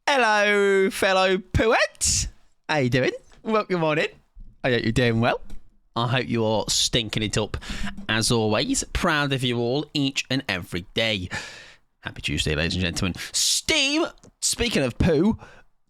Hello, fellow poets. How you doing? Welcome on in. I hope you're doing well. I hope you are stinking it up as always. Proud of you all each and every day. Happy Tuesday, ladies and gentlemen. Steam, speaking of poo,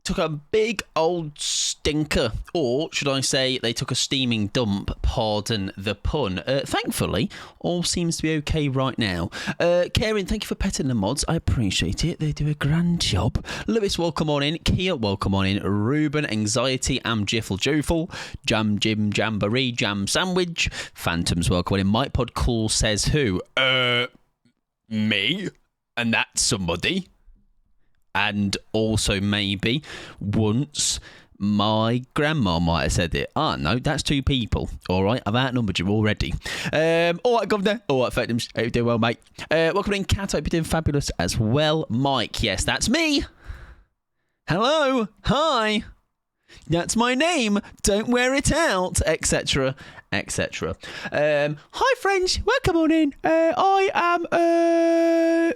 took a big old stinker, or should I say they took a steaming dump, pardon the pun. Thankfully, all seems to be okay right now. Karen, thank you for petting the mods. I appreciate it. They do a grand job. Lewis, welcome on in. Kia, welcome on in. Ruben, Anxiety, Am Jiffle Joful, Jam Jim, Jamboree, Jam Sandwich. Phantoms, welcome on in. Mike Pod Cool says who? Me? And that's somebody. And also maybe once my grandma might have said it. No, that's two people. All right, I've outnumbered you already. All right, Governor. All right, Phantoms. Hope you're doing well, mate. Welcome in, Cat. Hope you're doing fabulous as well. Mike, yes, that's me. Hello. Hi. That's my name. Don't wear it out, etc. etc. Hi, friends. Welcome on in. I am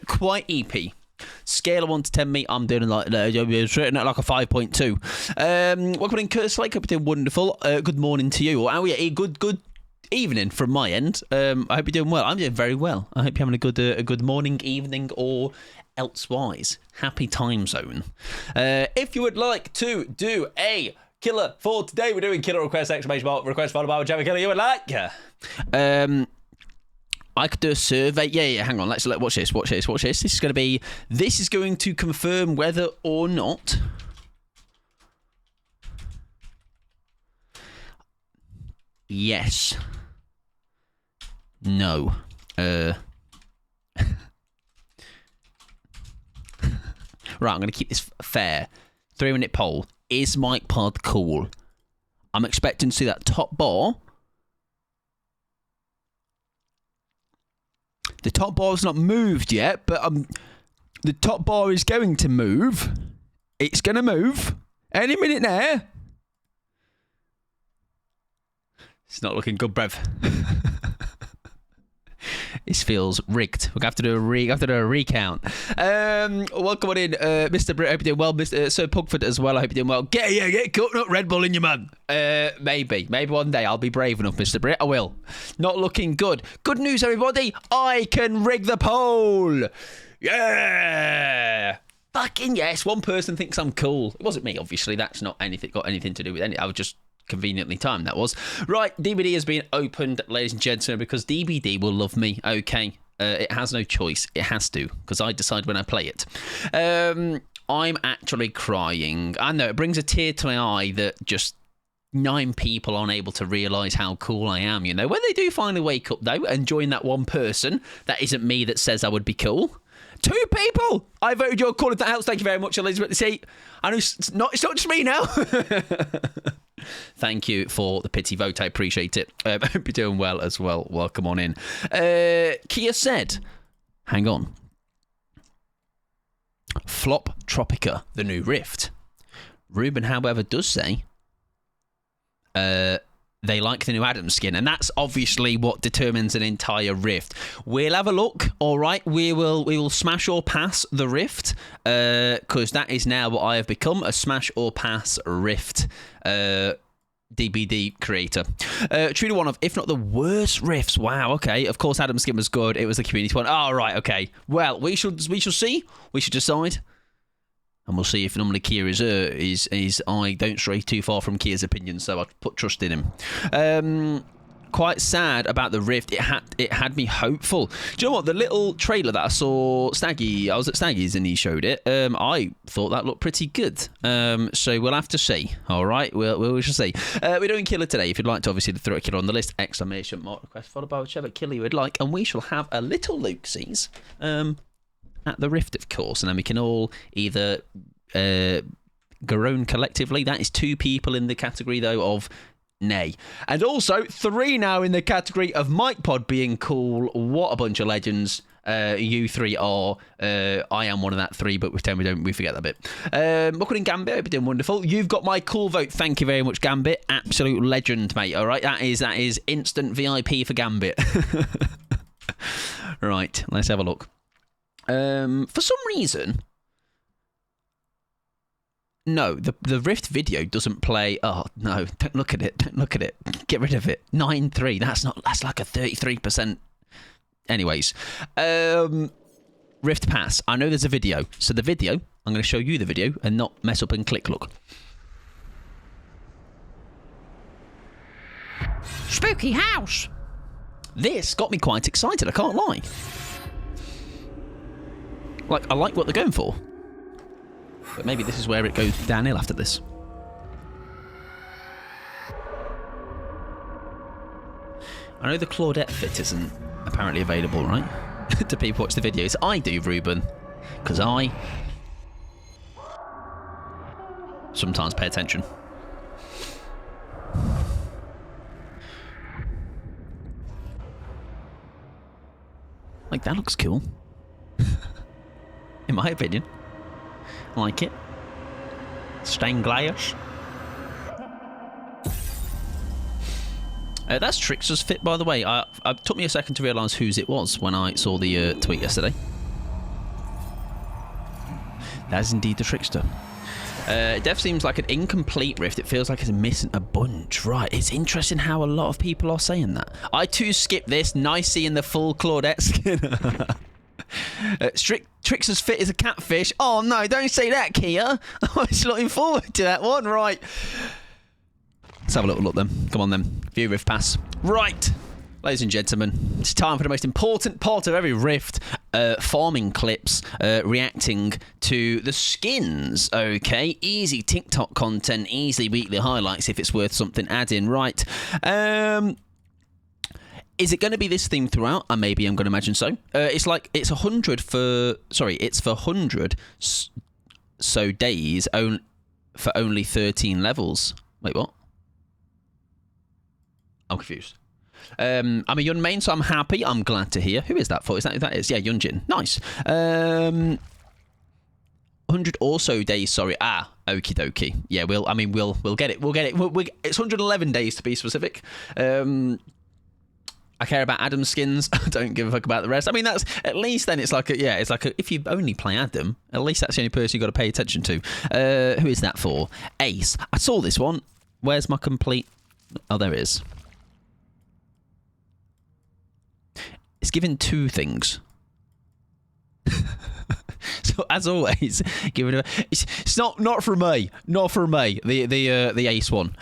quite EP. Scale of 1 to 10, mate. I'm doing like a 5.2. Welcome in, Curse Lake. Hope you're doing wonderful. Good morning to you. Or good evening from my end. I hope you're doing well. I'm doing very well. I hope you're having a good morning, evening, or elsewise. Happy time zone. If you would like to do a killer for today, we're doing killer request, exclamation mark, request followed by whichever killer you would like. I could do a survey. Yeah, hang on. Let's watch this. This is going to confirm whether or not yes. No. Right, I'm going to keep this fair. 3-minute poll. Is Mike Pod cool? I'm expecting to see that top bar. The top bar's not moved yet, but the top bar is going to move. It's going to move any minute now. It's not looking good, bruv. This feels rigged. We're going to have to do a recount. Welcome on in, Mr. Britt. I hope you're doing well. Mr. Sir Pugford as well. I hope you're doing well. Get coconut Red Bull in your man. Maybe one day I'll be brave enough, Mr. Britt. I will. Not looking good. Good news, everybody. I can rig the poll. Yeah. Fucking yes. One person thinks I'm cool. It wasn't me, obviously. That's not got anything to do with anything. I was just conveniently timed, that was. Right, DBD has been opened, ladies and gentlemen, because DBD will love me, okay? It has no choice. It has to, because I decide when I play it. I'm actually crying. I know, it brings a tear to my eye that just 9 people aren't able to realise how cool I am, you know? When they do finally wake up, though, and join that one person, that isn't me that says I would be cool. 2 people! I voted your call if that helps. Thank you very much, Elizabeth. See, I know it's not just me now. Thank you for the pity vote. I appreciate it. I hope you're doing well as well. Welcome on in. Kia said, hang on. Flop Tropica, the new Rift. Ruben, however, does say they like the new Adam skin, and that's obviously what determines an entire Rift. We'll have a look, all right? We will smash or pass the Rift, because that is now what I have become, a smash or pass Rift DBD creator. Truly one of, if not the worst Rifts. Wow, okay. Of course, Adam skin was good. It was the community one. Oh, right, okay. Well, we shall see. We should decide. And we'll see if normally Kia is I don't stray too far from Kia's opinion, so I put trust in him. Quite sad about the Rift. It had me hopeful. Do you know what? The little trailer that I saw I was at Staggy's and he showed it. I thought that looked pretty good. So we'll have to see. All right, we shall see. We're doing killer today. If you'd like to obviously throw a killer on the list, exclamation mark request followed by whichever killer you would like, and we shall have a little Lukesees at the Rift, of course, and then we can all either groan collectively. That is 2 people in the category though of nay, and also 3 now in the category of Mike Pod being cool. What a bunch of legends you 3 are. I am one of that 3, but we forget that bit. Welcome in, Gambit. Hope you're doing wonderful. You've got my cool vote. Thank you very much, Gambit. Absolute legend, mate. All right, that is instant VIP for Gambit. Right, let's have a look. For some reason, No, the Rift video doesn't play. Oh no! Don't look at it. Don't look at it. Get rid of it. 9.3. That's like a 33%. Anyways, Rift Pass. I know there's a video. So the video, I'm going to show you the video and not mess up and click. Look. Spooky house. This got me quite excited. I can't lie. Like, I like what they're going for. But maybe this is where it goes downhill after this. I know the Claudette fit isn't apparently available, right? To people watch the videos. I do, Ruben. Because I sometimes pay attention. Like, that looks cool. In my opinion. I like it. Stained glass. That's Trickster's fit, by the way. It took me a second to realise whose it was when I saw the tweet yesterday. That is indeed the Trickster. It definitely seems like an incomplete Rift. It feels like it's missing a bunch. Right, it's interesting how a lot of people are saying that. I too skipped this. Nice seeing the full Claudette skin. Trickster's fit is a catfish. Oh no, don't say that, Kia. I was looking forward to that one. Right. Let's have a little look then. Come on then. View Rift Pass. Right. Ladies and gentlemen, it's time for the most important part of every Rift. Farming clips, reacting to the skins. Okay, easy TikTok content, easily weekly highlights if it's worth something adding. Right. Is it going to be this theme throughout? Maybe I'm going to imagine so. It's for 100 so days for only 13 levels. Wait, what? I'm confused. I'm a Yun main, so I'm happy. I'm glad to hear. Who is that for? That is? Yeah, Yunjin. Nice. 100 or so days, sorry. Okie dokie. Yeah, we'll get it. We'll get it. It's 111 days to be specific. I care about Adam's skins. I don't give a fuck about the rest. I mean, that's at least then it's like if you only play Adam, at least that's the only person you've got to pay attention to. Who is that for? Ace. I saw this one. Where's my complete? Oh, there it is. It's given two things. So as always, given it's not for me. Not for me. The Ace one.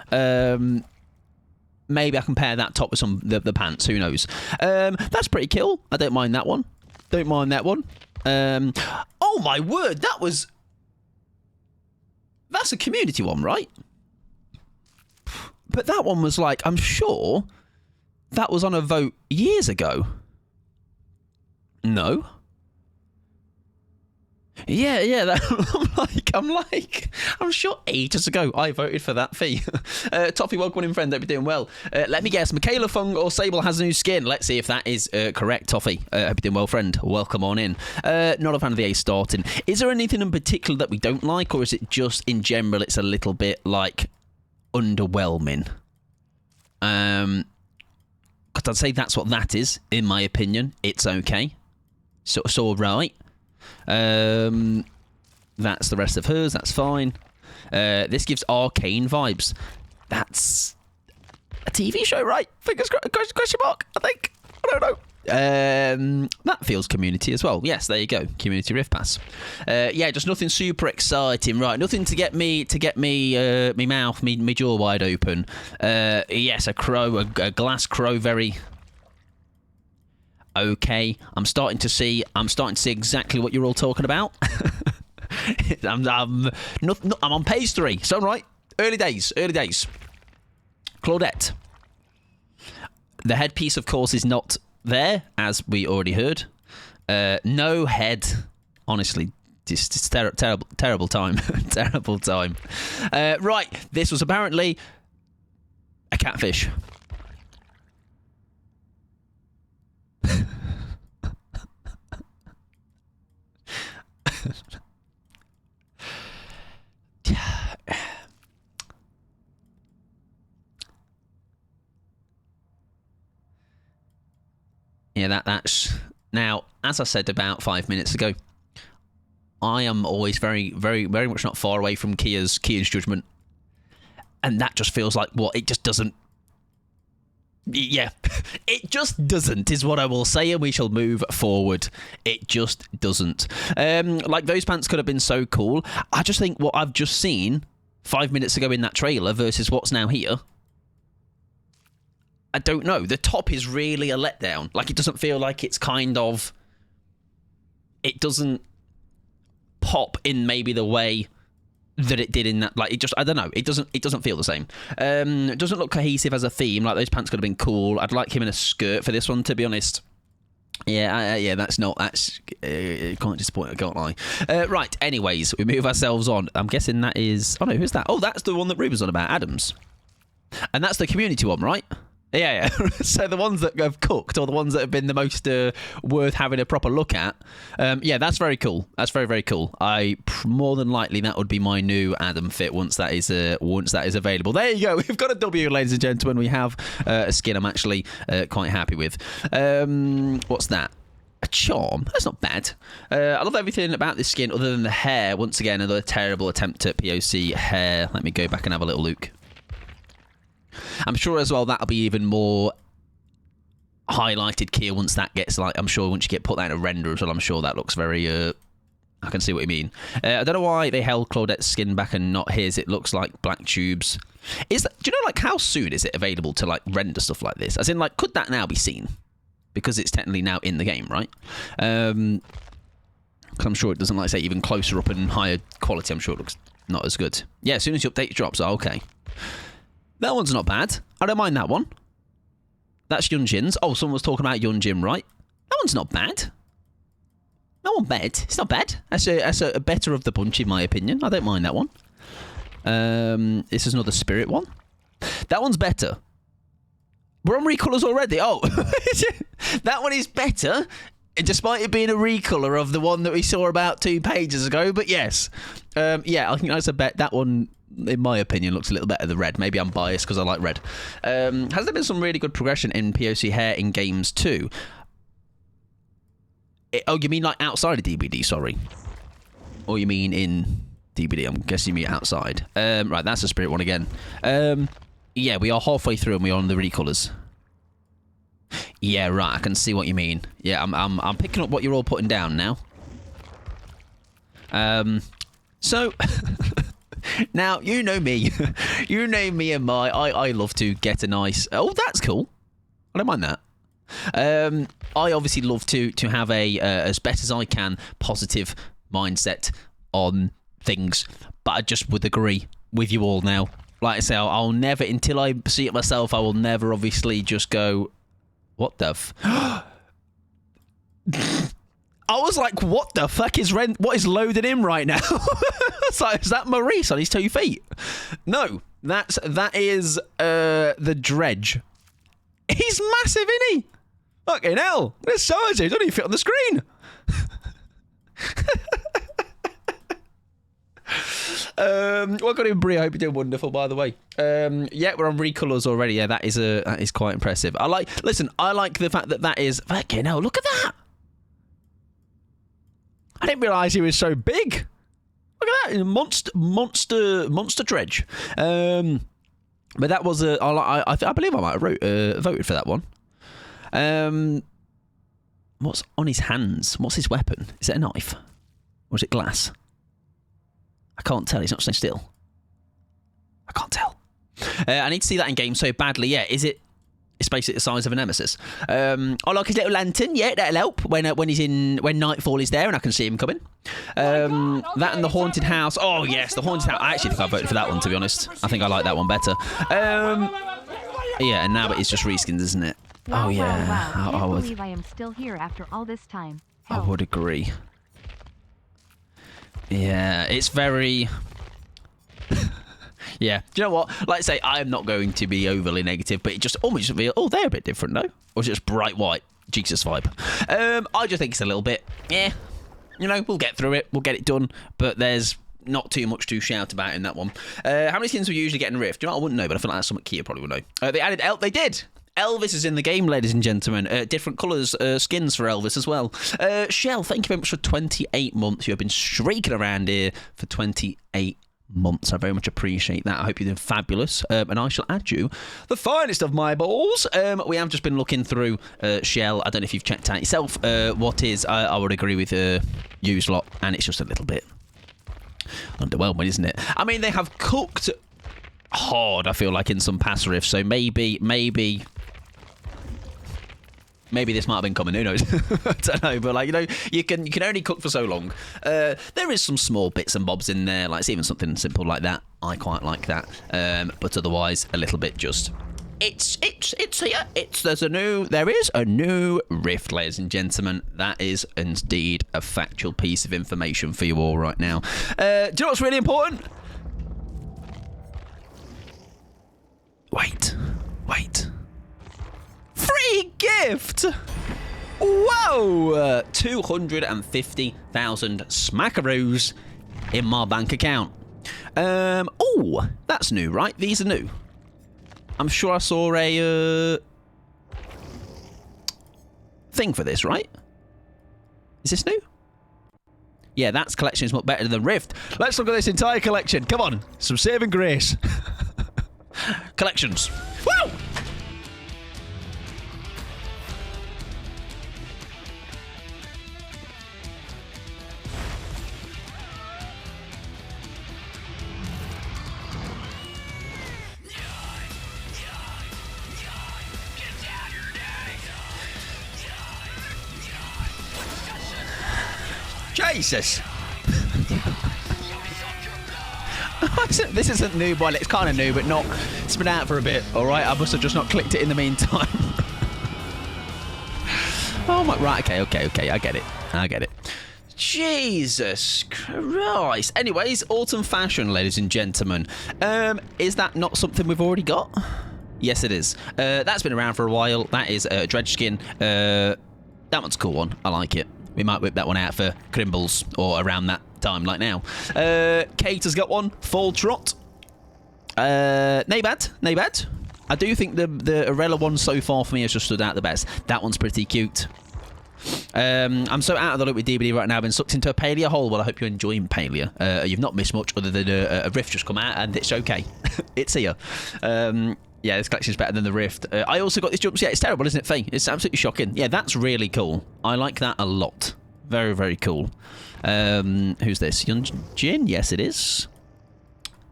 Maybe I can pair that top with some the pants. Who knows? That's pretty cool. I don't mind that one. Don't mind that one. Oh my word! That's a community one, right? But that one was like, I'm sure that was on a vote years ago. No. Yeah. I'm sure ages ago I voted for that fee. Toffee, welcome in, friend. Hope you're doing well. Let me guess, Michaela Fung or Sable has a new skin. Let's see if that is correct, Toffee. Hope you're doing well, friend. Welcome on in. Not a fan of the Ace starting. Is there anything in particular that we don't like, or is it just in general it's a little bit like underwhelming? Because I'd say that's what that is, in my opinion. It's okay. So it's all right. That's the rest of hers. That's fine. This gives Arcane vibes. That's a TV show, right? Question mark, I think. I don't know. That feels community as well. Yes, there you go. Community Rift Pass. Yeah, just nothing super exciting, right? Nothing to get me me mouth, me jaw wide open. Yes, a crow, a glass crow, very okay. I'm starting to see exactly what you're all talking about. I'm on page 3. So right, early days. Claudette. The headpiece, of course, is not there, as we already heard. No head. Honestly, just terrible time. Terrible time. Right, this was apparently a catfish. Yeah, that's now, as I said about 5 minutes ago, I am always very, very, very much not far away from Kia's judgment. And that just feels like, it just doesn't. Yeah, it just doesn't, is what I will say, and we shall move forward. It just doesn't. Like, those pants could have been so cool. I just think what I've just seen 5 minutes ago in that trailer versus what's now here, I don't know. The top is really a letdown. Like, it doesn't feel like it's kind of... It doesn't pop in maybe the way that it did in that, like, it just, I don't know, it doesn't feel the same. It doesn't look cohesive as a theme. Like, those pants could have been cool. I'd like him in a skirt for this one, to be honest. Yeah, that's quite disappointing, I can't lie. Right, anyways, we move ourselves on. I'm guessing that is, oh no, who's that? Oh, that's the one that Ruben's on about, Adams. And that's the community one, right? Yeah. So the ones that have cooked, or the ones that have been the most worth having a proper look at, yeah, that's very cool. That's very, very cool. More than likely that would be my new Adam fit once that is available. There you go. We've got a W, ladies and gentlemen. We have a skin I'm actually quite happy with. What's that? A charm? That's not bad. I love everything about this skin other than the hair. Once again, another terrible attempt at POC hair. Let me go back and have a little look. I'm sure as well that'll be even more highlighted, Kia, once that gets, like, I'm sure once you put that in a render as well, I'm sure that looks very, I can see what you mean. I don't know why they held Claudette's skin back and not his. It looks like black tubes. Do you know, like, how soon is it available to, like, render stuff like this? As in, like, could that now be seen? Because it's technically now in the game, right? Because I'm sure it doesn't, like, say, even closer up and higher quality. I'm sure it looks not as good. Yeah, as soon as the update drops, okay. That one's not bad. I don't mind that one. That's Yunjin's. Oh, someone was talking about Yunjin, right? That one's not bad. That one bad. It's not bad. That's a better of the bunch, in my opinion. I don't mind that one. This is another spirit one. That one's better. We're on recolors already. Oh, that one is better, despite it being a recolor of the one that we saw about 2 pages ago. But yes, yeah, I think that's a bet. That one, in my opinion, looks a little better than red. Maybe I'm biased because I like red. Has there been some really good progression in POC hair in games too? Oh, you mean like outside of DBD, sorry? Or you mean in DBD? I'm guessing you mean outside. Right, that's the spirit one again. Yeah, we are halfway through and we are on the recolors. Yeah, right, I can see what you mean. Yeah, I'm picking up what you're all putting down now. So... Now, you know me. You know me and I love to get a nice... Oh, that's cool. I don't mind that. I obviously love to have a, as best as I can, positive mindset on things. But I just would agree with you all now. Like I say, I'll never, until I see it myself, I will never obviously just go, what the I was like, what the fuck is what is loading in right now? It's like, is that Maurice on his 2 feet? No, that is the Dredge. He's massive, isn't he? Fucking hell, this size, he doesn't even fit on the screen. Welcome in, Brie. I hope you're doing wonderful, by the way. Yeah, we're on recolors already. Yeah, that is quite impressive. I like the fact that is fucking hell. Look at that. I didn't realise he was so big. Look at that, monster Dredge. But that was I believe I might have voted for that one. What's on his hands? What's his weapon? Is it a knife? Or is it glass? I can't tell. He's not staying still. I can't tell. I need to see that in game so badly. Yeah, is it? It's basically the size of a nemesis. I like his little lantern. Yeah, that'll help when nightfall is there and I can see him coming. That and the haunted house. Oh yes, the haunted house. I actually think I voted for that one, to be honest. I think I like that one better. Yeah, and now it's just reskins, isn't it? Wow, oh yeah. Wow. I would believe I am still here after all this time. I would agree. Yeah, it's very... Yeah. Do you know what? Like I say, I am not going to be overly negative, but it just almost feels, oh, they're a bit different, though. Or is it just bright white? Jesus vibe. I just think it's a little bit, yeah. You know, we'll get through it. We'll get it done. But there's not too much to shout about in that one. How many skins we usually get in Rift? Do you know what? I wouldn't know, but I feel like that's something Kia probably would know. They added elk. They did. Elvis is in the game, ladies and gentlemen. Different colours, skins for Elvis as well. Shell, thank you very much for 28 months. You have been streaking around here for 28 months. I very much appreciate that. I hope you're doing fabulous. And I shall add you the finest of my balls. We have just been looking through Shell. I don't know if you've checked out yourself. What is, I would agree with you lot, and it's just a little bit underwhelming, isn't it? I mean, they have cooked hard, I feel like, in some pass riffs, so maybe this might have been coming, who knows? I don't know, but, like, you know, you can only cook for so long. There is some small bits and bobs in there, like, it's even something simple like that. I quite like that, but otherwise a little bit just... It's here. There is a new rift, ladies and gentlemen. That is indeed a factual piece of information for you all right now. Do you know what's really important? Wait. Free gift! Whoa! 250,000 smackaroos in my bank account. Oh, that's new, right? These are new. I'm sure I saw a thing for this, right? Is this new? Yeah, that's collection is much better than Rift. Let's look at this entire collection. Come on, some saving grace. Collections. Woo! Jesus. This isn't new, well, it's kind of new, but not. It's been out for a bit, all right? I must have just not clicked it in the meantime. Oh my, right, okay, I get it. Jesus Christ. Anyways, autumn fashion, ladies and gentlemen. Is that not something we've already got? Yes, it is. That's been around for a while. That is dredge skin. That one's a cool one. I like it. We might whip that one out for Crimbles or around that time, like now. Kate has got one. Full trot. Naybad. I do think the Arella one so far for me has just stood out the best. That one's pretty cute. I'm so out of the loop with DBD right now. I've been sucked into a Palea hole. Well, I hope you're enjoying Palea. You've not missed much other than a Rift just come out, and it's okay. It's here. Yeah, this collection's better than the Rift. I also got this jump. Yeah, it's terrible, isn't it, Faye? It's absolutely shocking. Yeah, that's really cool. I like that a lot. Very, very cool. Who's this? Yunjin? Yes, it is.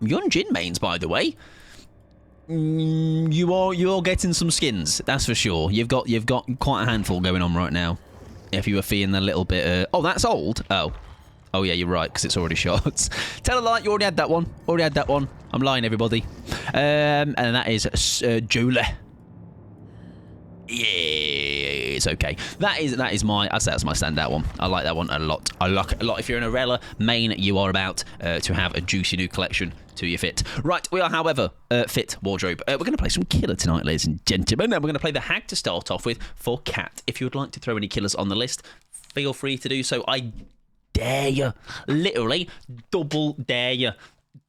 Yunjin mains, by the way. You're getting some skins, that's for sure. You've got quite a handful going on right now. If you were feeling a little bit... oh, that's old. Oh, yeah, you're right, because it's already short. Tell a lie, you already had that one. I'm lying, everybody. And that is Julie. Yeah, it's okay. That is my... I'd say that's my standout one. I like that one a lot. I like it a lot. If you're in a Rella main, you are about to have a juicy new collection to your fit. Right, we are, however, fit wardrobe. We're going to play some killer tonight, ladies and gentlemen. And we're going to play the hag to start off with for Cat. If you would like to throw any killers on the list, feel free to do so. I dare you. Literally, double dare you.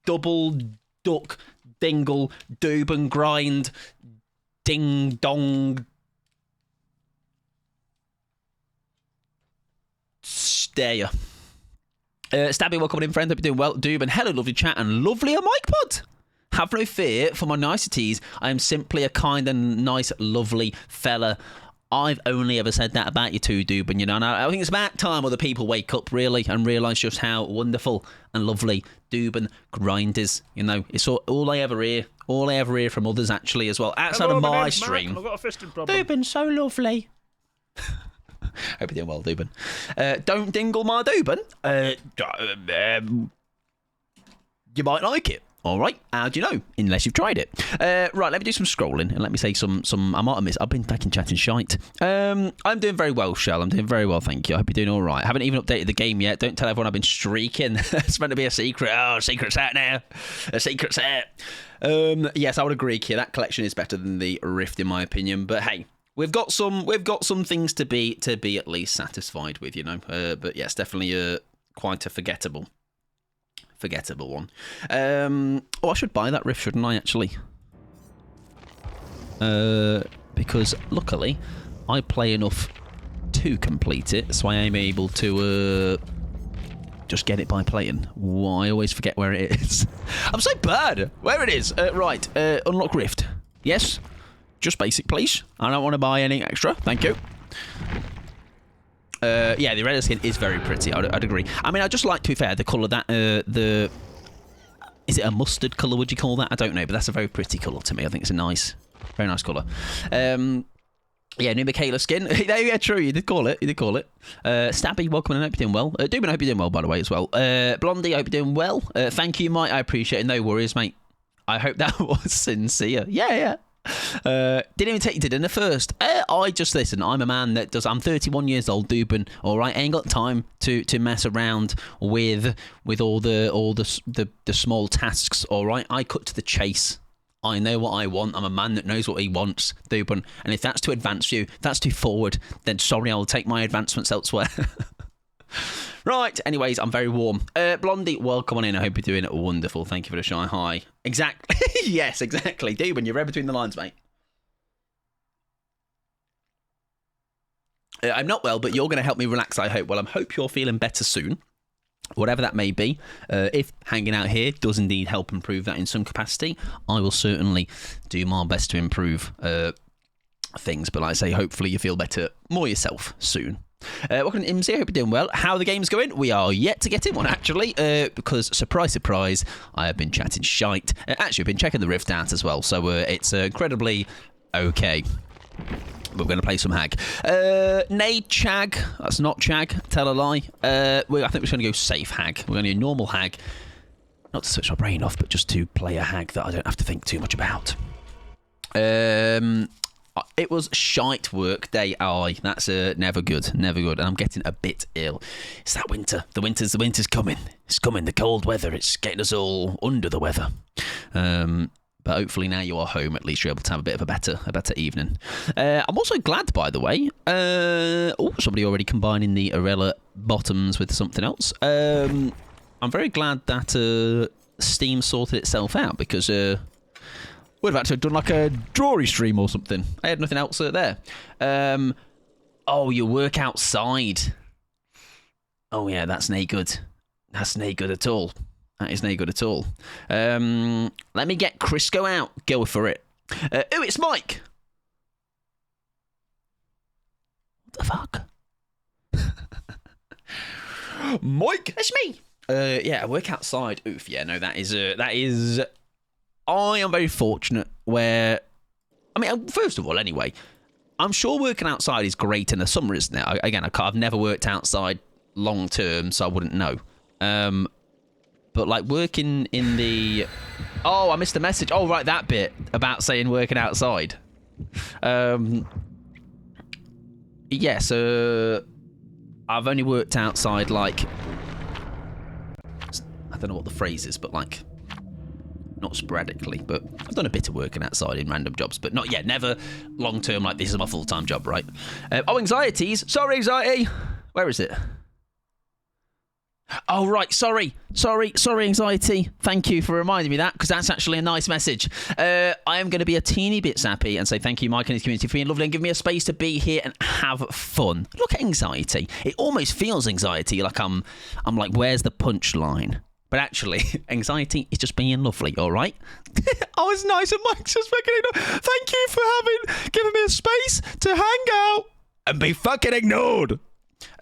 Double duck, dingle, doob and grind, ding dong, dare you. Stabby, welcome in, friend. Hope you're doing well. Doob, and hello, lovely chat, and lovely a mic pod. Have no fear for my niceties. I am simply a kind and nice, lovely fella. I've only ever said that about you too, Doob, and you know, and I think it's about time other people wake up, really, and realise just how wonderful and lovely Doob and Grind is. You know, it's all I ever hear. All I ever hear from others, actually, as well, outside of my stream. I've got a fisting problem. Doobin, so lovely. Hope you're doing well, Dooban. Don't dingle my Dooban. You might like it. All right. How do you know? Unless you've tried it. Right, let me do some scrolling and let me say some. I might have missed. I've been back in chatting shite. I'm doing very well, Shell. I'm doing very well, thank you. I hope you're doing all right. I haven't even updated the game yet. Don't tell everyone I've been streaking. It's meant to be a secret. Oh, secret's out now. A secret's out. Yes, I would agree, Kia. That collection is better than the Rift, in my opinion. But hey. We've got some things to be at least satisfied with, you know. But yes, definitely quite a forgettable one. Oh, I should buy that Rift, shouldn't I? Actually, because luckily I play enough to complete it, so I am able to just get it by playing. I always forget where it is. I'm so bad. Where it is. Right. Unlock Rift. Yes. Just basic, please. I don't want to buy any extra. Thank you. Yeah, the red skin is very pretty. I'd agree. I mean, I just like, to be fair, the colour that is it a mustard colour? Would you call that? I don't know, but that's a very pretty colour to me. I think it's a nice, very nice colour. Yeah, new Michaela skin. Yeah, true. You did call it. Stabby, welcome and I hope you're doing well. Dubin, I hope you're doing well, by the way, as well. Blondie, I hope you're doing well. Thank you, Mike. I appreciate it. No worries, mate. I hope that was sincere. Yeah. Didn't even take you to dinner first. I just listen. I'm a man that does. I'm 31 years old, Dubin. All right, ain't got time to mess around with all the small tasks. All right, I cut to the chase. I know what I want. I'm a man that knows what he wants, Dubin. And if that's to advance you, if that's too forward, then sorry, I'll take my advancements elsewhere. Right, anyways, I'm very warm. Blondie, welcome on in. I hope you're doing wonderful. Thank you for the shy hi. Exactly. Yes, exactly. Dubin, you're read between the lines, mate. I'm not well, but you're going to help me relax, I hope. Well, I hope you're feeling better soon. Whatever that may be, if hanging out here does indeed help improve that in some capacity, I will certainly do my best to improve things. But like I say, hopefully you feel better more yourself soon. Welcome to IMSI, I hope you're doing well. How are the games going? We are yet to get in one, actually, because, surprise, surprise, I have been chatting shite. Actually, I've been checking the Rift out as well, so it's incredibly okay. We're going to play some Hag. Nay, Chag. That's not Chag. Tell a lie. I think we're just going to go safe Hag. We're going to do normal Hag. Not to switch my brain off, but just to play a Hag that I don't have to think too much about. It was shite work day. Aye, that's never good. Never good. And I'm getting a bit ill. It's that winter. The winter's coming. It's coming. The cold weather. It's getting us all under the weather. But hopefully now you are home, at least you're able to have a bit of a better evening. I'm also glad, by the way. Somebody already combining the Arella bottoms with something else. I'm very glad that Steam sorted itself out, because we'd have had to have done like a drawing stream or something. I had nothing else there. You work outside. Oh yeah, that's no good. That's no good at all. That is no good at all. Let me get Crisco out. Go for it. It's Mike. What the fuck? Mike, it's me. I work outside. Oof. Yeah. No, that is. I am very fortunate. Where, I mean, first of all, anyway, I'm sure working outside is great in the summer, isn't it? I've never worked outside long term, so I wouldn't know. But like working in the... Oh, I missed the message. Oh, right, that bit about saying working outside. Yes, I've only worked outside, like... I don't know what the phrase is, but like... Not sporadically, but I've done a bit of working outside in random jobs, but not yet. Never long term, like this is my full-time job, right? Anxieties. Sorry, anxiety. Where is it? Oh, right. Sorry, anxiety. Thank you for reminding me that, because that's actually a nice message. I am going to be a teeny bit sappy and say thank you, Mike, and his community, for being lovely and giving me a space to be here and have fun. Look at anxiety. It almost feels anxiety, like I'm like, where's the punchline? But actually, anxiety is just being lovely, all right? Oh, it's nice of Mike's just fucking ignored. Thank you for giving me a space to hang out and be fucking ignored.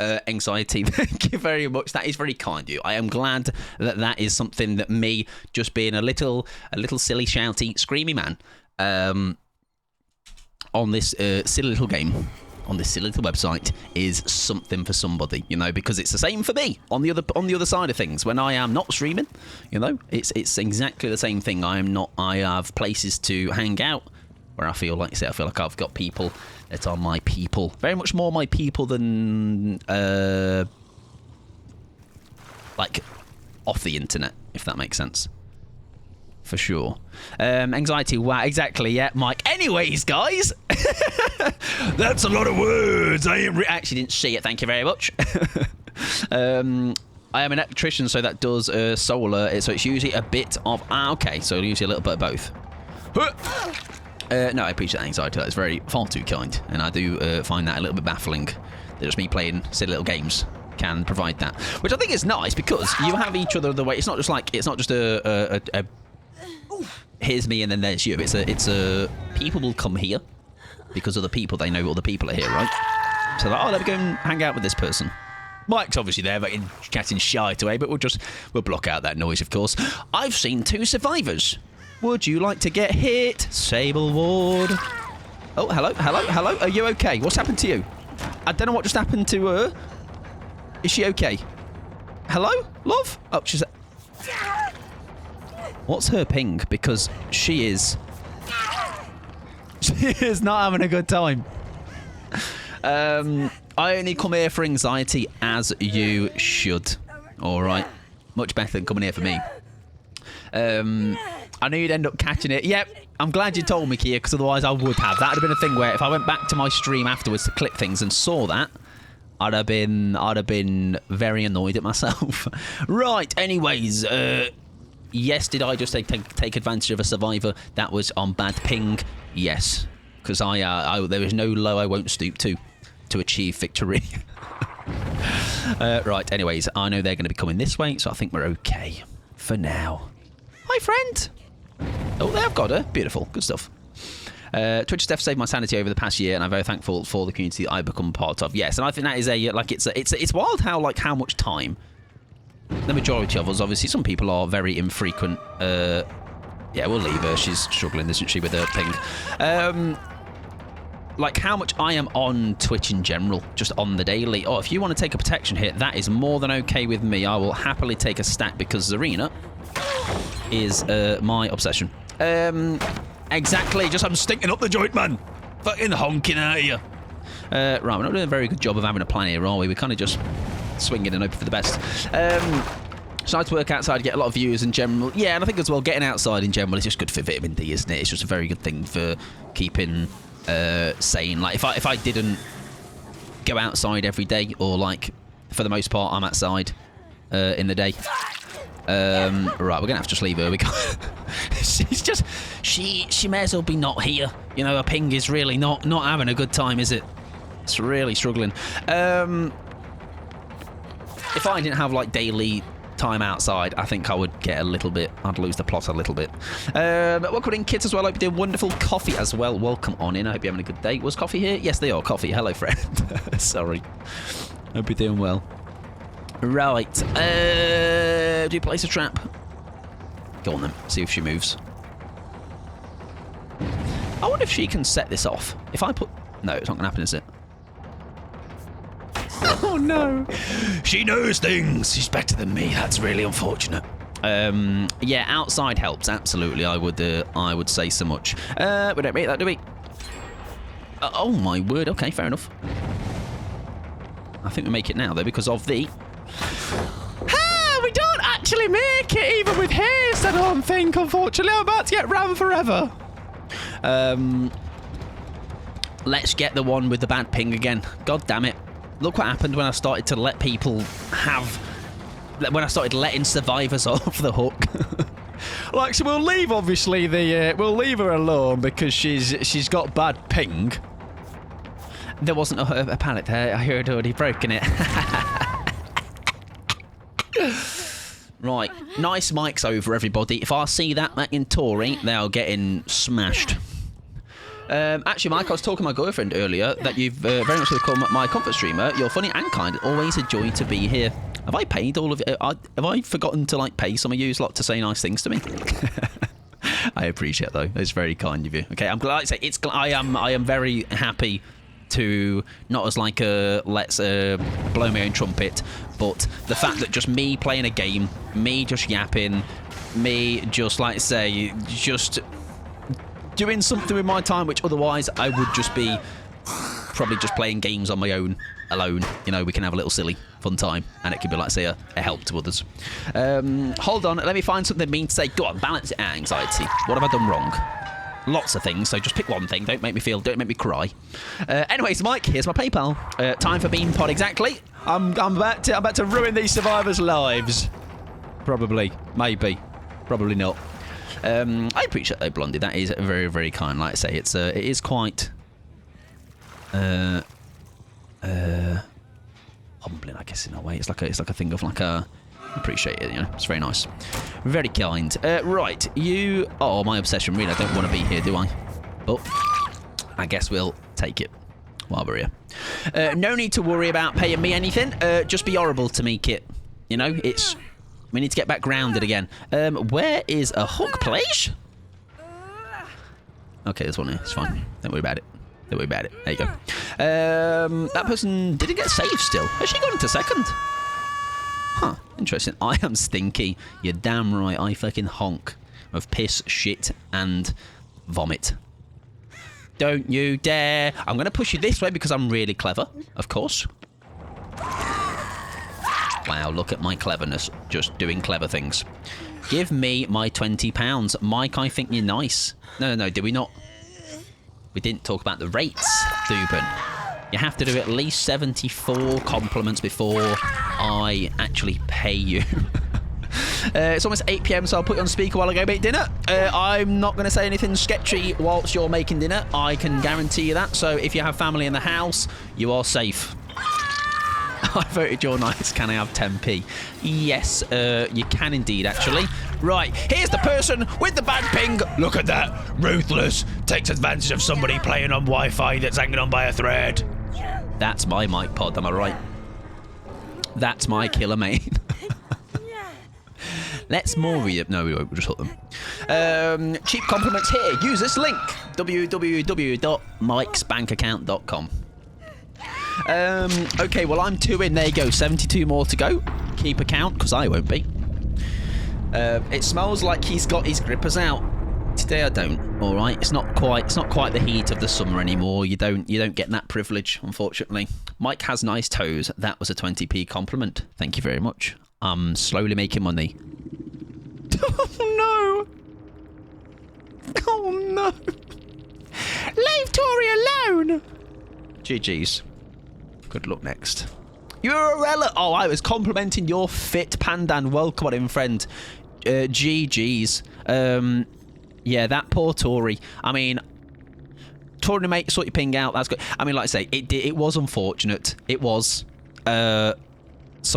Anxiety, thank you very much. That is very kind of you. I am glad that is something that me just being a little silly, shouty, screamy man on this silly little game, on this silly little website, is something for somebody, you know, because it's the same for me on the other side of things. When I am not streaming, you know, it's exactly the same thing. I have places to hang out where I feel like I've got people that are my people, very much more my people than like off the internet, if that makes sense. For sure. Anxiety, wow, exactly, yeah, Mike. Anyways, guys, that's a lot of words. I actually didn't see it, thank you very much. I am an electrician, so that does solar, so it's usually a bit of... okay, so usually a little bit of both. No, I appreciate that anxiety. That's very far too kind, and I do find that a little bit baffling. That just me playing silly little games can provide that, which I think is nice because you have each other the way. It's not just a here's me and then there's you. It's a people will come here because other people, they know other people are here, right? So like, oh, let me go and hang out with this person. Mike's obviously there, but getting shite away. But we'll block out that noise, of course. I've seen 2 survivors. Would you like to get hit, Sable Ward? Oh, hello. Are you okay? What's happened to you? I don't know what just happened to her. Is she okay? Hello, love? Oh, she's... What's her ping? Because she is not having a good time. I only come here for anxiety, as you should. All right. Much better than coming here for me. I knew you'd end up catching it. Yep, I'm glad you told me, Kia, because otherwise I would have. That would have been a thing where if I went back to my stream afterwards to clip things and saw that, I'd have been very annoyed at myself. Right, anyways, yes, did I just take advantage of a survivor that was on bad ping? Yes, because there is no low I won't stoop to achieve victory. Right, anyways, I know they're going to be coming this way, so I think we're okay for now. Hi, friend. Oh, they have got her. Beautiful. Good stuff. Twitch stuff saved my sanity over the past year, and I'm very thankful for the community that I've become part of. Yes, and I think that is it's wild how much time the majority of us, obviously, some people are very infrequent. Yeah, we'll leave her. She's struggling, isn't she, with her ping? Like how much I am on Twitch in general, just on the daily. Oh, if you want to take a protection hit, that is more than okay with me. I will happily take a stack because Zarina is my obsession. Exactly, just I'm stinking up the joint, man. Fucking honking at you. Right, we're not doing a very good job of having a plan here, are we? We're kind of just swinging and hoping for the best. So I like to work outside, get a lot of views in general. Yeah, and I think as well, getting outside in general is just good for vitamin D, isn't it? It's just a very good thing for keeping sane. Like if I didn't go outside every day, or like for the most part I'm outside in the day. Right, we're gonna have to just leave her. We can't. She's just she may as well be not here. You know, her ping is really not having a good time, is it? It's really struggling. If I didn't have like daily time outside, I think I would get a little bit. I'd lose the plot a little bit. Welcome in, kids, as well. I hope you're doing wonderful. Coffee as well. Welcome on in. I hope you're having a good day. Was Coffee here? Yes, they are. Coffee. Hello, friend. Sorry. Hope you're doing well. Right. Do you place a trap? Go on then. See if she moves. I wonder if she can set this off. If I put... No, it's not going to happen, is it? Oh, no. She knows things. She's better than me. That's really unfortunate. Yeah, outside helps. Absolutely. I would say so much. We don't rate that, do we? Oh, my word. Okay, fair enough. I think we make it now, though, because of the... we don't actually make it, even with haste, I don't think, unfortunately. I'm about to get rammed forever. Let's get the one with the bad ping again. God damn it. Look what happened when I started to let people have... When I started letting survivors off the hook. Like, so we'll leave, obviously, we'll leave her alone because she's got bad ping. There wasn't a pallet there. I heard already broken it. Right. Nice mics over, everybody. If I see that back in Tory, they are getting smashed. Actually, Mike, I was talking to my girlfriend earlier that you've very much become my comfort streamer. You're funny and kind. Always a joy to be here. Have I paid all of it? Have I forgotten to like pay some of you lot to say nice things to me? I appreciate it, though. It's very kind of you. Okay, I'm glad. I am very happy to not as like a let's blow my own trumpet, but the fact that just me playing a game, me just yapping, me just like say just doing something with my time which otherwise I would just be probably just playing games on my own alone. You know, we can have a little silly fun time and it can be like say a help to others. Hold on, let me find something mean to say. Go on, balance it out, anxiety. What have I done wrong? Lots of things, so just pick one thing. Don't make me cry. Anyways, Mike, here's my PayPal. Time for Bean Pod, exactly. I'm about to ruin these survivors' lives. Probably, maybe, probably not. I appreciate that, Blondie. That is very, very kind. Like I say, it is quite humbling, I guess, in a way. It's like a thing of like a appreciate it. You know, it's very nice, very kind. Right, you. Oh, my obsession. Really, I don't want to be here, do I? But I guess we'll take it while we're here. No need to worry about paying me anything. Just be horrible to me, Kit. You know, we need to get back grounded again. Where is a hook place? Okay, there's one here. It's fine. Don't worry about it. Don't worry about it. There you go. That person didn't get saved still. Has she gone into second? Huh. Interesting. I am stinky. You're damn right. I fucking honk of piss, shit, and vomit. Don't you dare. I'm going to push you this way because I'm really clever, of course. Wow, look at my cleverness. Just doing clever things. Give me my £20. Mike, I think you're nice. No, did we not? We didn't talk about the rates, Thuban. You have to do at least 74 compliments before I actually pay you. It's almost 8 PM, so I'll put you on speaker while I go make dinner. I'm not going to say anything sketchy whilst you're making dinner. I can guarantee you that. So if you have family in the house, you are safe. I voted you're nice. Can I have 10p? Yes, you can indeed, actually. Right, here's the person with the bad ping. Look at that. Ruthless. Takes advantage of somebody playing on Wi-Fi that's hanging on by a thread. That's my mic pod, am I right? That's my killer main. Let's more read it. No, we won't. We'll just hook them. Cheap compliments here. Use this link. www.mikesbankaccount.com. Okay, well, I'm 2 in. There you go. 72 more to go. Keep a count, because I won't be. It smells like he's got his grippers out. Today I don't. All right, it's not quite the heat of the summer anymore. You don't get that privilege, unfortunately. Mike has nice toes. That was a 20p compliment. Thank you very much. I'm slowly making money. Oh no! Oh no! Leave Tori alone. GG's. Good luck next. You're a relic. Oh, I was complimenting your fit pandan. Welcome on in, friend. GG's. Yeah, that poor Tory. I mean, Tory, mate, sort your ping out. That's good. I mean, like I say, it was unfortunate. It was. So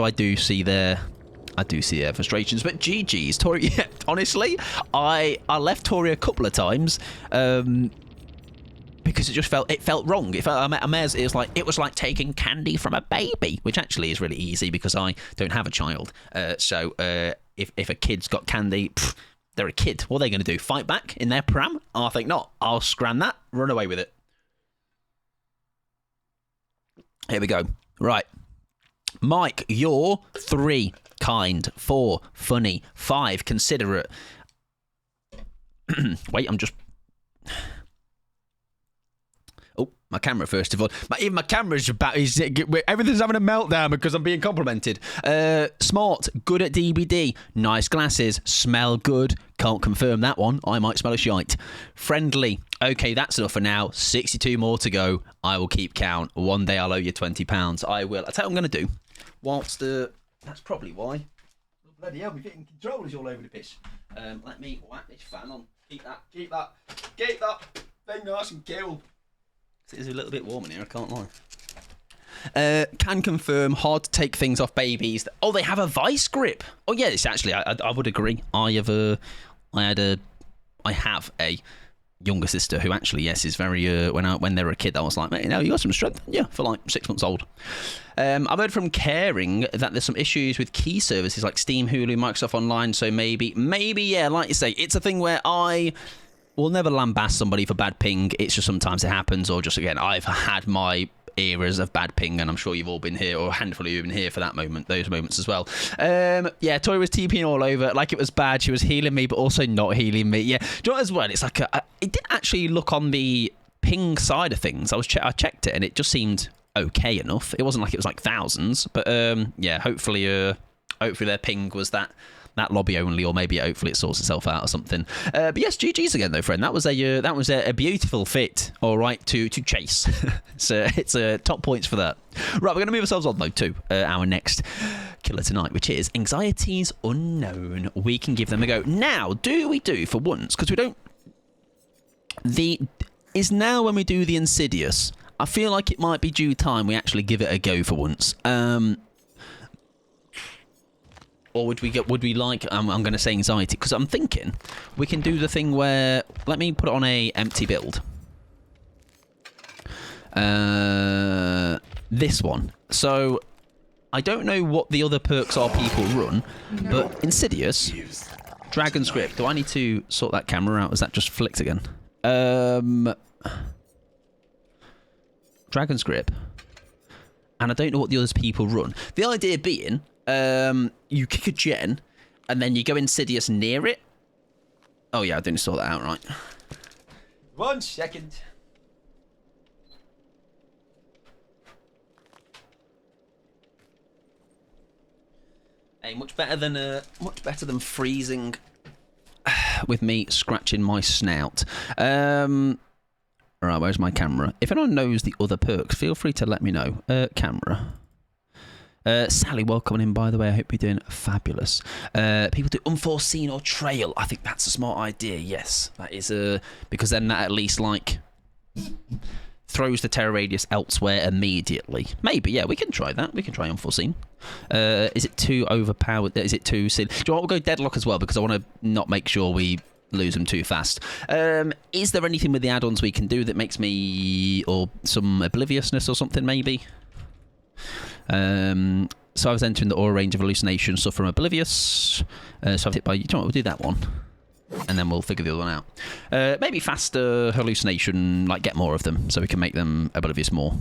I do see their frustrations. But GG's, Tory. Yeah, honestly, I left Tory a couple of times. Because it felt wrong. It was like taking candy from a baby, which actually is really easy because I don't have a child. So if a kid's got candy, they're a kid. What are they going to do? Fight back in their pram? Oh, I think not. I'll scram that. Run away with it. Here we go. Right. Mike, you're 3, kind, 4, funny, 5, considerate. Wait, I'm just... Oh, my camera, first of all. Even my camera's about... Everything's having a meltdown because I'm being complimented. Smart, good at DBD, nice glasses, smell good. Can't confirm that one. I might smell a shite. Friendly. Okay, that's enough for now. 62 more to go. I will keep count. One day I'll owe you £20. I will. I'll tell you what I'm going to do. Whilst that's probably why. Oh, bloody hell, we're getting controllers all over the pitch. Let me whack this fan on. Keep that thing nice and cool. It is a little bit warm in here, I can't lie. Can confirm, hard to take things off babies. Oh, they have a vice grip. Oh yeah, it's actually, I would agree. I have a younger sister who actually, yes, is very, when they were a kid, I was like, mate, you got some strength. Yeah, for like 6 months old. I've heard from Caring that there's some issues with key services like Steam, Hulu, Microsoft Online, so maybe, yeah, like you say, it's a thing where I will never lambast somebody for bad ping. It's just sometimes it happens, or just, again, I've had my eras of bad ping, and I'm sure you've all been here, or a handful of you have been here for those moments as well. Yeah, Tori was TPing all over, like it was bad. She was healing me, but also not healing me. Yeah, do you know what as well? It's like, it didn't actually look on the ping side of things. I checked it, and it just seemed okay enough. It wasn't like it was like thousands, but yeah, hopefully their ping was that that lobby only, or maybe hopefully it sorts itself out or something. But yes, GG's again though, friend. That was a beautiful fit. All right, to chase. So it's top points for that. Right, we're going to move ourselves on though to our next killer tonight, which is Anxieties Unknown. We can give them a go. Now, do we do for once, because we don't... Is now when we do the Insidious. I feel like it might be due time we actually give it a go for once. Or would we like... I'm going to say Anxiety, because I'm thinking we can do the thing where... Let me put it on a empty build. This one. So, I don't know what the other perks are people run, but Insidious, Dragon Script. Do I need to sort that camera out? Is that just flicked again? Dragon Script. And I don't know what the other people run. The idea being, you kick a gen, and then you go Insidious near it. Oh yeah, I didn't sort that out right. 1 second. Hey, much better than freezing with me scratching my snout. Right, where's my camera? If anyone knows the other perks, feel free to let me know. Camera. Sally, welcome in, by the way. I hope you're doing fabulous. People do unforeseen or trail. I think that's a smart idea, yes. That is because then that at least, like, throws the terror radius elsewhere immediately. Maybe, yeah, we can try that. We can try unforeseen. Is it too overpowered? Is it too silly? Do you know what? We'll go deadlock as well, because I want to not make sure we lose them too fast. Is there anything with the add-ons we can do that makes me... Or some obliviousness or something, maybe? So I was entering the aura range of hallucination, so from oblivious. So I've hit by... You know what? We'll do that one. And then we'll figure the other one out. Maybe faster hallucination, like get more of them, so we can make them oblivious more.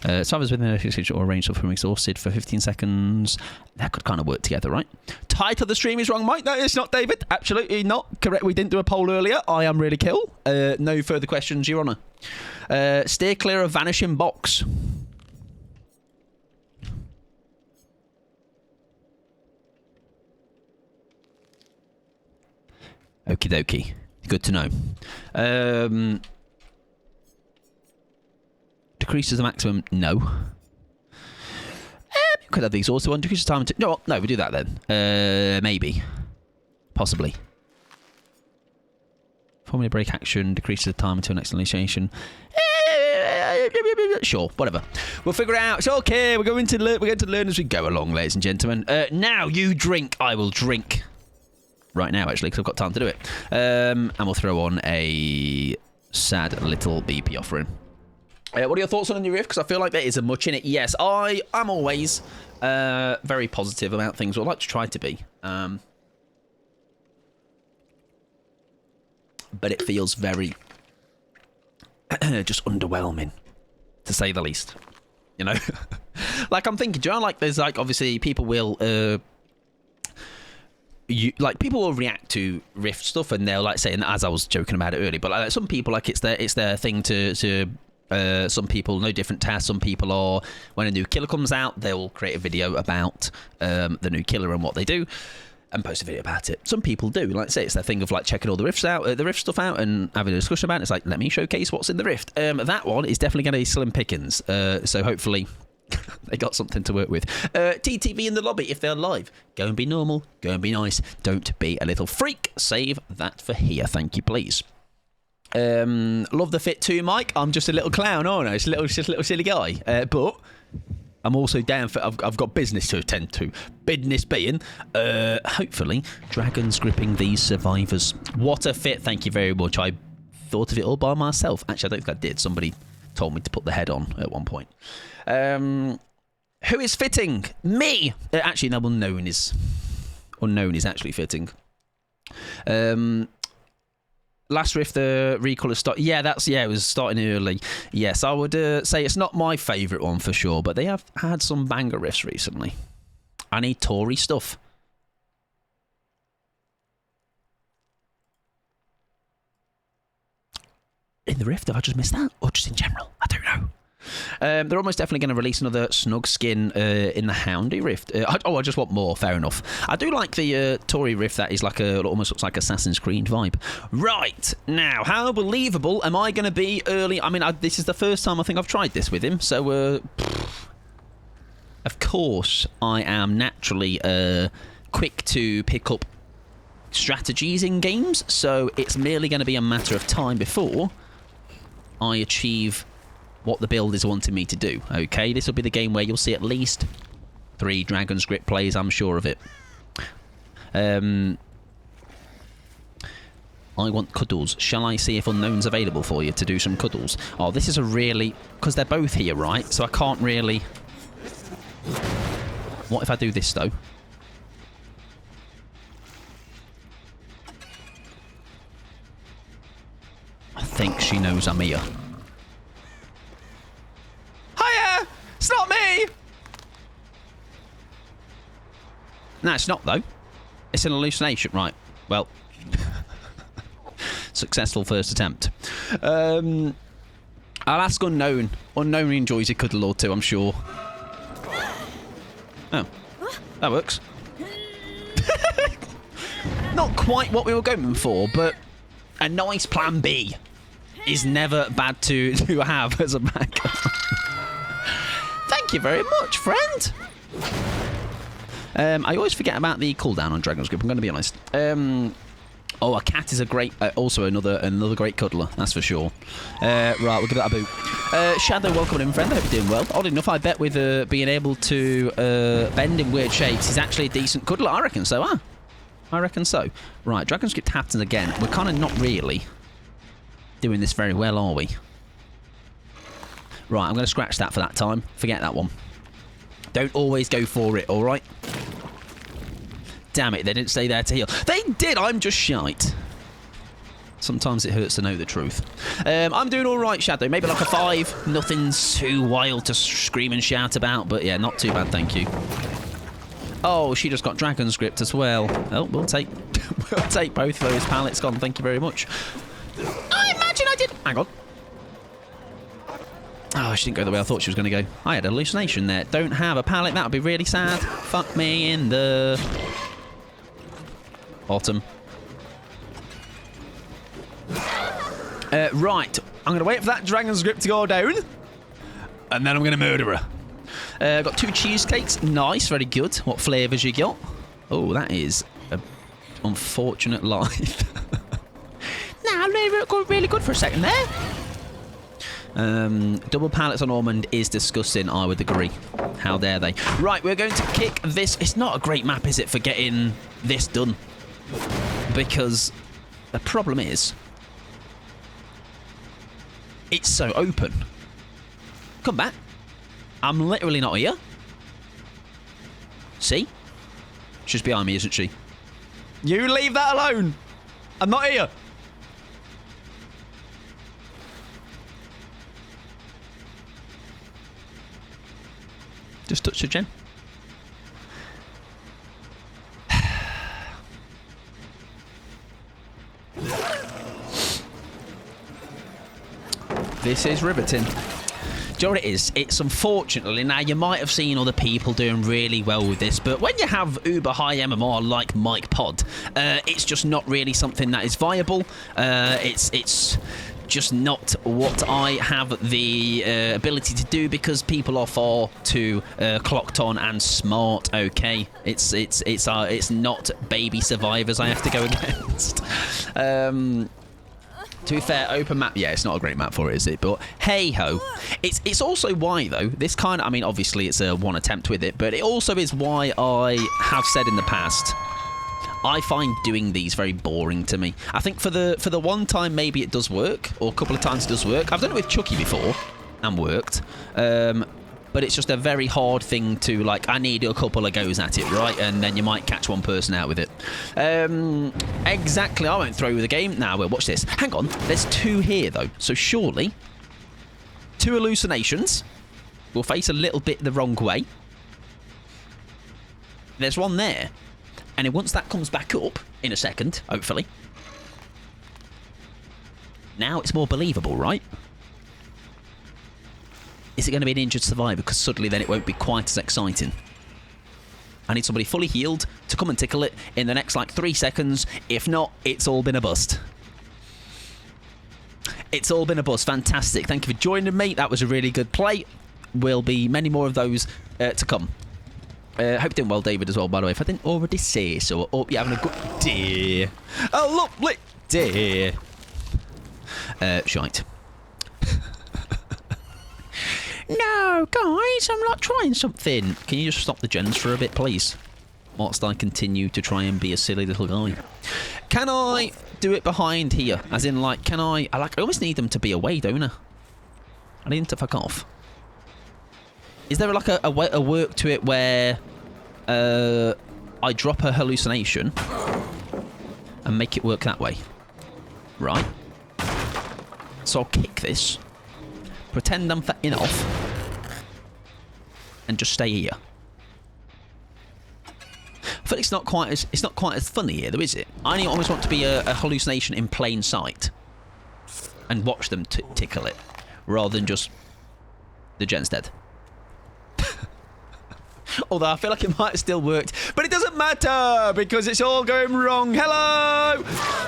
So I was within a hallucination or range, so from exhausted for 15 seconds. That could kind of work together, right? Title of the stream is wrong, Mike. No, it's not, David. Absolutely not. Correct. We didn't do a poll earlier. I am really kill. No further questions, Your Honour. Steer clear of vanishing box. Okie dokie. Good to know. Decreases the maximum? No. Could have these also one. Decreases time to... No, we do that then. Maybe. Possibly. Formula break action. Decreases the time until next initiation. Sure, whatever. We'll figure it out. It's okay. We're going to learn as we go along, ladies and gentlemen. Now you drink. I will drink. Right now, actually, because I've got time to do it. And we'll throw on a sad little BP offering. What are your thoughts on the new riff? Because I feel like there is a much in it. Yes, I'm always very positive about things, or I like to try to be. But it feels very just underwhelming, to say the least. You know? Like, I'm thinking, do you know, like, there's, like, obviously, people will... people will react to riff stuff, and they'll like say, and as I was joking about it earlier, but like some people, like it's their thing to some people no different tasks. Some people are, when a new killer comes out, they'll create a video about the new killer and what they do and post a video about it. Some people do, like say, it's their thing of like checking all the riffs out, the riff stuff out, and having a discussion about it. It's like, let me showcase what's in the rift. That one is definitely going to be slim pickings, so hopefully they got something to work with. TTV in the lobby, if they're live, go and be normal, go and be nice, don't be a little freak. Save that for here, thank you, please. Love the fit too, Mike. I'm just a little clown, aren't I? Just a little silly guy. But I'm also down for... I've got business to attend to. Business being, hopefully, dragons gripping these survivors. What a fit, thank you very much. I thought of it all by myself. Actually, I don't think I did. Somebody told me to put the head on at one point. Who is fitting? Me! Actually, no, unknown is actually fitting. Last riff, the recall is start. Yeah, it was starting early. Yes, I would say it's not my favourite one for sure, but they have had some banger riffs recently. I need Tory stuff. In the rift, have I just missed that? Or just in general? I don't know. They're almost definitely going to release another snug skin in the Houndy Rift. I just want more. Fair enough. I do like the Tory Rift. That is like almost looks like Assassin's Creed vibe. Right now, how believable am I going to be early? I mean, this is the first time I think I've tried this with him. So, of course, I am naturally quick to pick up strategies in games. So it's merely going to be a matter of time before I achieve what the build is wanting me to do. Okay, this will be the game where you'll see at least 3 Dragon's Grip plays, I'm sure of it. I want cuddles. Shall I see if Unknown's available for you to do some cuddles? Oh, this is a really... Because they're both here, right? So I can't really... What if I do this, though? I think she knows I'm here. Hiya! It's not me! No, it's not, though. It's an hallucination. Right. Well. Successful first attempt. I'll ask Unknown. Unknown enjoys a cuddle or two, I'm sure. Oh. That works. Not quite what we were going for, but a nice plan B is never bad to have as a backup. Thank you very much, friend. I always forget about the cooldown on Dragon's Grip, I'm going to be honest. Oh, a cat is a great... also another great cuddler, that's for sure. Right, we'll give that a boot. Shadow, welcome in, friend. I hope you're doing well. Odd enough, I bet with being able to bend in weird shapes, he's actually a decent cuddler. I reckon so, huh? I reckon so. Right, Dragon's Grip happens again. We're kind of not really doing this very well, are we? Right, I'm going to scratch that for that time. Forget that one. Don't always go for it, all right? Damn it, they didn't stay there to heal. They did, I'm just shite. Sometimes it hurts to know the truth. I'm doing all right, Shadow. Maybe like a 5. Nothing's too wild to scream and shout about, but yeah, not too bad, thank you. Oh, she just got Dragon's Grip as well. Oh, we'll take both of those pallets gone. Thank you very much. I imagine I did. Hang on. Oh, she didn't go the way I thought she was going to go. I had a hallucination there. Don't have a pallet. That would be really sad. Fuck me in the bottom. Right. I'm going to wait for that Dragon's Grip to go down. And then I'm going to murder her. Got 2 cheesecakes. Nice, very good. What flavours you got? Oh, that is an unfortunate life. Nah, really good for a second there. Double pallets on almond is disgusting, I would agree. How dare they? Right, we're going to kick this. It's not a great map, is it, for getting this done? Because the problem is, it's so open. Come back. I'm literally not here. See? She's behind me, isn't she? You leave that alone. I'm not here. Just touch the gem. This is riveting. Do you know what it is? It's unfortunately, now you might have seen other people doing really well with this, but when you have uber high MMR like Mike Pod, it's just not really something that is viable. It's just not what I have the ability to do because people are far too clocked on and smart. Okay, it's not baby survivors I have to go against. To be fair, open map, yeah, it's not a great map for it, is it? But hey-ho. It's also why, though, this kind of... I mean, obviously, it's a one attempt with it, but it also is why I have said in the past, I find doing these very boring to me. I think for the one time, maybe it does work, or a couple of times it does work. I've done it with Chucky before, and worked. But it's just a very hard thing to, like, I need a couple of goes at it, right? And then you might catch one person out with it. Exactly, I won't throw the game. Now, well, watch this. Hang on, there's 2 here, though. So surely, 2 hallucinations will face a little bit the wrong way. There's one there. And then once that comes back up, in a second, hopefully, now it's more believable, right? Is it going to be an injured survivor? Because suddenly then it won't be quite as exciting. I need somebody fully healed to come and tickle it in the next, like, 3 seconds. If not, it's all been a bust. It's all been a bust. Fantastic. Thank you for joining me. That was a really good play. Will be many more of those to come. Hope you're doing well, David, as well, by the way. If I didn't already say so, I hope you're having a good day. A lovely day. Shite. No, guys, I'm not trying something. Can you just stop the gens for a bit, please? Whilst I continue to try and be a silly little guy. Can I do it behind here? As in, like, can I almost need them to be away, don't I? I need them to fuck off. Is there, like, a work to it where I drop a hallucination and make it work that way? Right. So I'll kick this, pretend I'm fatting off, and just stay here. I feel it's not quite as funny here, though, is it? I only almost want to be a hallucination in plain sight and watch them tickle it, rather than just the gent's dead. Although I feel like it might have still worked, but it doesn't matter because it's all going wrong. Hello!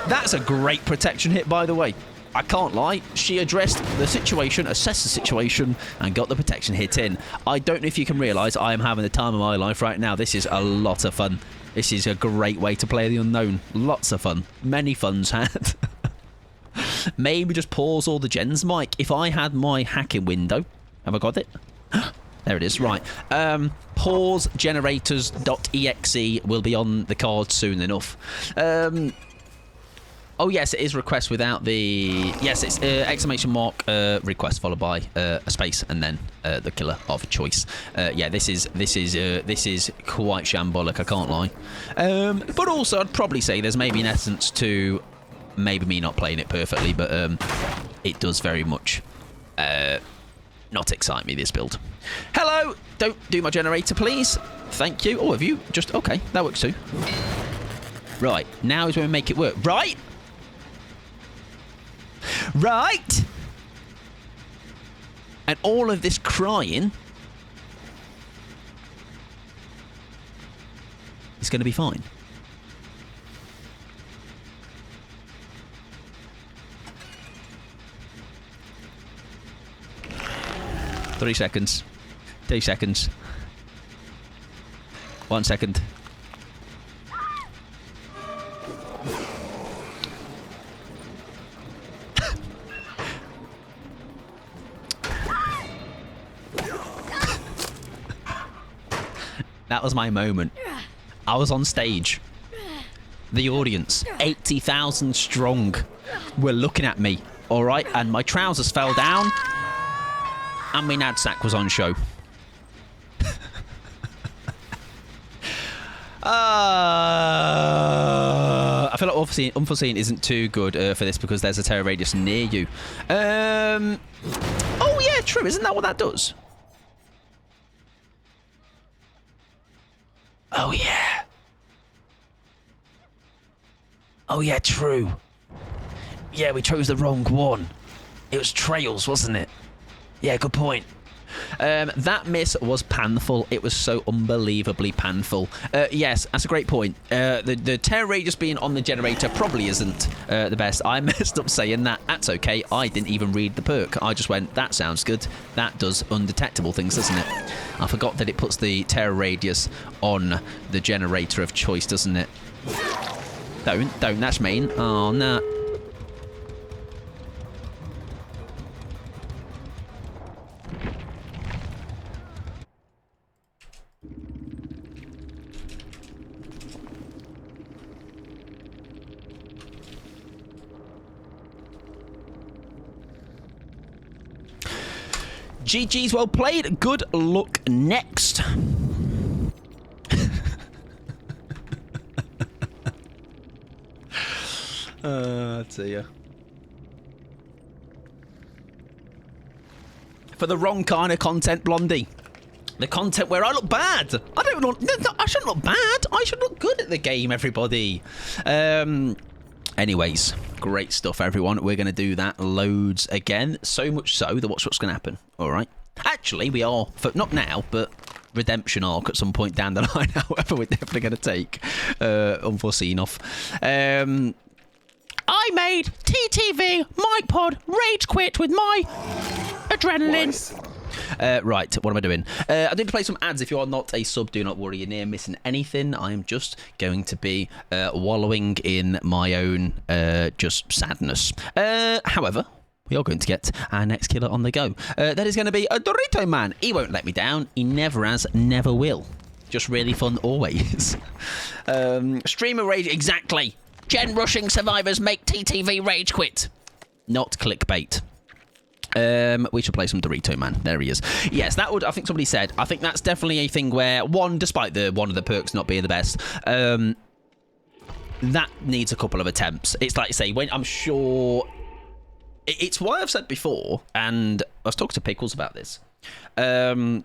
That's a great protection hit, by the way. I can't lie. She addressed the situation, assessed the situation, and got the protection hit in. I don't know if you can realise I am having the time of my life right now. This is a lot of fun. This is a great way to play the unknown. Lots of fun. Many funs had. Maybe just pause all the gens, Mike. If I had my hacking window... Have I got it? There it is, right. Pause generators.exe will be on the card soon enough. Oh, yes, it is request without the... Yes, it's exclamation mark request followed by a space and then the killer of choice. Yeah, this is quite shambolic, I can't lie. But also, I'd probably say there's maybe an essence to maybe me not playing it perfectly, but it does very much not excite me, this build. Hello! Don't do my generator, please. Thank you. Oh, have you just... Okay, that works too. Right, now is when we make it work. Right? Right? And all of this crying is going to be fine. Three seconds. 2 seconds. 1 second. That was my moment. I was on stage. The audience, 80,000 strong, were looking at me, all right? And my trousers fell down, and my knapsack was on show. I feel like unforeseen isn't too good for this because there's a terror radius near you. Oh, yeah, true. Isn't that what that does? Oh, yeah. Oh, yeah, true. Yeah, we chose the wrong one. It was Trails, wasn't it? Yeah, good point. That miss was painful. It was so unbelievably painful. Yes, that's a great point. The terror radius being on the generator probably isn't the best. I messed up saying that. That's okay. I didn't even read the perk. I just went, that sounds good. That does undetectable things, doesn't it? I forgot that it puts the terror radius on the generator of choice, doesn't it? Don't. That's mean. Oh, no. GG's well played. Good luck next. Dear. For the wrong kind of content, Blondie. The content where I look bad. I don't look... No, I shouldn't look bad. I should look good at the game, everybody. Anyways, great stuff, everyone. We're going to do that loads again. So much so that watch what's going to happen. All right. Actually, we are, for, not now, but redemption arc at some point down the line, however, we're definitely going to take. Unforeseen off. I made TTV mic pod rage quit with my adrenaline. Right, what am I doing? I need to play some ads. If you are not a sub, do not worry, you're near missing anything. I am just going to be wallowing in my own just sadness. However, we are going to get our next killer on the go. That is going to be a Dorito Man. He won't let me down. He never has, never will. Just really fun always. Streamer rage, exactly. Gen rushing survivors make TTV rage quit. Not clickbait. We should play some Dorito Man. There he is. Yes, that would, I think somebody said, I think that's definitely a thing where, one, despite one of the perks not being the best, that needs a couple of attempts. It's like, say, when I'm sure... It's why I've said before, and I was talking to Pickles about this. Like,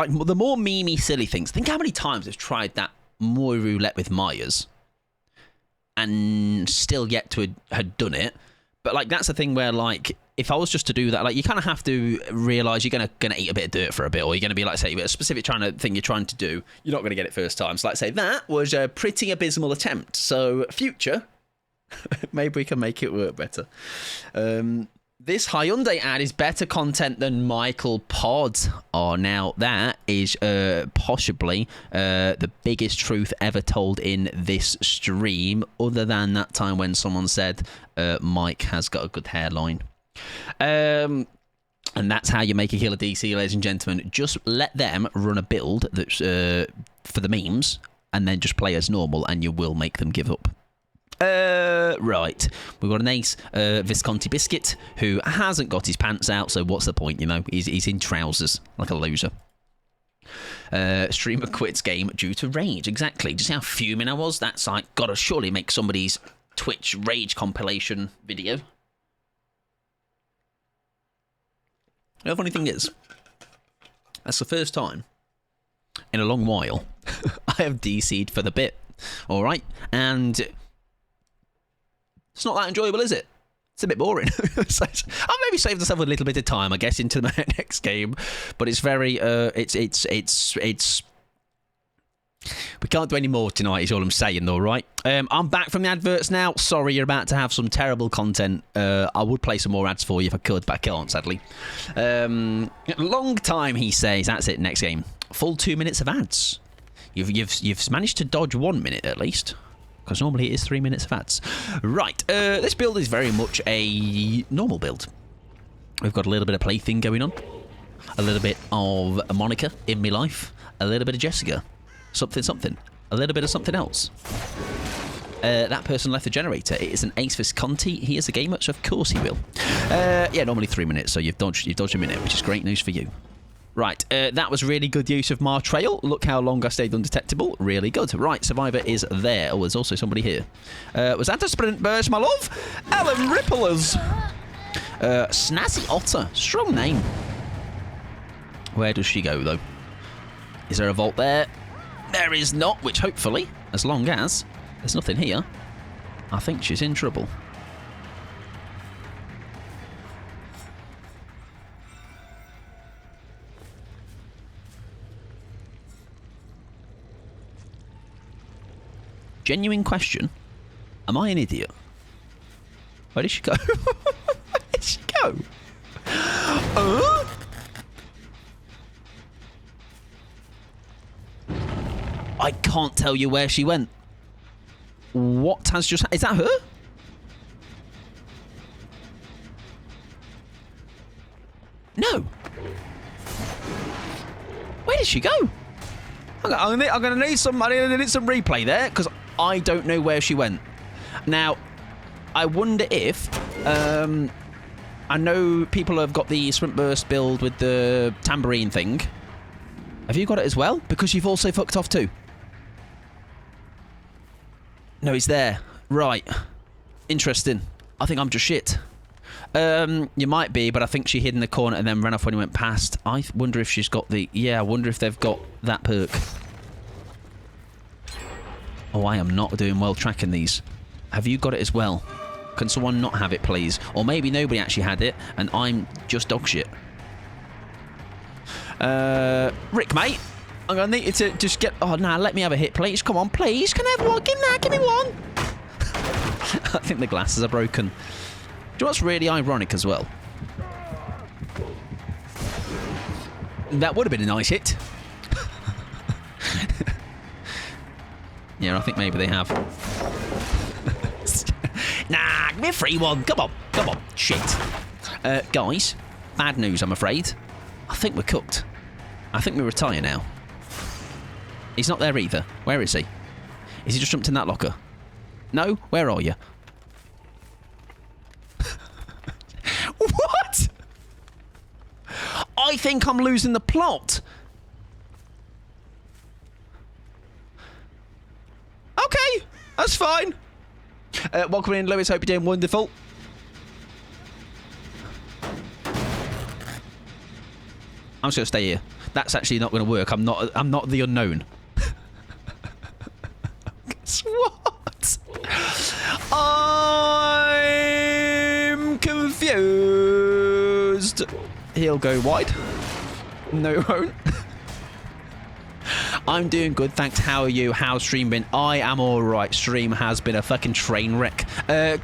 the more memey, silly things. Think how many times I've tried that Moi roulette with Myers and still yet to had done it. But, like, that's the thing where, like, if I was just to do that, like, you kind of have to realise you're gonna eat a bit of dirt for a bit, or you're going to be, like, say, a specific thing you're trying to do, you're not going to get it first time. So, like, say, that was a pretty abysmal attempt. So, future... Maybe we can make it work better. This Hyundai ad is better content than Michael Pod. Oh, now that is possibly the biggest truth ever told in this stream, other than that time when someone said Mike has got a good hairline. And that's how you make a killer DC, ladies and gentlemen. Just let them run a build that's for the memes, and then just play as normal, and you will make them give up. Right. We've got an ace, Visconti Biscuit, who hasn't got his pants out, so what's the point, you know? He's in trousers, like a loser. Streamer quits game due to rage. Exactly. Just how fuming I was. That's like, gotta surely make somebody's Twitch rage compilation video. The funny thing is, that's the first time in a long while I have DC'd for the bit. Alright? And... it's not that enjoyable, is it? It's a bit boring. I'll maybe save myself a little bit of time, I guess, into my next game. But it's very, it's. We can't do any more tonight, is all I'm saying, though, right? I'm back from the adverts now. Sorry, you're about to have some terrible content. I would play some more ads for you if I could, but I can't, sadly. Long time, he says. That's it, next game. Full 2 minutes of ads. You've managed to dodge 1 minute, at least. Because normally it is 3 minutes of ads. Right, this build is very much a normal build. We've got a little bit of plaything going on. A little bit of a Monica in my life. A little bit of Jessica. Something, something. A little bit of something else. That person left the generator. It is an Ace Visconti. He is a gamer, so of course he will. Yeah, normally 3 minutes, so you've dodged a minute, which is great news for you. Right, that was really good use of my trail. Look how long I stayed undetectable. Really good. Right, Survivor is there. Oh, there's also somebody here. Was that a sprint burst, my love? Ellen Ripplers. Snazzy Otter. Strong name. Where does she go, though? Is there a vault there? There is not, which hopefully, as long as there's nothing here, I think she's in trouble. Genuine question. Am I an idiot? Where did she go? Where did she go? I can't tell you where she went. What has just... Is that her? No. Where did she go? I'm gonna need some replay there, because I don't know where she went. Now, I wonder if... I know people have got the Sprint Burst build with the tambourine thing. Have you got it as well? Because you've also fucked off too. No, he's there. Right. Interesting. I think I'm just shit. You might be, but I think she hid in the corner and then ran off when he went past. I wonder if she's got the... Yeah, I wonder if they've got that perk. Oh, I am not doing well tracking these. Have you got it as well? Can someone not have it, please? Or maybe nobody actually had it, and I'm just dog shit. Rick, mate. I'm going to need you to just get... Oh, nah, let me have a hit, please. Come on, please. Can I have one? Give me one. I think the glasses are broken. Do you know what's really ironic as well? That would have been a nice hit. Yeah, I think maybe they have. Nah, give me a free one. Come on. Shit. Guys, bad news, I'm afraid. I think we're cooked. I think we retire now. He's not there either. Where is he? Is he just jumped in that locker? No? Where are you? What? I think I'm losing the plot. Okay, that's fine. Welcome in, Lewis. Hope you're doing wonderful. I'm just going to stay here. That's actually not going to work. I'm not the unknown. Guess what? I'm confused. He'll go wide. No, he won't. I'm doing good, thanks. How are you? How's stream been? I am alright. Stream has been a fucking train wreck.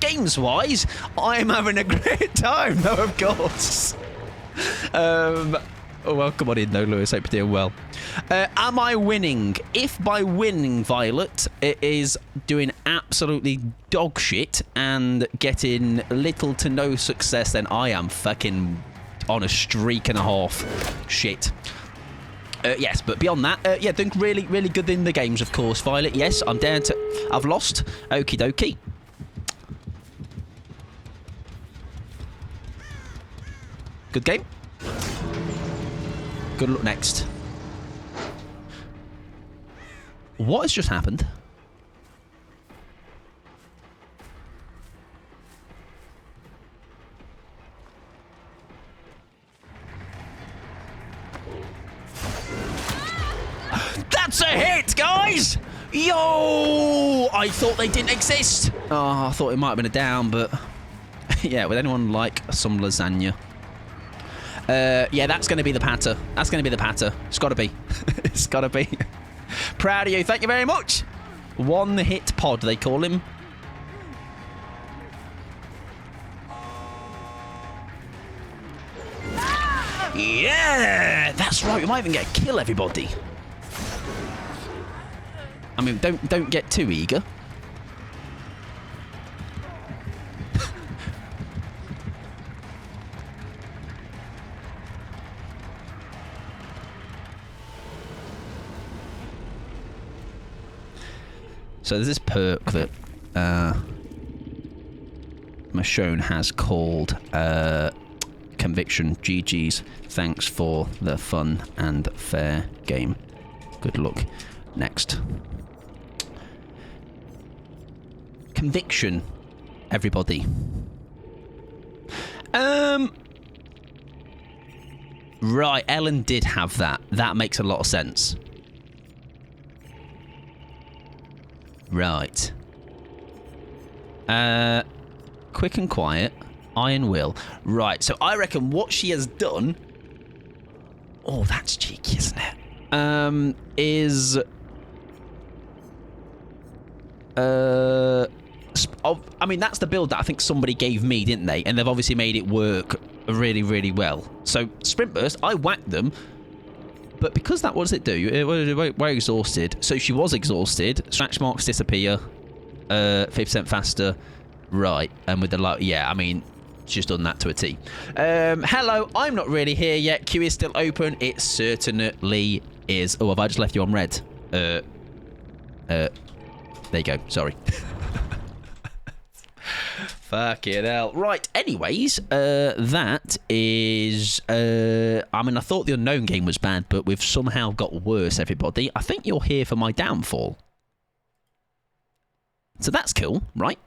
Games-wise, I'm having a great time, though, of course. Welcome on in, though, Lewis. Hope you're doing well. Am I winning? If by winning, Violet, it is doing absolutely dog shit and getting little to no success, then I am fucking on a streak and a half. Shit. Yes, but beyond that, yeah, doing really, really good in the games, of course, Violet. Yes, I'm down to... I've lost. Okie dokie. Good game. Good luck next. What has just happened? That's a hit, guys! Yo! I thought they didn't exist. Oh, I thought it might have been a down, but... yeah, would anyone like some lasagna? Yeah, that's going to be the patter. That's going to be the patter. It's got to be. It's got to be. Proud of you. Thank you very much. One hit pod, they call him. Yeah! That's right. We might even get a kill, everybody. I mean, don't get too eager. So there's this perk that Michonne has called Conviction. GG's. Thanks for the fun and fair game. Good luck. Next. Conviction, everybody. Right, Ellen did have that. That makes a lot of sense. Right. Quick and quiet. Iron Will. Right, so I reckon what she has done... Oh, that's cheeky, isn't it? Is... I mean, that's the build that I think somebody gave me, didn't they? And they've obviously made it work really, really well. So, Sprint Burst, I whacked them. But because that, what does it do? We're exhausted. So she was exhausted. Scratch marks disappear. 50% faster. Right. And with the light, yeah, I mean, she's done that to a T. Hello, I'm not really here yet. Queue is still open. It certainly is. Oh, have I just left you on red? There you go. Sorry. Fucking hell. Right, anyways, that is... I mean, I thought the unknown game was bad, but we've somehow got worse, everybody. I think you're here for my downfall. So that's cool, right?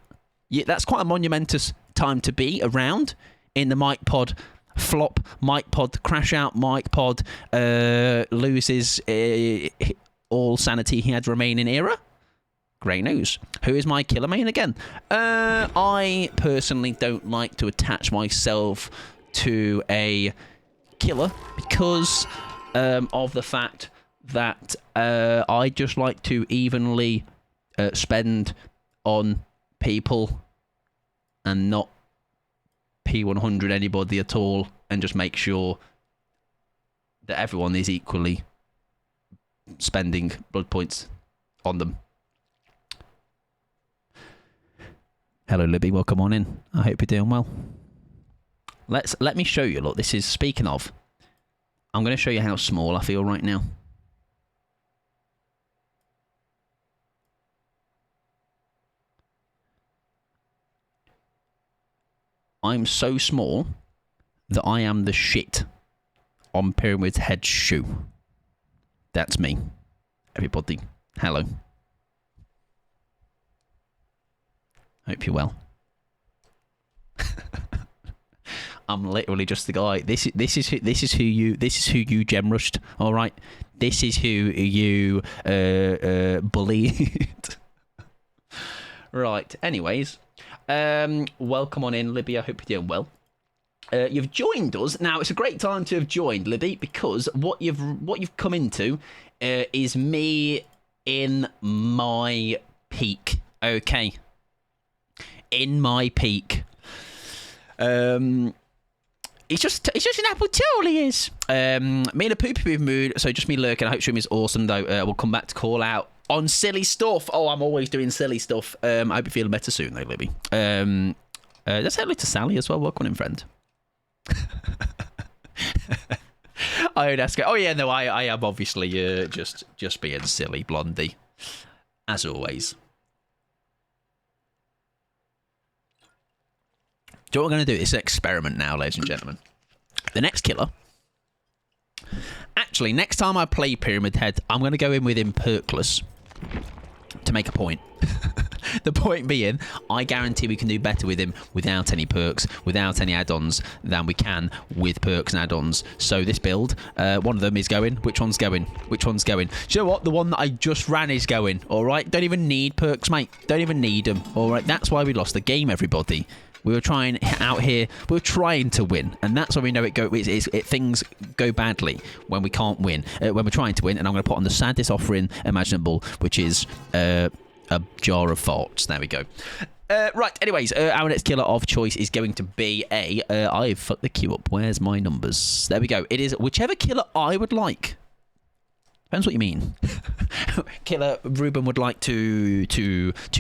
Yeah, that's quite a monumentous time to be around in the Mike Pod flop, Mike Pod crash out, Mike Pod loses all sanity he had remaining era. Great news. Who is my killer main again? I personally don't like to attach myself to a killer because of the fact that I just like to evenly spend on people and not P100 anybody at all, and just make sure that everyone is equally spending blood points on them. Hello, Libby. Welcome on in. I hope you're doing well. Let me show you. Look, this is, speaking of, I'm going to show you how small I feel right now. I'm so small that I am the shit on Pyramid's head shoe. That's me. Everybody, hello. Hope you're well. I'm literally just the guy. This is who you gem rushed. All right, this is who you bullied. Right. Anyways, welcome on in, Libby. I hope you're doing well. You've joined us now. It's a great time to have joined, Libby, because what you've come into is me in my peak. Okay, in my peak. It's just an apple tool, he is. Me in a poopy mood, so just me lurking. I hope stream is awesome, though. We'll come back to call out on silly stuff. Oh, I'm always doing silly stuff. I hope you're feeling better soon, though, Libby. Let's say hello to Sally as well. Welcome in, friend. I would ask her. Oh, yeah, no, I am obviously just being silly, Blondie. As always. Do you know what we're going to do? It's an experiment now, ladies and gentlemen. The next killer... Actually, next time I play Pyramid Head, I'm going to go in with him perkless to make a point. The point being, I guarantee we can do better with him without any perks, without any add-ons, than we can with perks and add-ons. So this build, one of them is going. Which one's going? Which one's going? Do you know what? The one that I just ran is going. All right? Don't even need perks, mate. Don't even need them. All right? That's why we lost the game, everybody. We were trying out here. We were trying to win, and that's when we know things go badly when we can't win. When we're trying to win, and I'm going to put on the saddest offering imaginable, which is a jar of farts. There we go. Right. Anyways, our next killer of choice is going to be I've fucked the queue up. Where's my numbers? There we go. It is whichever killer I would like. Depends what you mean. Killer Ruben would like to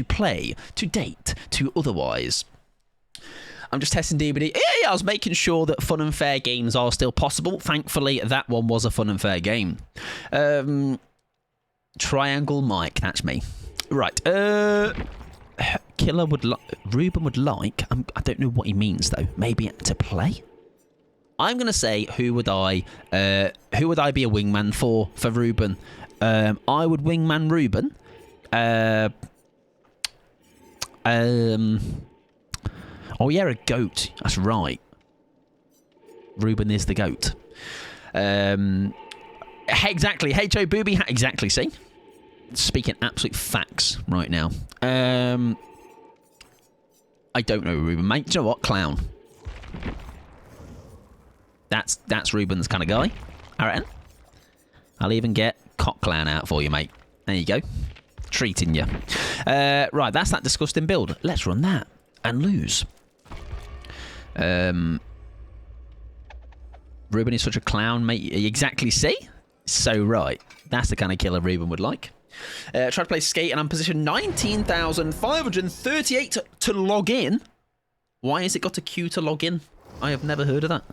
play, to date, to otherwise. I'm just testing DBD. Yeah, I was making sure that fun and fair games are still possible. Thankfully, that one was a fun and fair game. Triangle Mike, that's me. Right. Killer would Ruben would like. I don't know what he means though. Maybe to play. I'm gonna say who would I be a wingman for Ruben? I would wingman Ruben. Oh, yeah, a goat. That's right. Ruben is the goat. Exactly. H.O. Booby. Exactly, see? Speaking absolute facts right now. I don't know Ruben, mate. Do you know what? Clown. That's Ruben's kind of guy. All right. I'll even get Cock Clown out for you, mate. There you go. Treating you. Right, that's that disgusting build. Let's run that and lose. Ruben is such a clown, mate. Exactly, see? So right. That's the kind of killer Ruben would like. Try to play skate, and I'm position 19,538 to log in. Why has it got a queue to log in? I have never heard of that.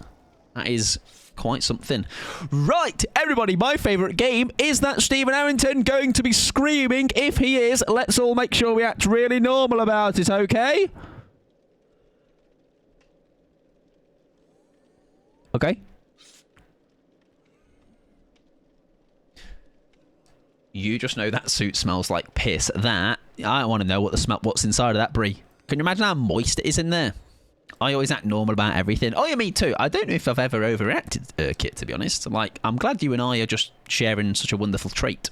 That is quite something. Right, everybody, my favourite game is that Stephen Harrington going to be screaming. If he is, let's all make sure we act really normal about it, okay? Okay. You just know that suit smells like piss. That, I want to know what's inside of that brie. Can you imagine how moist it is in there? I always act normal about everything. Oh, yeah, me too. I don't know if I've ever overreacted, Kit, to be honest. Like, I'm glad you and I are just sharing such a wonderful trait.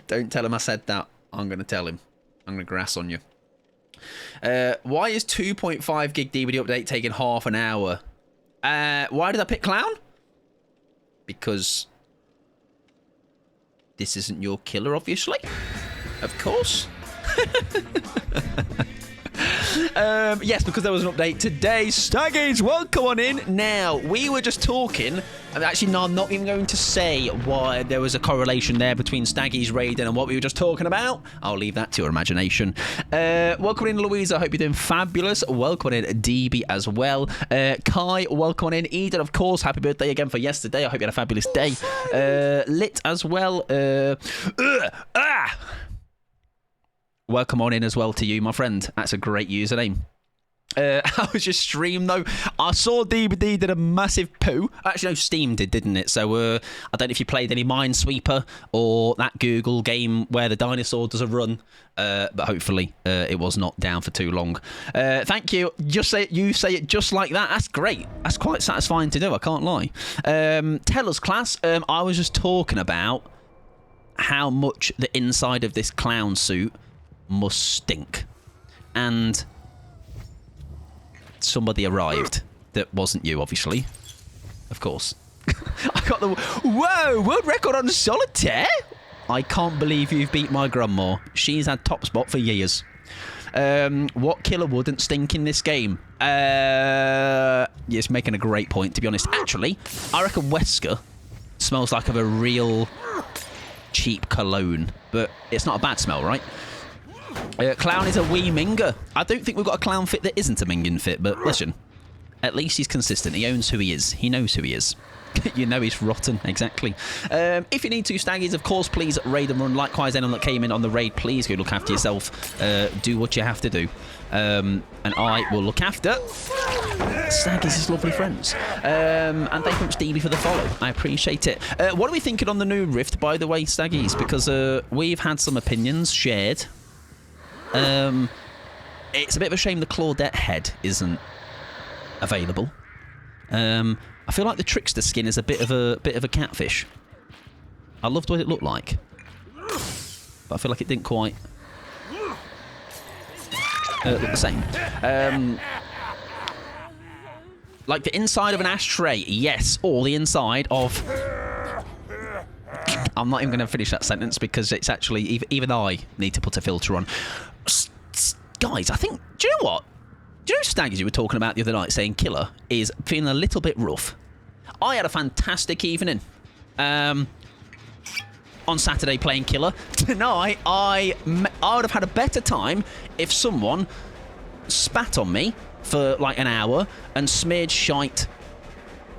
Don't tell him I said that. I'm going to tell him. I'm going to grass on you. Why is 2.5 gig DVD update taking half an hour? Why did I pick Clown? Because this isn't your killer, obviously. Of course. Yes, because there was an update today. Staggies, welcome on in. Now, we were just talking. Actually, no, I'm not even going to say why there was a correlation there between Staggies raiding and what we were just talking about. I'll leave that to your imagination. Welcome in, Louise. I hope you're doing fabulous. Welcome in, DB as well. Kai, welcome on in. Eden, of course, happy birthday again for yesterday. I hope you had a fabulous day. Lit as well. Welcome on in as well to you, my friend. That's a great username. How was your stream, though? I saw DBD did a massive poo. Actually, no, Steam did, didn't it? So, I don't know if you played any Minesweeper or that Google game where the dinosaur does a run. But hopefully, it was not down for too long. Thank you. You say it just like that. That's great. That's quite satisfying to do, I can't lie. Tell us, class. I was just talking about how much the inside of this clown suit must stink. And somebody arrived that wasn't you, obviously. Of course. I got the... Whoa! World record on solitaire? I can't believe you've beat my grandma. She's had top spot for years. What killer wouldn't stink in this game? You're making a great point, to be honest. Actually, I reckon Wesker smells like of a real cheap cologne. But it's not a bad smell, right? Clown is a wee minger. I don't think we've got a clown fit that isn't a minging fit, but listen, at least he's consistent. He owns who he is. He knows who he is. You know he's rotten, exactly. If you need to, Staggies, of course, please raid and run. Likewise, anyone that came in on the raid, please go look after yourself. Do what you have to do. And I will look after Staggies' lovely friends. And thank you very much, Stevie, for the follow. I appreciate it. What are we thinking on the new Rift, by the way, Staggies? Because we've had some opinions shared. It's a bit of a shame the Claudette head isn't available. I feel like the Trickster skin is a bit of a catfish. I loved what it looked like, but I feel like it didn't quite look the same. Like the inside of an ashtray, yes, or the inside of... I'm not even going to finish that sentence because it's actually... Even I need to put a filter on. Guys, I think... Do you know what? Do you know Staggies you were talking about the other night saying Killer is feeling a little bit rough? I had a fantastic evening on Saturday playing Killer. Tonight, I would have had a better time if someone spat on me for like an hour and smeared shite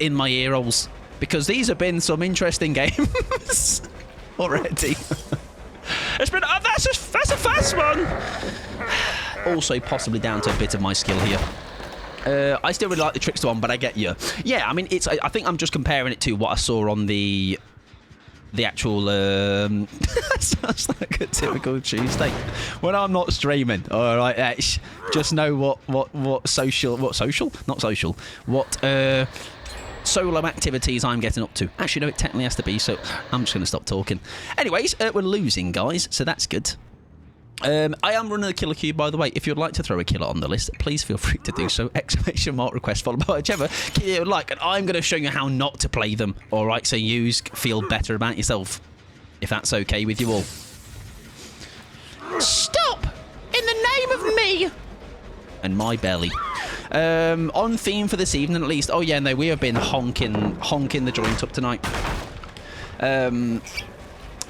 in my ear holes. Because these have been some interesting games already. It's been... that's a fast one! Also possibly down to a bit of my skill here. I still really like the Trickster one, but I get you. Yeah, I mean, it's. I think I'm just comparing it to what I saw on the actual... sounds like a typical Tuesday. When I'm not streaming, all right, just know what social... What social? Not social. What... solo activities I'm getting up to. Actually, no, it technically has to be, so I'm just going to stop talking. Anyways, we're losing, guys, so that's good. I am running a killer queue, by the way. If you'd like to throw a killer on the list, please feel free to do so. Exclamation mark request followed by whichever killer you would like. And I'm going to show you how not to play them, all right? So you feel better about yourself, if that's okay with you all. Stop! In the name of me! And my belly. On theme for this evening, at least. Oh, yeah, no, we have been honking the joint up tonight.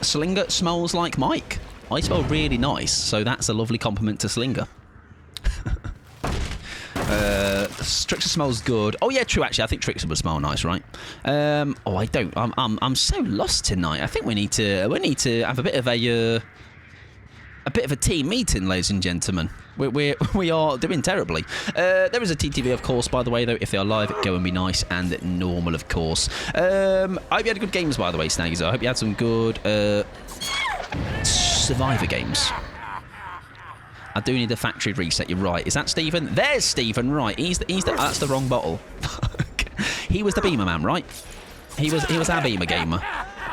Slinger smells like Mike. I smell really nice, so that's a lovely compliment to Slinger. Trickster smells good. Oh, yeah, true, actually. I think Trickster would smell nice, right? Oh, I don't. I'm so lost tonight. I think we need to have a bit of a team meeting, ladies and gentlemen. We are doing terribly. There is a TTV, of course, by the way, though. If they are live, go and be nice and normal, of course. I hope you had good games, by the way, Snaggies. I hope you had some good Survivor games. I do need a factory reset. You're right. Is that Stephen? There's Stephen. Right. That's the wrong bottle. He was the Beamer man, right? He was our Beamer gamer.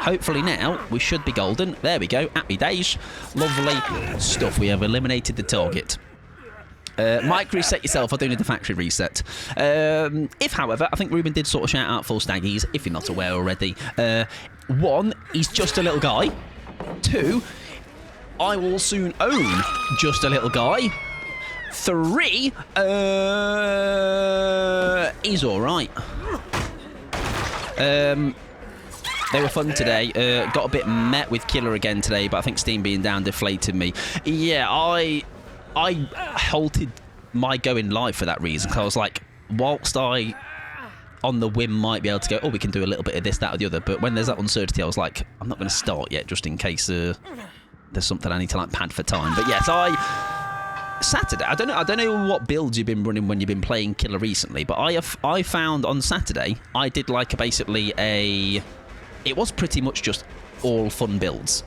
hopefully now we should be golden. There we go. Happy days. Lovely stuff. We have eliminated the target. Mike, reset yourself. I do need the factory reset. If, however, I think Ruben did sort of shout out full staggies, if you're not aware already. 1, he's just a little guy. 2, I will soon own just a little guy. 3, he's alright. They were fun today. Got a bit met with Killer again today, but I think Steam being down deflated me. Yeah, I halted my going live for that reason. Cause I was like, whilst I, on the whim, might be able to go, oh, we can do a little bit of this, that, or the other. But when there's that uncertainty, I was like, I'm not going to start yet, just in case there's something I need to like pad for time. But yes, Saturday. I don't know what builds you've been running when you've been playing Killer recently, but I found on Saturday I did like it was pretty much just all fun builds,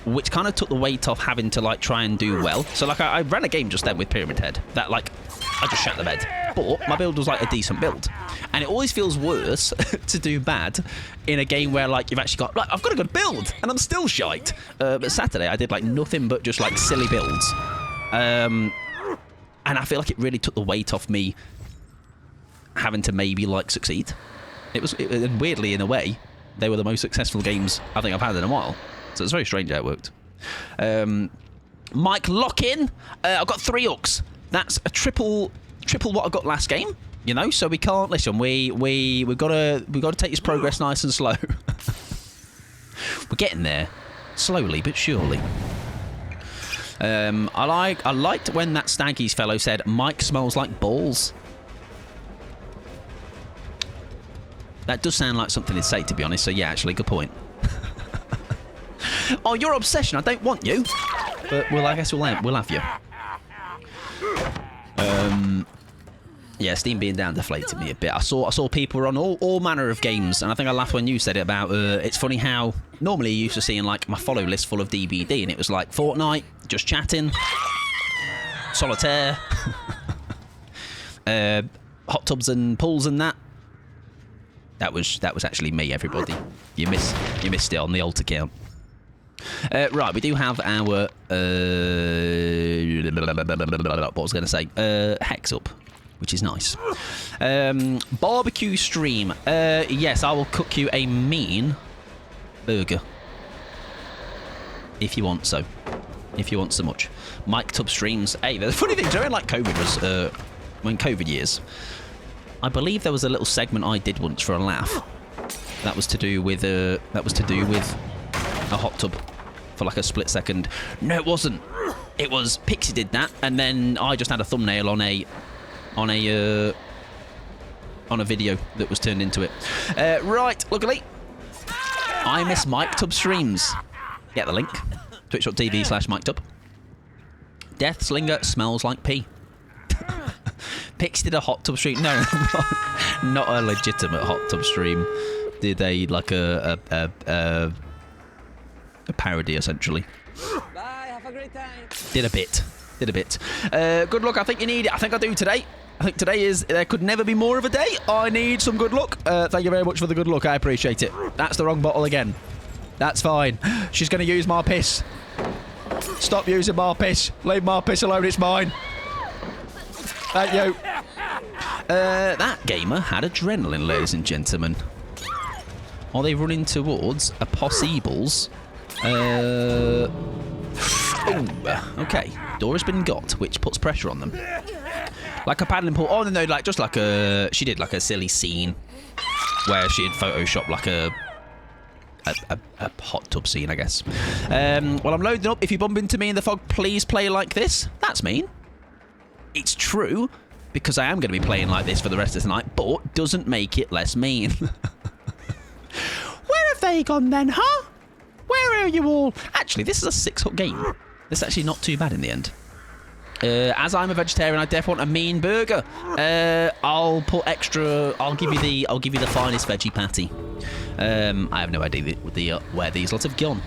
which kind of took the weight off having to like try and do well. So like I ran a game just then with Pyramid Head that like I just shat the bed, but my build was like a decent build, and it always feels worse to do bad in a game where like you've actually got like I've got a good build and I'm still shite. But Saturday I did like nothing but just like silly builds, and I feel like it really took the weight off me having to maybe like succeed. And weirdly in a way they were the most successful games I think I've had in a while. So it's very strange how it worked. Mike Lock-in. I've got 3 hooks. That's a triple what I got last game. You know, so we can't listen. We've got to take this progress nice and slow. We're getting there, slowly but surely. I liked when that Staggies fellow said Mike smells like balls. That does sound like something he'd say, to be honest. So yeah, actually, good point. Oh, your obsession. I don't want you. But well, I guess we'll have you. Yeah, Steam being down deflated me a bit. I saw people were on all manner of games, and I think I laughed when you said it about. It's funny how normally you used to seeing like my follow list full of DBD, and it was like Fortnite, just chatting, solitaire, hot tubs and pools and that. That was actually me, everybody. You missed it on the alt account. Right, we do have our what was I going to say? Hex up, which is nice. Barbecue stream. Yes, I will cook you a mean burger if you want so. If you want so much. Mike Tub streams. Hey, the funny thing during like COVID was when COVID years. I believe there was a little segment I did once for a laugh. That was to do with a hot tub for like a split second. No, it wasn't. It was Pixie did that, and then I just had a thumbnail on a video that was turned into it. Right, luckily, I miss Mike Tub streams. Get the link. Twitch.tv/MikeTub. Death Slinger smells like pee. Pix did a hot tub stream. No, not a legitimate hot tub stream. Did a like a parody essentially. Bye, have a great time. Did a bit. Good luck. I think you need it. I think I do today. I think today is. There could never be more of a day. I need some good luck. Thank you very much for the good luck. I appreciate it. That's the wrong bottle again. That's fine. She's going to use my piss. Stop using my piss. Leave my piss alone. It's mine. Thank you. That gamer had adrenaline, ladies and gentlemen. Are they running towards a possibles? Oh, okay. Door has been got, which puts pressure on them. Like a paddling pool. Oh, no, like just like a... She did like a silly scene where she had photoshopped like a hot tub scene, I guess. Well, I'm loading up. If you bump into me in the fog, please play like this. That's mean. It's true, because I am going to be playing like this for the rest of the night, but doesn't make it less mean. Where have they gone then, huh? Where are you all? Actually, this is a 6-hook game. This is actually not too bad in the end. As I'm a vegetarian, I definitely want a mean burger. I'll put extra. I'll give you the finest veggie patty. I have no idea where these lots have gone.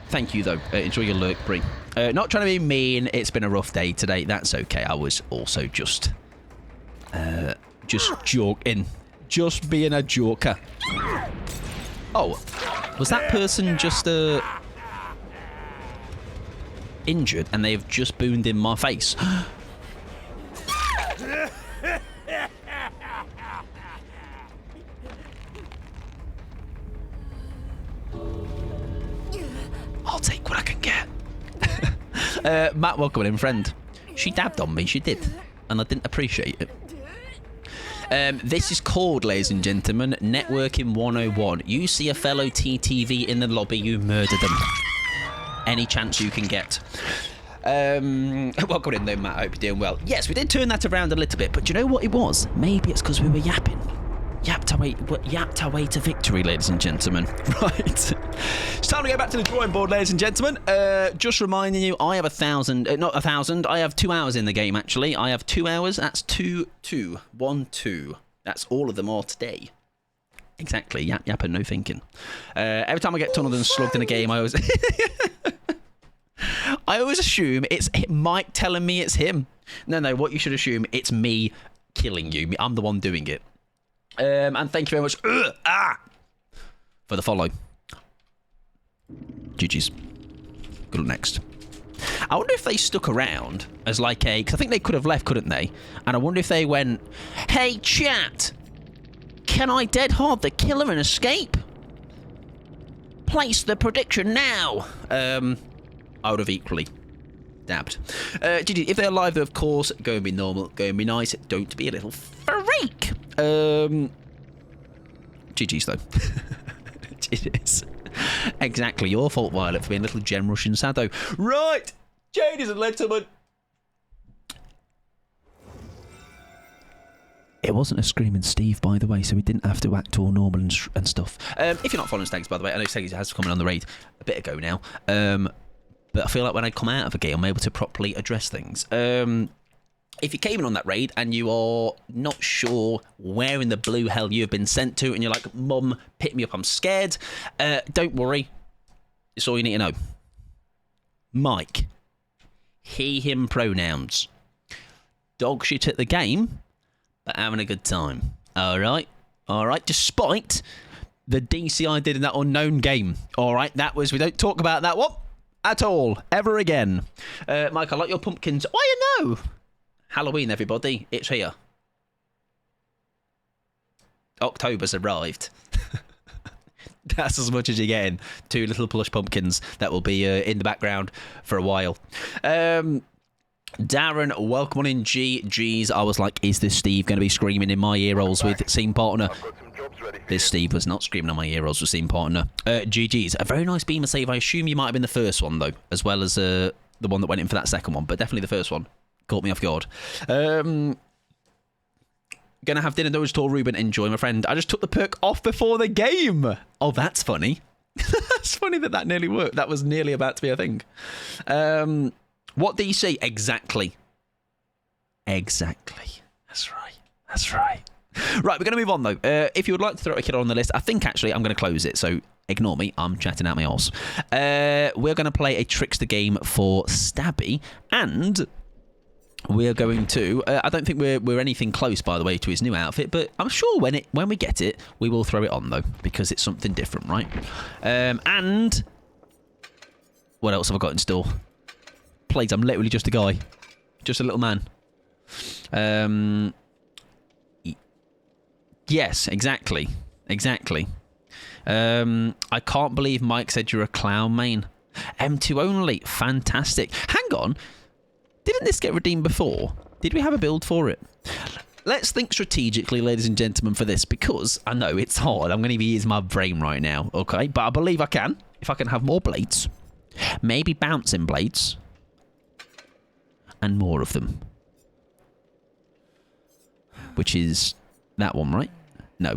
Thank you though. Enjoy your lurk, Brie. Not trying to be mean. It's been a rough day today. That's okay. I was also just joking. Just being a joker. Oh, was that person just injured and they've just boomed in my face? I'll take what I can get. Matt, welcome in, friend. She dabbed on me, she did, and I didn't appreciate it. This is called, ladies and gentlemen, Networking 101. You see a fellow TTV in the lobby, you murder them. Any chance you can get. Welcome in though, Matt. I hope you're doing well. Yes, we did turn that around a little bit, but do you know what it was? Maybe it's because we were yapping. Yapped our way to victory, ladies and gentlemen. Right. It's time to go back to the drawing board, ladies and gentlemen. Just reminding you, I have 1,000, not 1,000, I have 2 hours in the game, actually. I have 2 hours. That's 2, 2, 1, 2. That's all of them are today. Exactly. Yap, and no thinking. Every time I get tunneled and slugged in a game, I always... I always assume it's Mike telling me it's him. No, what you should assume, it's me killing you. I'm the one doing it. And thank you very much for the follow. GG's. Good luck next. I wonder if they stuck around as like a... Because I think they could have left, couldn't they? And I wonder if they went, hey, chat, can I dead hard the killer and escape? Place the prediction now. I would have equally dabbed. GG, if they're alive, though, of course, go and be normal, go and be nice. Don't be a little freak. GG's, though. GG's. Exactly your fault, Violet, for being a little gem Russian Sado. Right, ladies and gentlemen. It wasn't a screaming Steve, by the way, so we didn't have to act all normal and stuff. If you're not following Stags, by the way, I know Stags has come in on the raid a bit ago now. But I feel like when I come out of a game, I'm able to properly address things. If you came in on that raid and you are not sure where in the blue hell you have been sent to, and you're like, Mum, pick me up, I'm scared, don't worry. It's all you need to know. Mike. He, him pronouns. Dog shit at the game, but having a good time. All right? Despite the DC I did in that unknown game. All right? That was... We don't talk about that one at all. Ever again. Mike, I like your pumpkins. Why you know? Halloween, everybody. It's here. October's arrived. That's as much as you're getting. 2 little plush pumpkins that will be in the background for a while. Darren, welcome on in. G's. I was like, is this Steve going to be screaming in my ear holes with Scene Partner? This Steve was not screaming on my ear holes with Scene Partner. GG's. A very nice beamer save. I assume you might have been the first one, though, as well as the one that went in for that second one, but definitely the first one. Caught me off guard. Gonna have dinner, those tall Ruben. Enjoy, my friend. I just took the perk off before the game. Oh, that's funny. That's funny that nearly worked. That was nearly about to be a thing. What DC? Exactly. That's right. Right, we're going to move on, though. If you would like to throw a killer on the list, I think, actually, I'm going to close it, so ignore me. I'm chatting out my arse. We're going to play a trickster game for Stabby, and... we're going to... I don't think we're anything close, by the way, to his new outfit, but I'm sure when we get it, we will throw it on, though, because it's something different, right? And... what else have I got in store? Please, I'm literally just a guy. Just a little man. Yes, exactly. I can't believe Mike said you're a clown main. M2 only. Fantastic. Hang on. Didn't this get redeemed before? Did we have a build for it? Let's think strategically, ladies and gentlemen, for this, because I know it's hard. I'm going to be using my brain right now, okay? But I believe I can. If I can have more blades. Maybe bouncing blades. And more of them. Which is that one, right? No.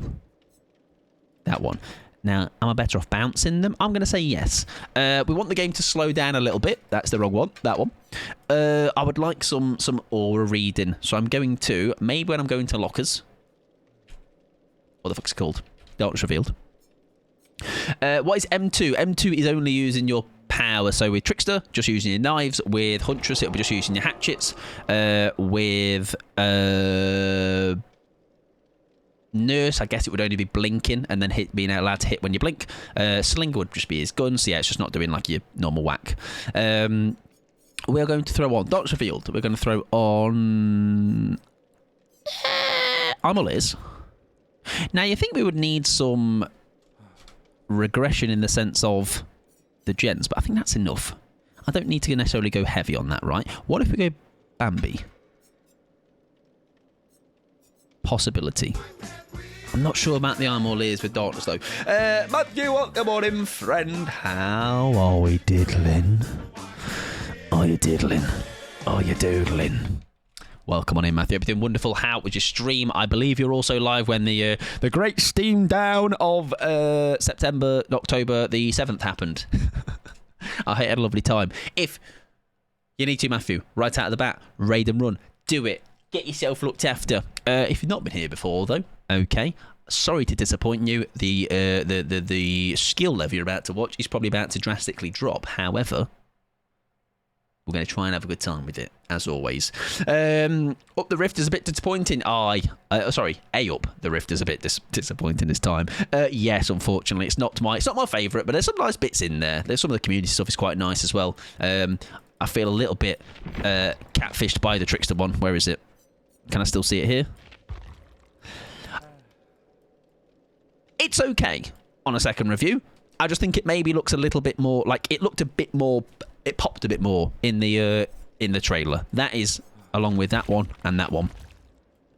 That one. Now, am I better off bouncing them? I'm going to say yes. We want the game to slow down a little bit. That's the wrong one. That one. I would like some aura reading. So I'm going to... maybe when I'm going to lockers. What the fuck's it called? Darkness revealed. What is M2? M2 is only using your power. So with Trickster, just using your knives. With Huntress, it'll be just using your hatchets. With... Nurse, I guess it would only be blinking and then being allowed to hit when you blink. Slinger would just be his gun, so yeah, it's just not doing like your normal whack. We are going to throw on Doctor Field. We're going to throw on Liz. Now, you think we would need some regression in the sense of the gens, but I think that's enough. I don't need to necessarily go heavy on that, right? What if we go Bambi? Possibility. I'm not sure about the Liz with Darkness, though. Matthew, welcome morning, friend. How are we diddling? Are you diddling? Are you doodling? Welcome on in, Matthew. Everything wonderful. How was your stream? I believe you're also live when the great steam down of October the 7th happened. I had a lovely time. If you need to, Matthew, right out of the bat, raid and run. Do it. Get yourself looked after. If you've not been here before, though, okay. Sorry to disappoint you. The skill level you're about to watch is probably about to drastically drop. However, we're going to try and have a good time with it, as always. Up the rift is a bit disappointing. Sorry, up the rift is a bit disappointing this time. Yes, unfortunately, it's not my favourite, but there's some nice bits in there. There's some of the community stuff is quite nice as well. I feel a little bit catfished by the Trickster one. Where is it? Can I still see it here? It's okay on a second review. I just think it maybe looks a little bit more like it looked a bit more. It popped a bit more in the trailer. That is along with that one and that one,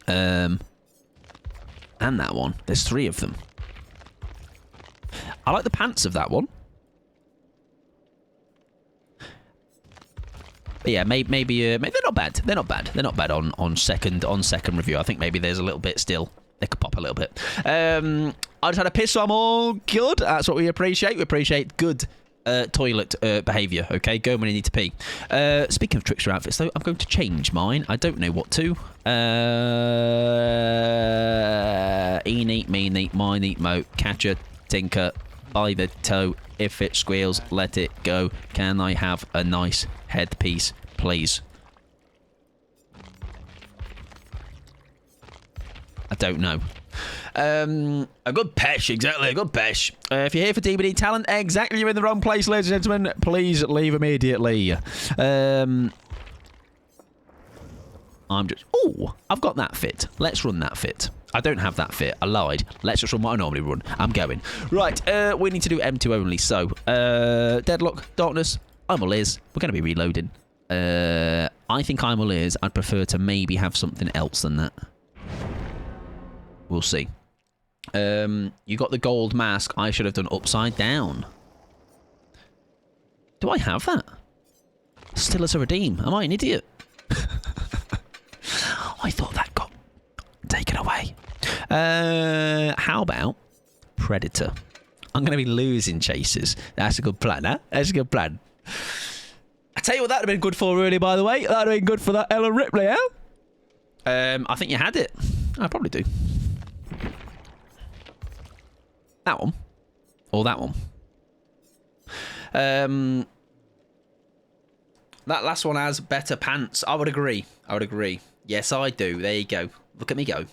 and that one. There's 3 of them. I like the pants of that one. But yeah, maybe they're not bad. They're not bad. They're not bad on second review. I think maybe there's a little bit still. They could pop a little bit. I just had a piss, so I'm all good. That's what we appreciate. We appreciate good toilet behaviour. Okay, go when you need to pee. Speaking of Trickster outfits, though, I'm going to change mine. I don't know what to. Eeny, meeny, miny, mo, catcher, tinker, by the toe. If it squeals, let it go. Can I have a nice headpiece, please? I don't know. A good pesh, exactly, a good pesh. If you're here for DVD talent, exactly, you're in the wrong place, ladies and gentlemen. Please leave immediately. I've got that fit. Let's run that fit. I don't have that fit. I lied. Let's just run what I normally run. I'm going. Right, we need to do M2 only. So, Deadlock, Darkness, I'm Liz. We're going to be reloading. I think I'm Liz. I'd prefer to maybe have something else than that. We'll see. You got the gold mask. I should have done upside down. Do I have that? Still as a redeem. Am I an idiot? I thought that got taken away. How about Predator? I'm going to be losing chases. That's a good plan, huh? That's a good plan. I tell you what, that would have been good for earlier, by the way. That would have been good for that Ellen Ripley, huh? I think you had it. I probably do. That one. Or that one. That last one has better pants. I would agree. I would agree. Yes, I do. There you go. Look at me go.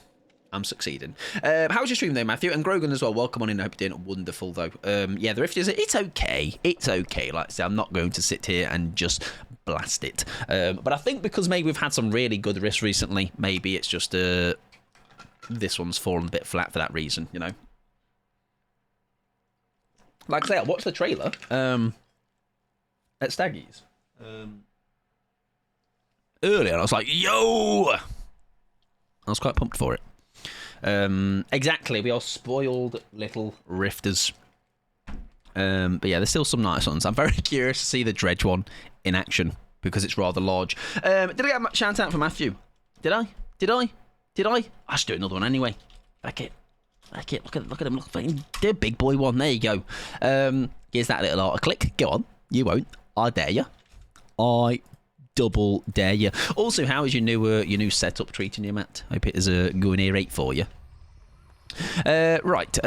I'm succeeding. How's your stream though, Matthew? And Grogan as well. Welcome on in. I hope you're doing wonderful though. Yeah, the Rift is... It's okay. It's okay. Like I say, I'm not going to sit here and just blast it. But I think because maybe we've had some really good Rifts recently, maybe it's just... this one's fallen a bit flat for that reason, you know. Like I say, I watched the trailer at Staggy's earlier, and I was like, yo! I was quite pumped for it. Exactly, we are spoiled little rifters. But yeah, there's still some nice ones. I'm very curious to see the Dredge one in action, because it's rather large. Did I get a shout out for Matthew? Did I? I should do another one anyway. Back it. Look at him. Look at him. Do a big boy one. There you go. Here's that little art a click. Go on. You won't. I dare you. I double dare you. Also, how is your new setup treating you, Matt? Hope it is going here 8 for you. Right.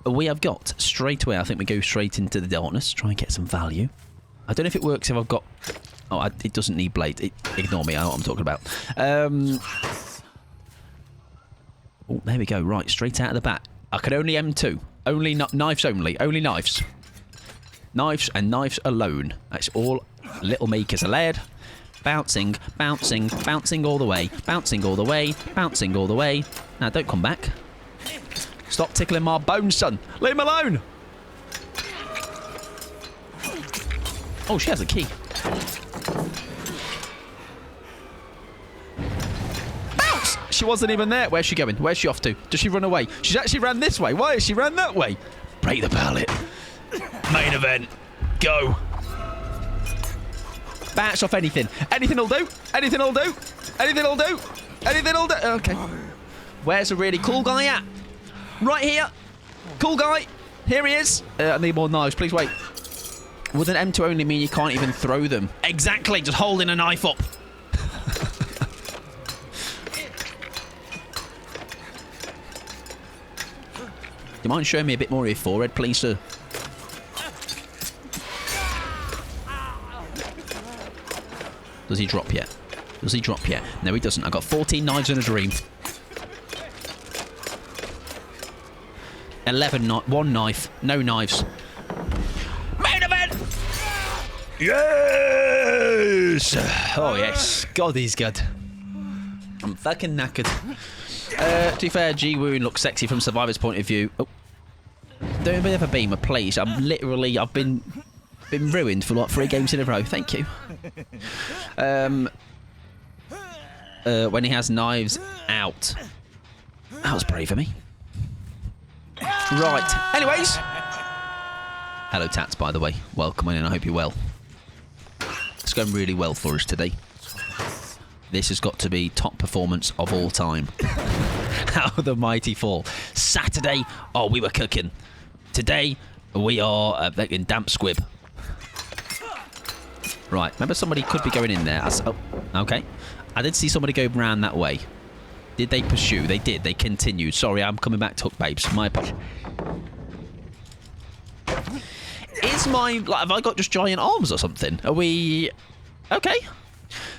We have got straight away. I think we go straight into the darkness. Try and get some value. I don't know if it works if I've got... Oh, it doesn't need blade. Ignore me. I know what I'm talking about. Oh, there we go. Right, straight out of the bat. I can only M2. Only knives only. Only knives. Knives and knives alone. That's all little makers allowed. Bouncing, bouncing, bouncing all the way. Bouncing all the way. Bouncing all the way. Now, don't come back. Stop tickling my bones, son. Leave him alone. Oh, she has a key. Bounce! She wasn't even there. Where's she going? Where's she off to? Does she run away? She's actually ran this way. Why has she ran that way? Break the pallet. Main event. Go. Bounce off anything. Anything will do. Anything will do. Anything will do. Anything will do. Okay. Where's the really cool guy at? Right here. Cool guy. Here he is. I need more knives. Please wait. Would an M2 only mean you can't even throw them? Exactly. Just holding a knife up. Do you mind showing me a bit more of your forehead, please, sir? Does he drop yet? Does he drop yet? No, he doesn't. I got 14 knives in a dream. 11 one knife. No knives. Main event! Yes! Oh, yes. God, he's good. I'm fucking knackered. To be fair, Ji-Woon looks sexy from Survivor's point of view. Oh. Don't be a beamer, please. I've been ruined for like 3 games in a row. Thank you. When he has knives out. That was brave of me. Right. Anyways. Hello, Tats, by the way. Welcome in, and I hope you're well. It's going really well for us today. This has got to be top performance of all time. How the mighty fall. Saturday, oh, we were cooking. Today, we are in damp squib. Right, remember somebody could be going in there. Oh, okay. I did see somebody go round that way. Did they pursue? They did. They continued. Sorry, I'm coming back to hook, babes. My apologies. Is my... Like, have I got just giant arms or something? Are we... Okay.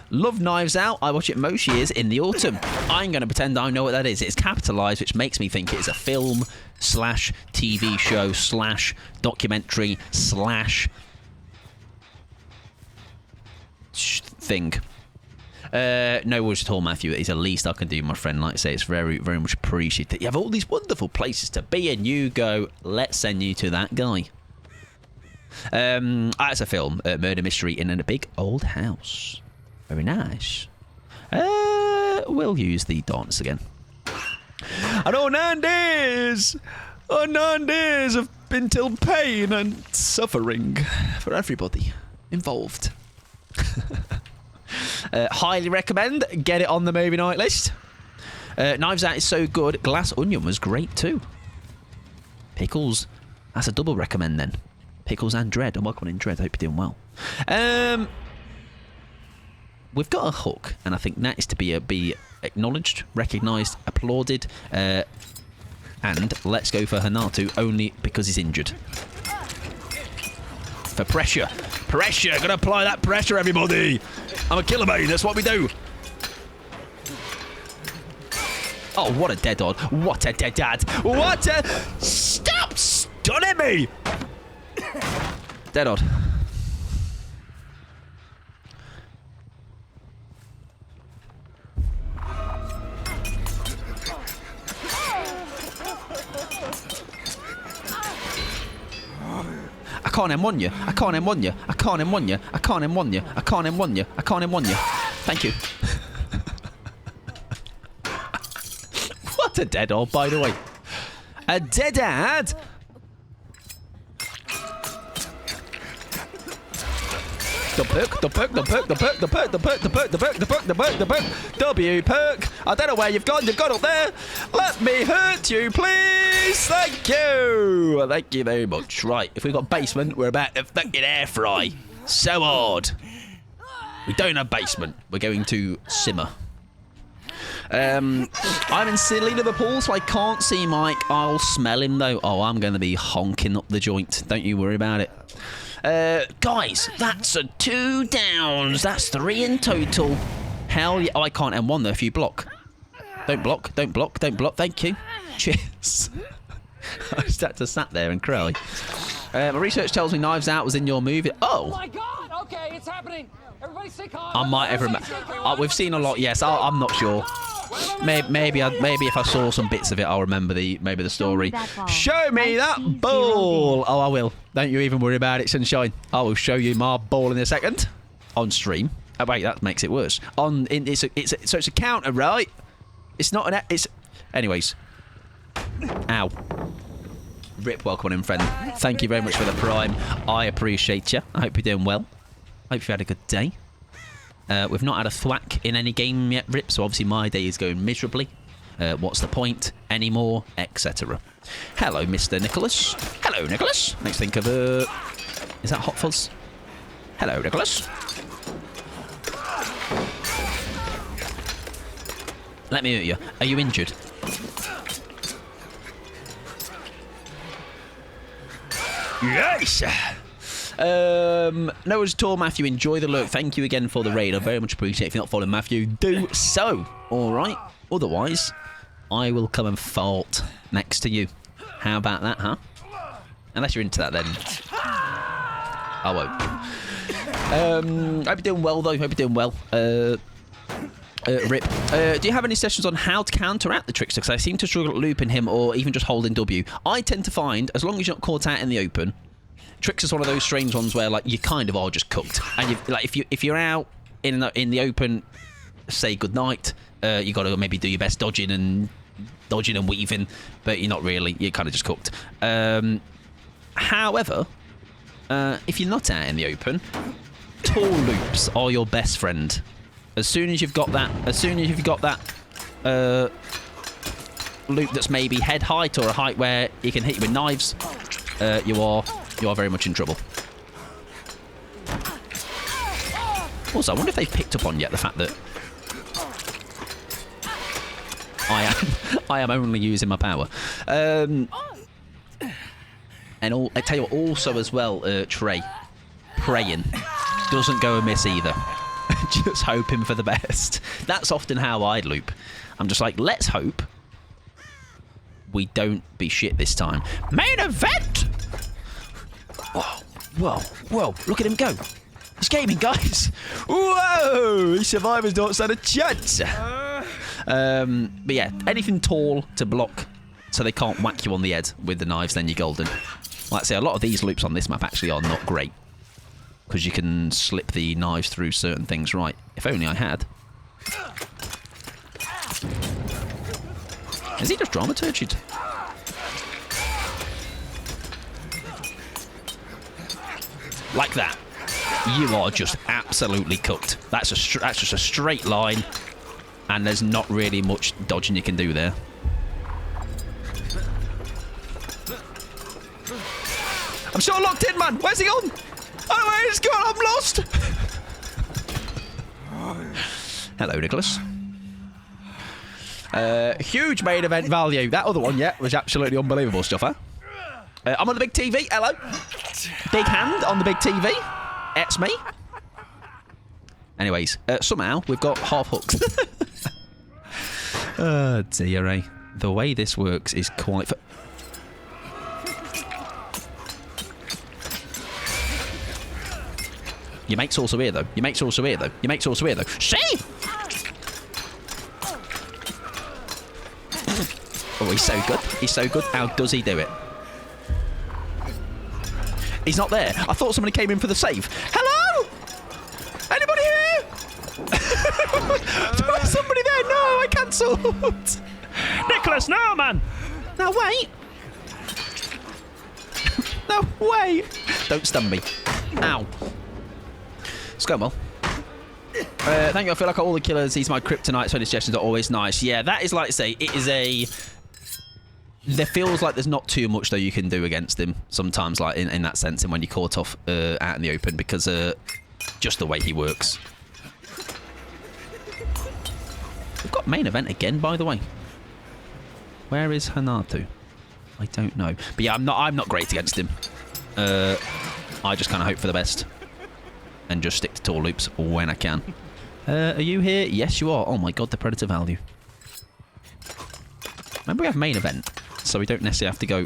Love Knives Out. I watch it most years in the autumn. I'm going to pretend I know what that is. It's capitalised, which makes me think it is a film / TV show / documentary / thing. No worries at all, Matthew. It's the least I can do, my friend. Like I say, it's very, very much appreciated. You have all these wonderful places to be, and you go, let's send you to that guy. That's a film, murder mystery in a big old house. Very nice. We'll use the dance again. And oh, 9 days! Oh, 9 days of mental pain and suffering for everybody involved. Highly recommend. Get it on the movie night list. Knives Out is so good. Glass Onion was great too. Pickles. That's a double recommend then. Pickles and Dread. I'm welcome in Dread. I hope you're doing well. We've got a hook, and I think that is to be acknowledged, recognised, applauded, and let's go for Hanatu only because he's injured. For pressure. Pressure! Gotta apply that pressure, everybody! I'm a killer, mate. That's what we do. Oh, what a dead odd. What a dead dad. What a... Stop stunning me! Dead odd. I can't M1 you. I can't M1 you. I can't M1 you. I can't M1 you. I can't M1 you. I can't M1 you. Thank you. What a dead old, by the way. A dead ad. The perk. W perk. I don't know where you've gone. You've gone up there. Let me hurt you, please. Thank you. Thank you very much. Right, if we've got basement, we're about to fucking air fry. So hard. We don't have basement. We're going to simmer. I'm in silly Liverpool, so I can't see Mike. I'll smell him, though. Oh, I'm going to be honking up the joint. Don't you worry about it. Guys, that's 2 downs. That's 3 in total. Hell yeah. Oh, I can't M1 though if you block. Don't block. Don't block. Don't block. Thank you. Cheers. I just had to sat there and cry. My research tells me Knives Out was in your movie. Oh Oh! my God! Okay, it's happening. Everybody stay calm. I might have remembered. We've seen a lot. Yes, I'm not sure. Maybe if I saw some bits of it, I'll remember the story. Show me that ball. Oh, I will. Don't you even worry about it, sunshine. I will show you my ball in a second on stream. Oh wait, that makes it worse. So it's a counter, right? It's not an. It's anyways. Ow. Rip, welcome in, friend. Thank you very much for the prime. I appreciate you. I hope you're doing well. Hope you've had a good day. We've not had a thwack in any game yet, Rip, so obviously my day is going miserably. What's the point? Anymore, etc. Hello, Mr. Nicholas. Hello, Nicholas. Let's think of is that Hot Fuzz? Hello, Nicholas. Let me hurt you. Are you injured? Yes! No worries at all, Matthew. Enjoy the look. Thank you again for the raid. I very much appreciate it. If you're not following Matthew, do so. Alright. Otherwise, I will come and fart next to you. How about that, huh? Unless you're into that, then. I won't. Hope you're doing well, though. Hope you're doing well. Rip. Do you have any sessions on how to counteract the trickster? Because I seem to struggle at looping him or even just holding W. I tend to find, as long as you're not caught out in the open, Trickster's one of those strange ones where like you kind of are just cooked. And if you're out in the open, say goodnight, you got to maybe do your best dodging and weaving, but you're not really. You're kind of just cooked. However, if you're not out in the open, tall loops are your best friend. As soon as you've got that loop that's maybe head height or a height where you can hit you with knives, you are very much in trouble. Also, I wonder if they've picked up on yet the fact that I am only using my power. And I tell you what, also as well, Trey, praying doesn't go amiss either. Just hoping for the best. That's often how I'd loop. I'm just like, let's hope we don't be shit this time. Main event! Whoa, look at him go. He's gaming, guys. Whoa, these survivors don't stand a chance. But yeah, anything tall to block so they can't whack you on the head with the knives, then you're golden. Like I say, a lot of these loops on this map actually are not great, because you can slip the knives through certain things right. If only I had. Is he just dramaturged? Like that. You are just absolutely cooked. That's just a straight line, and there's not really much dodging you can do there. I'm so locked in, man. Where's he on? Oh, where he's gone? I'm lost. Hello, Nicholas. Huge main event value. That other one, yeah, was absolutely unbelievable stuff, huh? I'm on the big TV. Hello. Big hand on the big TV. It's me. Anyways, somehow we've got half hooks. Oh, dear, eh? The way this works is quite... Your mate's also here, though. Your mate's also here, though. Your mate's also here, though. See? Oh, he's so good. He's so good. How does he do it? He's not there. I thought somebody came in for the save. Hello? Anybody here? There was somebody there. No, I cancelled. Nicholas, no, man. Now, wait. No, wait. Don't stun me. Ow. It's going well. Thank you. I feel like all the killers, he's my kryptonite, so his suggestions are always nice. Yeah, that is like to say, it is a... There feels like there's not too much, though, you can do against him sometimes, like in that sense, and when you're caught off out in the open, because just the way he works. We've got main event again, by the way. Where is Hanatu? I don't know. But yeah, I'm not great against him. I just kind of hope for the best. And just stick to tall loops when I can. Are you here? Yes, you are. Oh my god, the predator value. Remember, we have main event, so we don't necessarily have to go...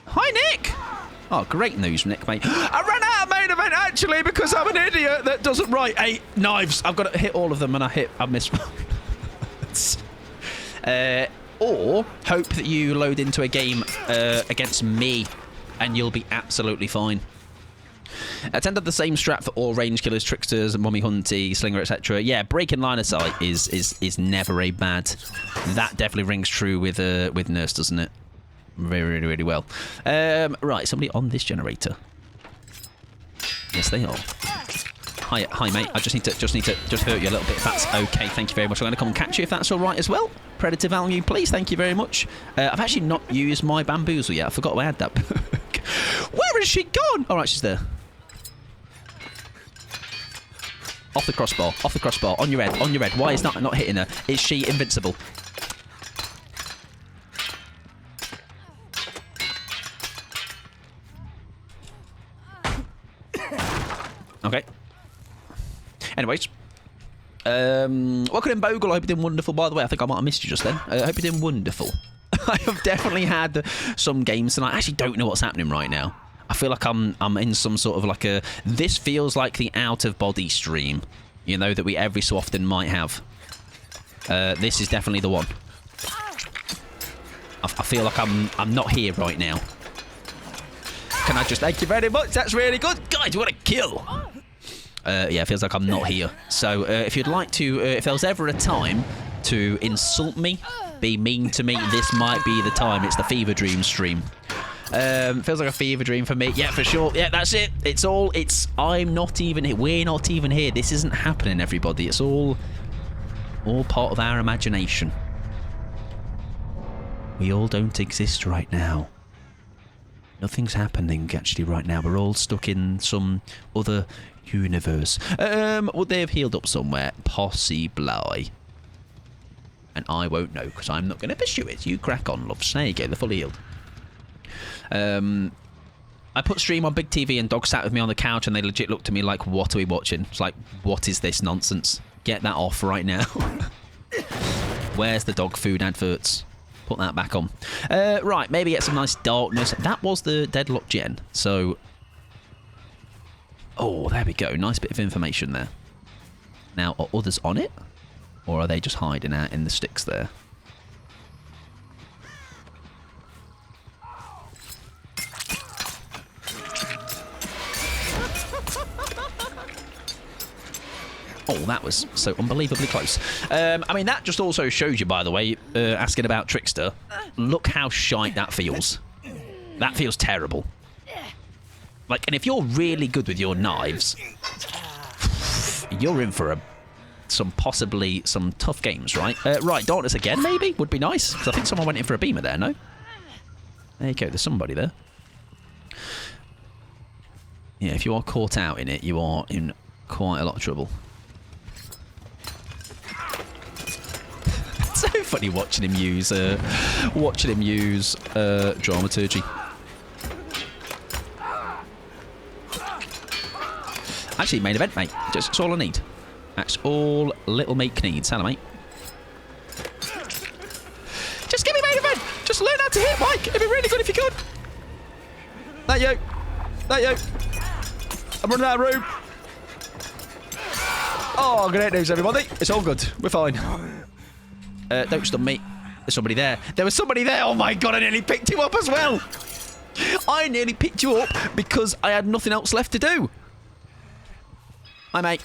Hi, Nick! Oh, great news, Nick, mate. I ran out of main event, actually, because I'm an idiot that doesn't write 8 knives. I've got to hit all of them, and I missed one. Or hope that you load into a game against me, and you'll be absolutely fine. I tend to have the same strat for all range killers, tricksters, mummy hunty, slinger, etc. Yeah, breaking line of sight is never a bad. That definitely rings true with Nurse, doesn't it? Really, really well. Right, somebody on this generator. Yes, they are. Hi, mate. I just need to hurt you a little bit. If that's okay, thank you very much. I'm going to come and catch you if that's all right as well. Predator value, please. Thank you very much. I've actually not used my bamboozle yet. I forgot I had that. Where has she gone? All right, she's there. Off the crossbar. Off the crossbar. On your head. On your head. Why is that not hitting her? Is she invincible? Okay. Anyways. Welcome in, Bogle. I hope you're doing wonderful, by the way. I think I might have missed you just then. I hope you're doing wonderful. I have definitely had some games tonight. I actually don't know what's happening right now. I feel like I'm in some sort of like a... This feels like the out-of-body stream, you know, that we every so often might have. This is definitely the one. I feel like I'm not here right now. Can I just... Thank you very much. That's really good. Guys, what a kill. Yeah, it feels like I'm not here. So if you'd like to... if there was ever a time to insult me, be mean to me, this might be the time. It's the Fever Dream stream. Feels like a fever dream for me. Yeah, for sure. Yeah, that's it. I'm not even here. We're not even here. This isn't happening, everybody. It's all part of our imagination. We all don't exist right now. Nothing's happening, actually, right now. We're all stuck in some other universe. Would they have healed up somewhere? Possibly. And I won't know, because I'm not going to pursue it. You crack on, love. There you go. They're fully healed. I put stream on big TV and dog sat with me on the couch and they legit looked at me like, what are we watching? It's like, what is this nonsense? Get that off right now. Where's the dog food adverts? Put that back on. Right, maybe get some nice darkness. That was the deadlock gen, so... Oh, there we go. Nice bit of information there. Now, are others on it? Or are they just hiding out in the sticks there? Oh, that was so unbelievably close. I mean, that just also shows you, by the way, asking about Trickster. Look how shite that feels. That feels terrible. Like, and if you're really good with your knives, you're in for possibly some tough games, right? Right, darkness again, maybe? Would be nice, because I think someone went in for a beamer there, no? There you go, there's somebody there. Yeah, if you are caught out in it, you are in quite a lot of trouble. It's so funny watching him use dramaturgy. Actually, main event, mate. That's all I need. That's all little mate needs. Hello, mate. Just give me main event. Just learn how to hit, Mike. It'd be really good if you could. That you. That you. I'm running out of room. Oh, great news, everybody. It's all good. We're fine. Don't stun me. There's somebody there. There was somebody there. Oh, my God. I nearly picked you up as well. I nearly picked you up because I had nothing else left to do. Hi, mate.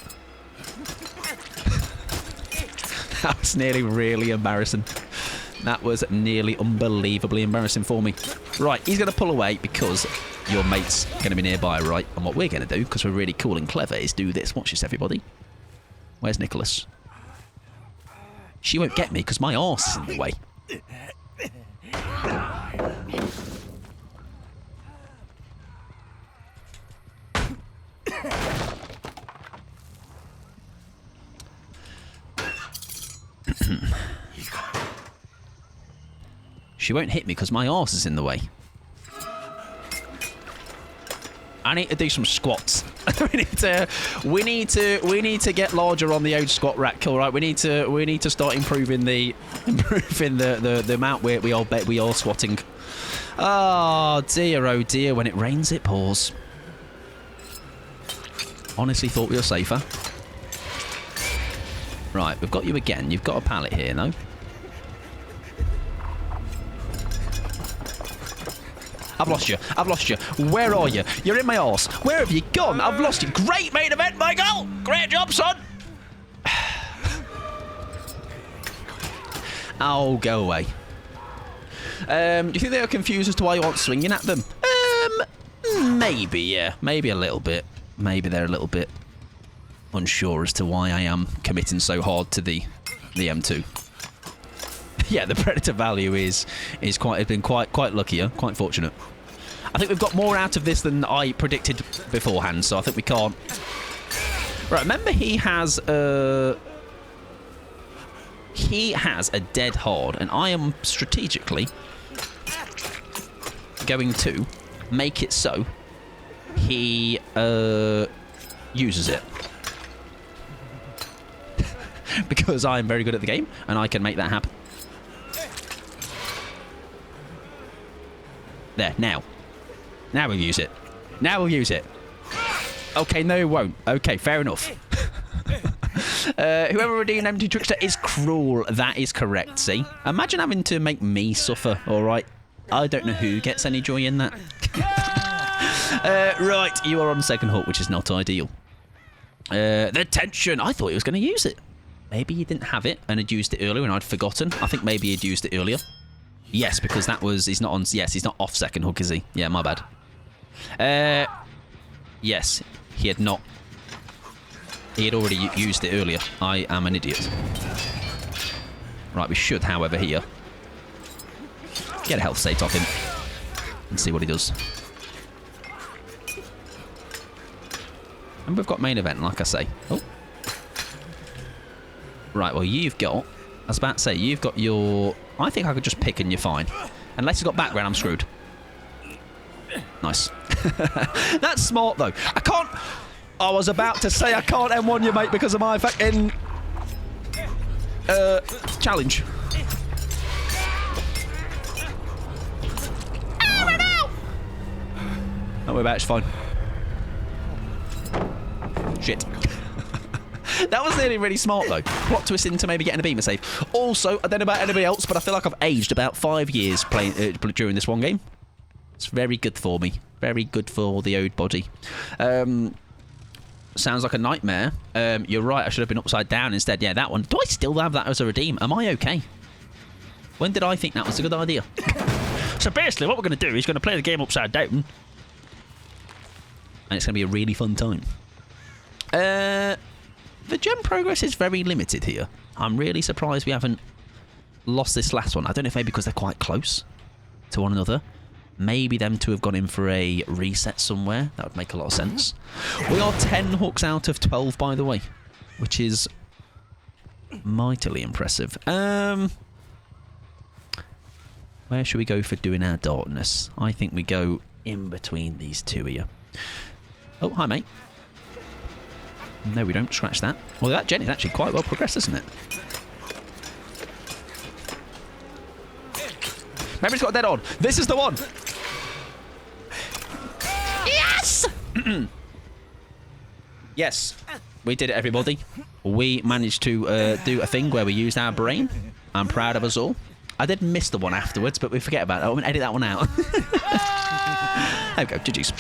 That was nearly really embarrassing. That was nearly unbelievably embarrassing for me. Right, he's going to pull away because your mate's going to be nearby, right? And what we're going to do, because we're really cool and clever, is do this. Watch this, everybody. Where's Nicholas? She won't get me because my arse is in the way. She won't hit me because my arse is in the way. I need to do some squats. we need to get larger on the old squat rack. All right, we need to start improving the amount we are squatting. Oh dear, when it rains it pours. Honestly thought we were safer. Right, we've got you again. You've got a pallet here, no? I've lost you. Where are you? You're in my arse. Where have you gone? I've lost you. Great main event, Michael! Great job, son! Oh, go away. Do you think they are confused as to why you aren't swinging at them? Maybe, yeah. Maybe a little bit. Maybe they're a little bit unsure as to why I am committing so hard to the M2. Yeah, the Predator value has been quite luckier, quite fortunate. I think we've got more out of this than I predicted beforehand, so I think we can't. Right, remember he has a dead hard, and I am strategically going to make it so he uses it. Because I'm very good at the game, and I can make that happen. There, now. Now we'll use it. Okay, no, it won't. Okay, fair enough. Whoever redeemed Empty Trickster is cruel. That is correct, see? Imagine having to make me suffer, alright? I don't know who gets any joy in that. Right, you are on second hook, which is not ideal. The tension. I thought he was going to use it. Maybe he didn't have it and had used it earlier and I'd forgotten. I think maybe he'd used it earlier. Yes, because that was... He's not on... Yes, he's not off second hook, is he? Yeah, my bad. Yes, he had not... He had already used it earlier. I am an idiot. Right, we should, however, here... Get a health state off him. And see what he does. And we've got main event, like I say. Oh. Right, well, you've got... I was about to say, you've got your... I think I could just pick and you're fine. Unless you've got background, I'm screwed. Nice. That's smart, though. I can't... I was about to say I can't M1 you, mate, because of my fucking... challenge. Don't worry about it, it's fine. Shit. That was nearly really smart, though. Plot twist into maybe getting a beamer save. Also, I don't know about anybody else, but I feel like I've aged about 5 years playing during this one game. It's very good for me. Very good for the old body. Sounds like a nightmare. You're right, I should have been upside down instead. Yeah, that one. Do I still have that as a redeem? Am I okay? When did I think that was a good idea? So basically, what we're going to do is going to play the game upside down. And it's going to be a really fun time. The gem progress is very limited here. I'm really surprised we haven't lost this last one. I don't know if maybe because they're quite close to one another. Maybe them two have gone in for a reset somewhere. That would make a lot of sense. We are 10 hooks out of 12, by the way, which is mightily impressive. Where should we go for doing our darkness? I think we go in between these two here. Oh, hi, mate. No, we don't. Scratch that. Well, that gen is actually quite well progressed, isn't it? Remember, it's got a dead on. This is the one. Yes! Yes. We did it, everybody. We managed to do a thing where we used our brain. I'm proud of us all. I did miss the one afterwards, but we forget about that. I'm going to edit that one out. There we go. GG's.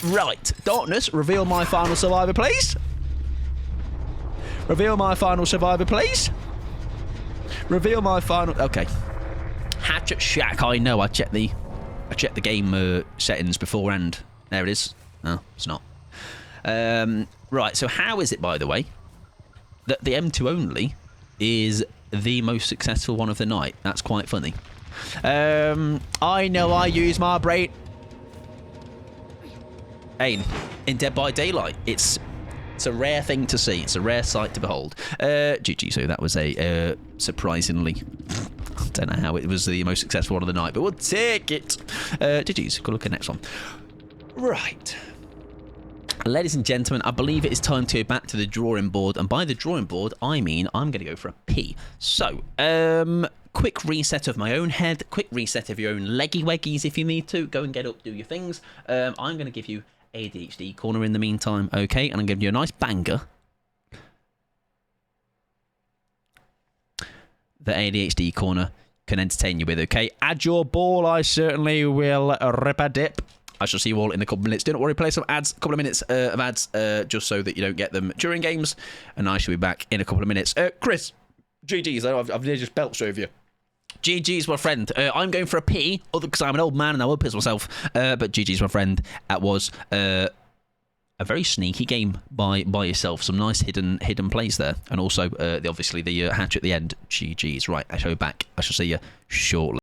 Right. Darkness, reveal my final survivor, please. Reveal my final survivor, please. Reveal my final... Okay. Hatchet Shack. I know. I checked the game settings beforehand. There it is. No, it's not. Right. So how is it, by the way, that the M2 only is the most successful one of the night? That's quite funny. I know I use my brain. Aim in Dead by Daylight. It's a rare thing to see. It's a rare sight to behold. GG. So that was a surprisingly... I don't know how it was the most successful one of the night, but we'll take it. GG's. Go look at the next one. Right. Ladies and gentlemen, I believe it is time to go back to the drawing board. And by the drawing board, I mean I'm going to go for a pee. So, quick reset of my own head. Quick reset of your own leggy weggies if you need to. Go and get up, do your things. I'm going to give you ADHD corner in the meantime, okay? And I'm giving you a nice banger. The ADHD corner can entertain you with, okay? Add your ball, I certainly will rip a dip. I shall see you all in a couple of minutes. Do not worry, play some ads, a couple of minutes of ads, just so that you don't get them during games. And I shall be back in a couple of minutes. Chris, GG's, I've nearly just belched over you. GG's, my friend. I'm going for a pee, because I'm an old man and I will piss myself. But GG's, my friend. That was a very sneaky game by yourself. Some nice hidden plays there. And also, obviously, the hatch at the end. GG's. Right, I shall be back. I shall see you shortly.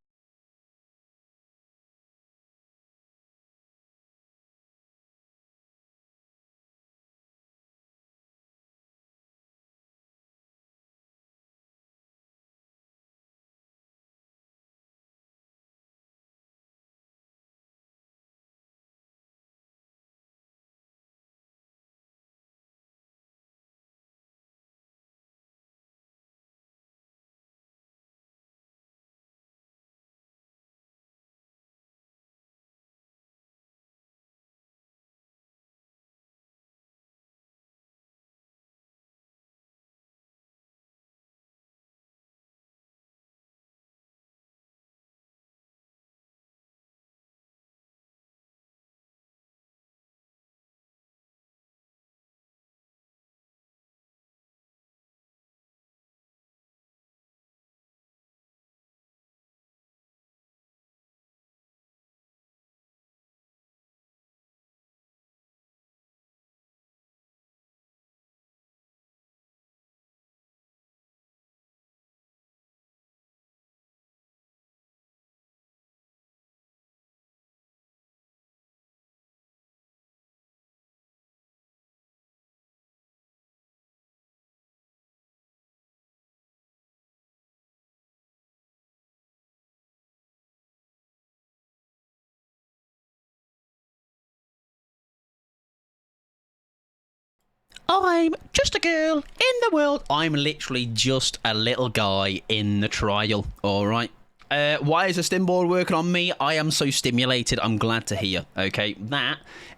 I'm just a girl in the world. I'm literally just a little guy in the trial, alright? Why is the stim board working on me? I am so stimulated. I'm glad to hear, okay?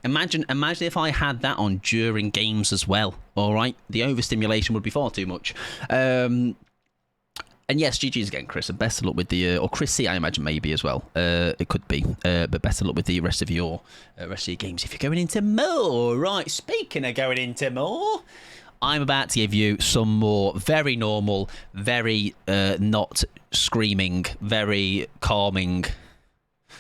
Imagine if I had that on during games as well, alright? The overstimulation would be far too much. And yes, GG's again, Chris. And best of luck with the... or Chris C, I imagine, maybe as well. It could be. But best of luck with the rest of your games if you're going into more. Right, speaking of going into more, I'm about to give you some more very normal, very not screaming, very calming,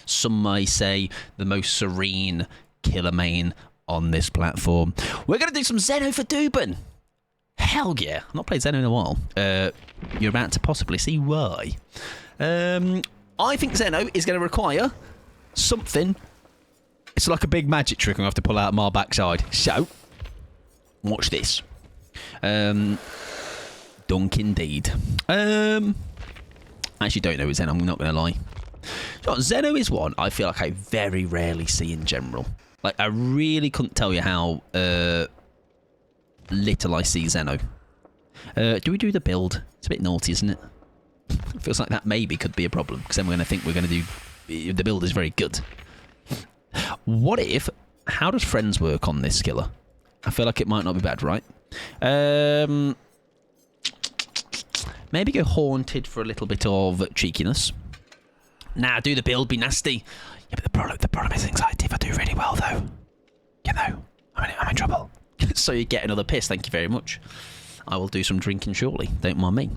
some may say the most serene killer main on this platform. We're going to do some Zeno for Dubin. Hell yeah. I've not played Zeno in a while. You're about to possibly see why. I think Zeno is going to require something. It's like a big magic trick I'm going to have to pull out my backside. So, watch this. Dunk indeed. I actually don't know Zeno, I'm not going to lie. So, Zeno is one I feel like I very rarely see in general. Like, I really couldn't tell you how... little I see Zeno. Do we do the build? It's a bit naughty, isn't it? It feels like that maybe could be a problem, because then we're going to think we're going to do... The build is very good. What if... How does friends work on this killer? I feel like it might not be bad, right? Maybe go haunted for a little bit of cheekiness. Nah, do the build, be nasty. Yeah, but the problem is anxiety. If I do really well, though, you know, I'm in trouble. So you get another piss, thank you very much. I will do some drinking shortly, don't mind me.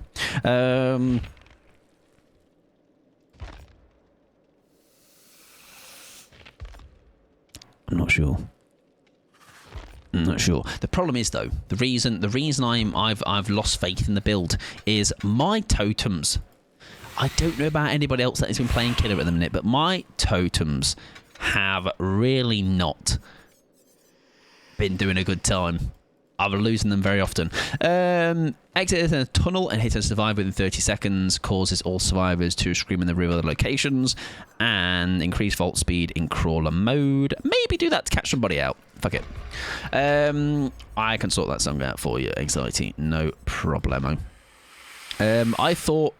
I'm not sure. I'm not sure. The problem is though, the reason I've lost faith in the build is my totems. I don't know about anybody else that has been playing killer at the minute, but my totems have really not been doing a good time. I'm losing them very often. Exit in a tunnel and hit a survivor within 30 seconds. Causes all survivors to scream in the real locations. And increase vault speed in crawler mode. Maybe do that to catch somebody out. Fuck it. I can sort that song out for you. Anxiety, no problemo. I thought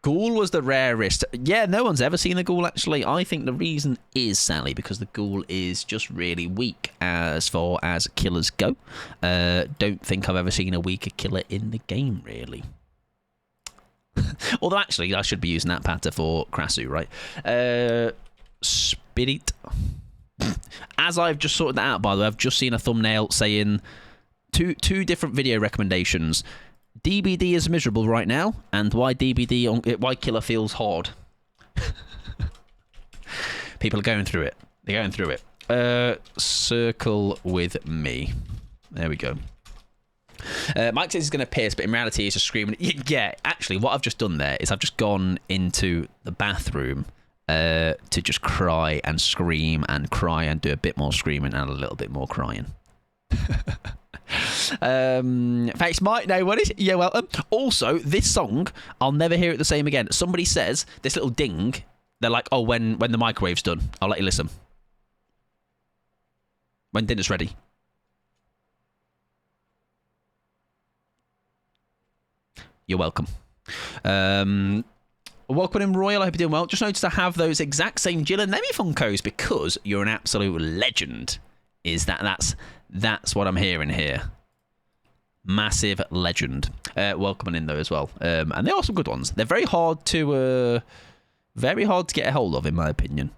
ghoul was the rarest. Yeah, no one's ever seen a ghoul, actually. I think the reason is, Sally, because the ghoul is just really weak as far as killers go. Don't think I've ever seen a weaker killer in the game, really. Although, actually, I should be using that patter for Krasu, right? Spirit. As I've just sorted that out, by the way, I've just seen a thumbnail saying two different video recommendations. DBD is miserable right now, and why killer feels hard. People are going through it. They're going through it. Circle with me. There we go. Mike says he's going to piss, but in reality he's just screaming. Yeah, actually, what I've just done there is I've just gone into the bathroom to just cry and scream and cry and do a bit more screaming and a little bit more crying. Thanks, Mike. No worries. You're welcome. Also, this song, I'll never hear it the same again. Somebody says this little ding. They're like, oh, when the microwave's done, I'll let you listen. When dinner's ready. You're welcome. Welcome in, Royal. I hope you're doing well. Just noticed I have those exact same Jill and Lemmy Funkos because you're an absolute legend. That's what I'm hearing here. Massive legend. Welcome in though as well. And there are some good ones. They're very hard to get a hold of, in my opinion.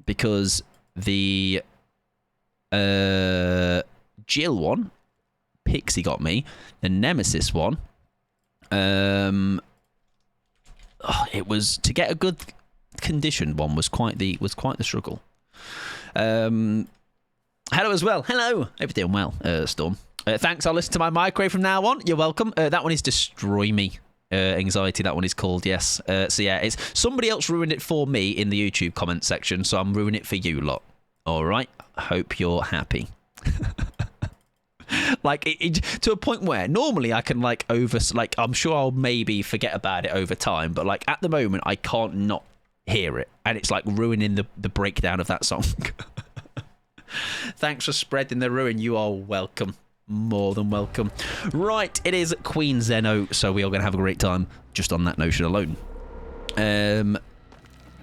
Because the Jill one, Pixie got me. The Nemesis one, it was to get a good conditioned one was quite the struggle. Hello as well. Hello. Hope you're doing well, Storm. Thanks. I'll listen to my microwave from now on. You're welcome. That one is Destroy Me. Anxiety, that one is called, yes. So yeah, it's somebody else ruined it for me in the YouTube comment section, so I'm ruining it for you lot. All right. Hope you're happy. Like to a point where normally I can I'm sure I'll maybe forget about it over time, but like at the moment I can't not hear it, and it's like ruining the breakdown of that song. Thanks for spreading the ruin. You are welcome. More than welcome. Right, it is Queen Zeno, so we are going to have a great time just on that notion alone. It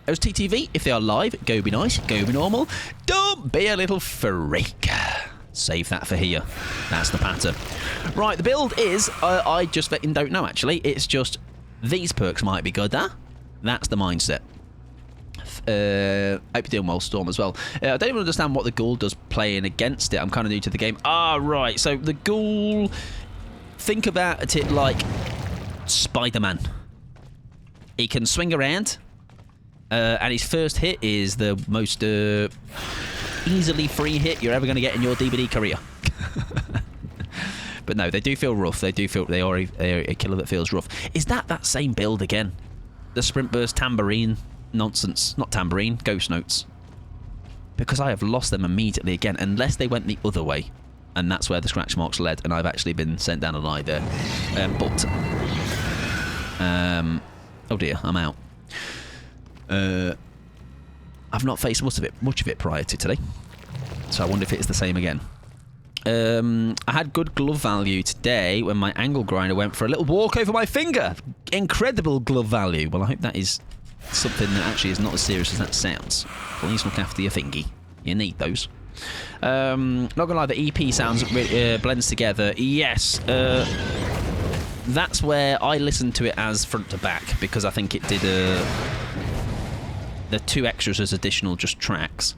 was TTV. If they are live, go be nice, go be normal. Don't be a little freak. Save that for here. That's the patter. Right, the build is, I just don't know actually. It's just these perks might be good, huh? That's the mindset. Hope you're doing well, Storm, as well. I don't even understand what the ghoul does playing against it. I'm kind of new to the game. Ah, right. So the ghoul, think about it like Spider-Man. He can swing around, and his first hit is the most easily free hit you're ever going to get in your DBD career. But no, they do feel rough. They are a killer that feels rough. Is that same build again? The Sprint Burst Tambourine nonsense. Not Tambourine, Ghost Notes. Because I have lost them immediately again, unless they went the other way. And that's where the scratch marks led, and I've actually been sent down a lie there. Oh dear, I'm out. I've not faced much of it prior to today, so I wonder if it is the same again. I had good glove value today when my angle grinder went for a little walk over my finger. Incredible glove value. Well, I hope that is something that actually is not as serious as that sounds. Please look after your fingy. You need those. Not gonna lie, the EP sounds blends together. Yes. That's where I listened to it as front to back because I think it did the 2 extras as additional just tracks.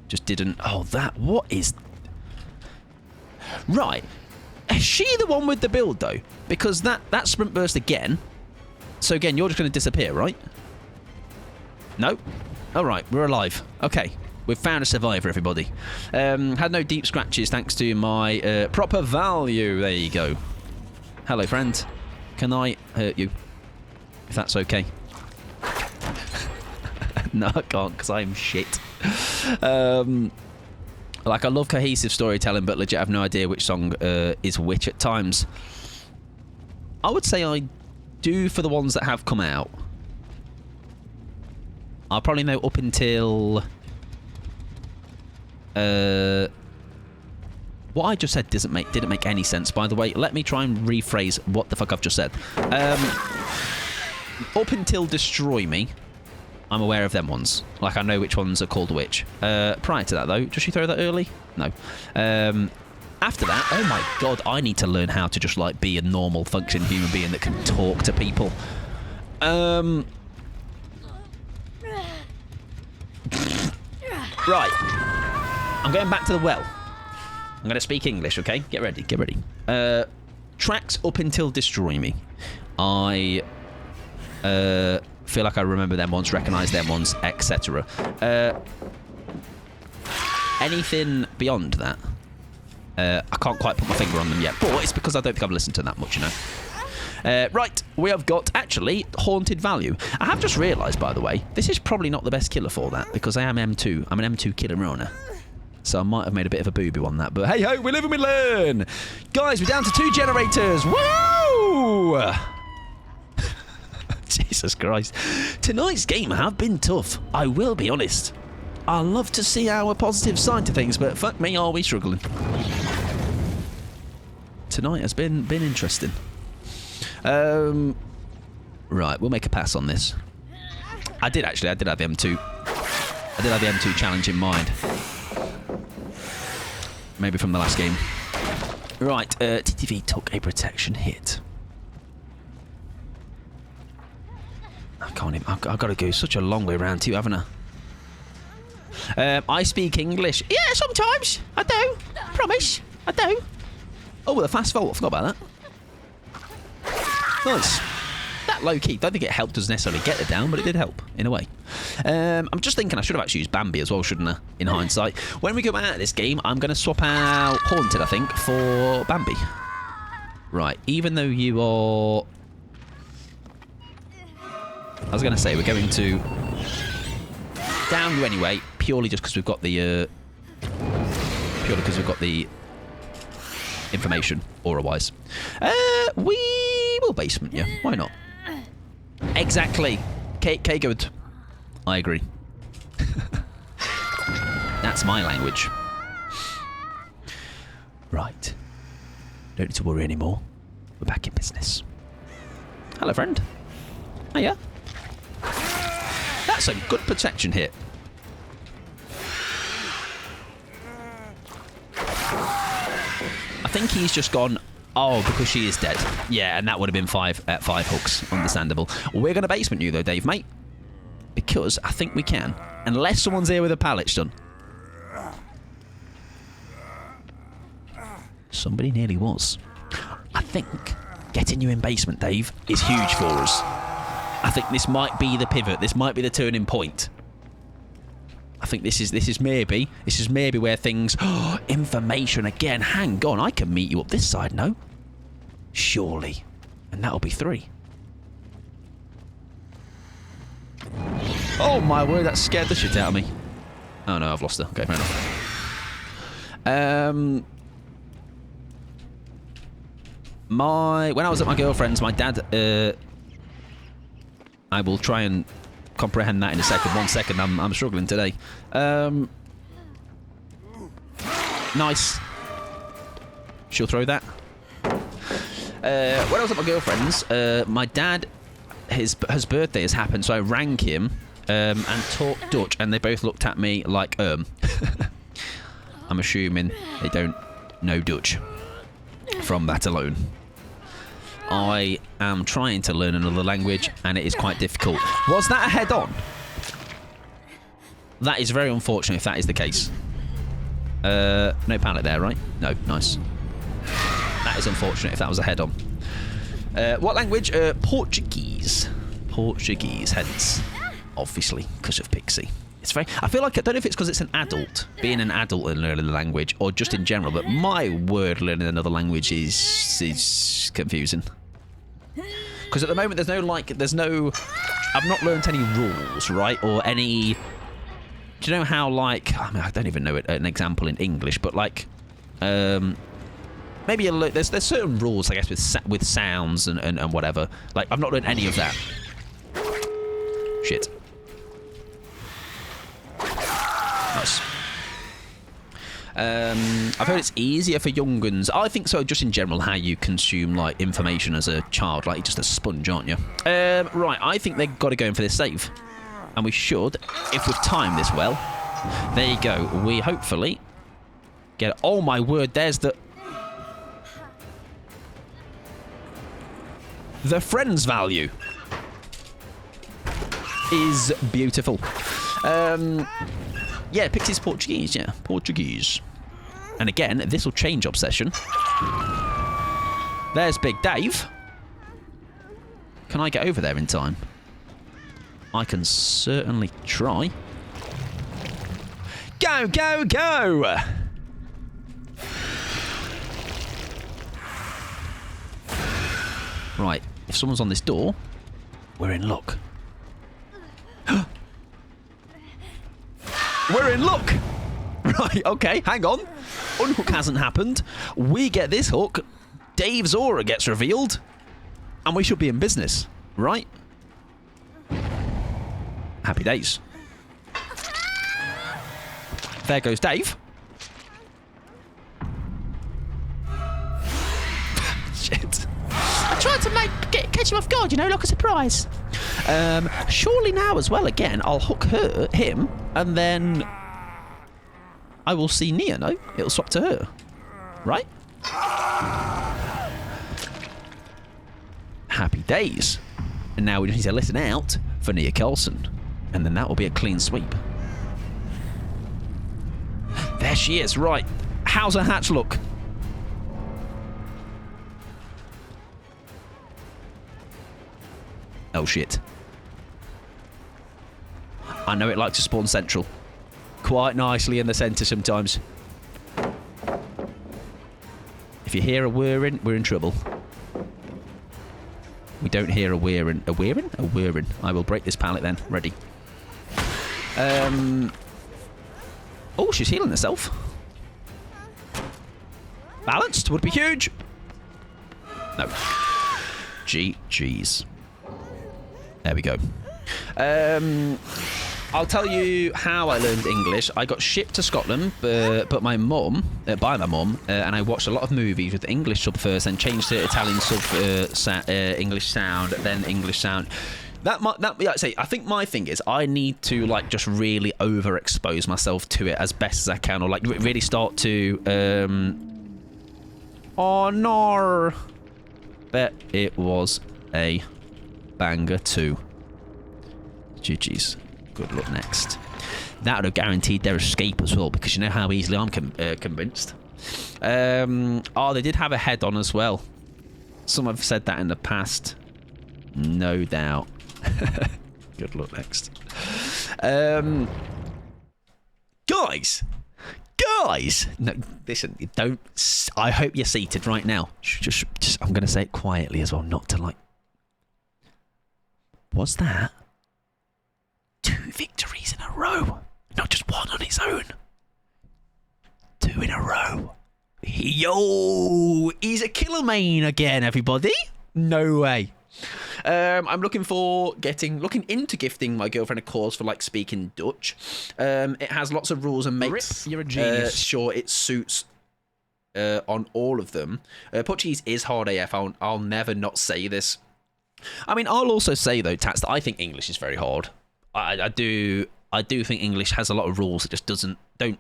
Just didn't. Oh, what is? Right. Is she the one with the build though? Because that sprint burst again. So again, you're just going to disappear, right? No. All right, we're alive. Okay. We've found a survivor, everybody. Had no deep scratches thanks to my proper value. There you go. Hello, friend. Can I hurt you? If that's okay. No, I can't, because I'm shit. Like, I love cohesive storytelling, but legit I have no idea which song is which at times. I would say I do for the ones that have come out. I'll probably know up until What I just said didn't make any sense, by the way. Let me try and rephrase what the fuck I've just said. Up until Destroy Me, I'm aware of them ones. Like, I know which ones are called which. Prior to that, though, does she throw that early? No. After that, oh my god, I need to learn how to just, like, be a normal functioning human being that can talk to people. Right. I'm going back to the well. I'm going to speak English, okay? Get ready, get ready. Tracks up until Destroy Me. I feel like I remember them ones, recognise them ones, etc. Anything beyond that, I can't quite put my finger on them yet, but it's because I don't think I've listened to that much, you know. Right, we have got, actually, Haunted Value. I have just realised, by the way, this is probably not the best killer for that, because I am M2. I'm an M2 killer owner. So I might have made a bit of a boo-boo on that, but hey-ho, we live and we learn! Guys, we're down to 2 generators! Woo! Jesus Christ. Tonight's game have been tough, I will be honest. I love to see our positive side to things, but fuck me, are we struggling. Tonight has been interesting. Right, we'll make a pass on this. I did have the M2. I did have the M2 challenge in mind. Maybe from the last game. Right, TTV took a protection hit. I can't even... I've got to go such a long way around too, haven't I? I speak English. Yeah, sometimes. I do. Promise. I do. Oh, with a fast vault. I forgot about that. Nice. That low-key. Don't think it helped us necessarily get it down, but it did help, in a way. I'm just thinking I should have actually used Bambi as well, shouldn't I, in hindsight. When we go out of this game, I'm going to swap out Haunted, I think, for Bambi. Right, even though you are... I was going to say, we're going to down you anyway, purely just because we've got the... purely because we've got the information, aura-wise. We will basement you. Why not? Exactly. K good. I agree. That's my language. Right. Don't need to worry anymore. We're back in business. Hello, friend. Hiya. That's a good protection hit. I think he's just gone, oh, because she is dead. Yeah, and that would have been 5 hooks. Understandable. We're going to basement you, though, Dave, mate. Because I think we can. Unless someone's here with a pallet stun. Somebody nearly was. I think getting you in basement, Dave, is huge for us. I think this might be the pivot. This might be the turning point. I think this is maybe where things... Oh, information again. Hang on, I can meet you up this side, no? Surely. And that'll be 3. Oh my word, that scared the shit out of me. Oh no, I've lost her. Okay, fair enough. When I was at my girlfriend's, my dad... I will try and comprehend that in a second. 1 second, I'm struggling today. Nice. She'll throw that. When I was at my girlfriend's, my dad, his birthday has happened, so I rang him and talked Dutch, and they both looked at me like, I'm assuming they don't know Dutch from that alone. I am trying to learn another language, and it is quite difficult. Was that a head-on? That is very unfortunate if that is the case. No pallet there, right? No, nice. That is unfortunate if that was a head-on. What language? Portuguese. Portuguese, hence. Obviously, because of Pixie. It's very... I feel like... I don't know if it's because it's an adult, being an adult and learning the language, or just in general, but my word, learning another language is confusing. Because at the moment, there's no... I've not learnt any rules, right? Or any... Do you know how, like... I mean, I don't even know an example in English, but, like... maybe there's certain rules, I guess, with sounds and whatever. Like, I've not learnt any of that. Shit. Nice. I've heard it's easier for young guns. I think so, just in general, how you consume like information as a child. Like, you're just a sponge, aren't you? Right, I think they've got to go in for this save. And we should, if we've timed this well. There you go. We hopefully get... Oh, my word, there's the... The friends value is beautiful. Yeah, Pixie's Portuguese, yeah. Portuguese. And again, this will change obsession. There's Big Dave. Can I get over there in time? I can certainly try. Go, go, go! Right, if someone's on this door, we're in luck. We're in luck! Right, okay, hang on. Unhook hasn't happened. We get this hook. Dave's aura gets revealed. And we should be in business, right? Happy days. There goes Dave. Shit. I tried to catch him off guard, you know, like a surprise. Surely now as well, again, I'll hook him, and then I will see Nia, no? It'll swap to her. Right? Happy days. And now we just need to listen out for Nia Carlson. And then that will be a clean sweep. There she is, right. How's her hatch look? Oh, shit. I know it likes to spawn central. Quite nicely in the centre sometimes. If you hear a whirring, we're in trouble. We don't hear a whirring. A whirring? A whirring. I will break this pallet then. Ready. Oh, she's healing herself. Balanced would be huge. No. GG's. There we go. I'll tell you how I learned English. I got shipped to Scotland, but my mum, by my mum, and I watched a lot of movies with English sub first, and changed to Italian sub, English sound, then English sound. Yeah, I think my thing is I need to like just really overexpose myself to it as best as I can, or like really start to. Oh no! Bet it was a banger too. GG's. Good luck next. That would have guaranteed their escape as well, because you know how easily I'm convinced. Oh, they did have a head on as well. Some have said that in the past. No doubt. Good luck next. Guys! No, listen, don't... I hope you're seated right now. Just I'm going to say it quietly as well, not to like... What's that? 2 victories in a row. Not just one on his own. 2 in a row. Yo! He's a killer main again, everybody. No way. I'm looking into gifting my girlfriend a course for like speaking Dutch. It has lots of rules and makes. You're a genius. Sure, it suits on all of them. Portuguese is hard AF. I'll never not say this. I mean, I'll also say though, Tats, that I think English is very hard. I do think English has a lot of rules that just don't.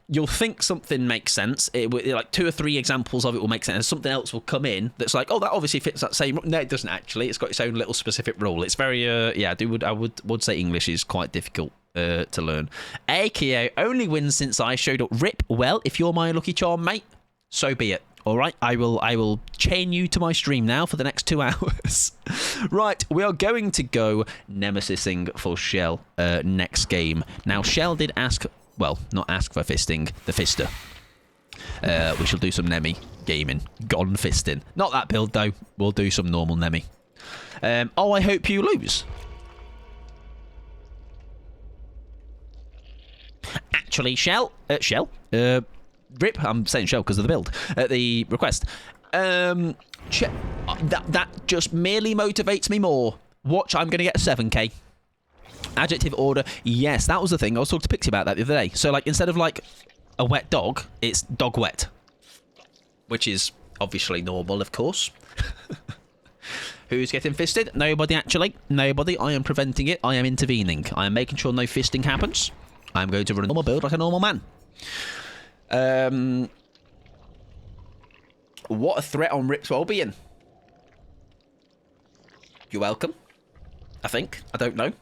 You'll think something makes sense. Like 2 or 3 examples of it will make sense. And something else will come in that's like, oh, that obviously fits that same. No, it doesn't actually. It's got its own little specific rule. It's very, yeah. I would say English is quite difficult to learn. Akio only wins since I showed up. Rip. Well, if you're my lucky charm, mate, so be it. All right, I will chain you to my stream now for the next 2 hours. Right, we are going to go nemesising for Shell next game. Now, Shell did ask, well, not ask for fisting, the fister. We shall do some Nemi gaming. Gone fisting. Not that build, though. We'll do some normal Nemi. Oh, I hope you lose. Actually, Rip, I'm saying Shell because of the build, the request. That just merely motivates me more. Watch, I'm going to get a 7k. Adjective order, yes, that was the thing. I was talking to Pixie about that the other day. So, like, instead of, like, a wet dog, it's dog wet. Which is obviously normal, of course. Who's getting fisted? Nobody, actually. Nobody. I am preventing it. I am intervening. I am making sure no fisting happens. I'm going to run a normal build like a normal man. What a threat on Rip's well-being. You're welcome. I think. I don't know.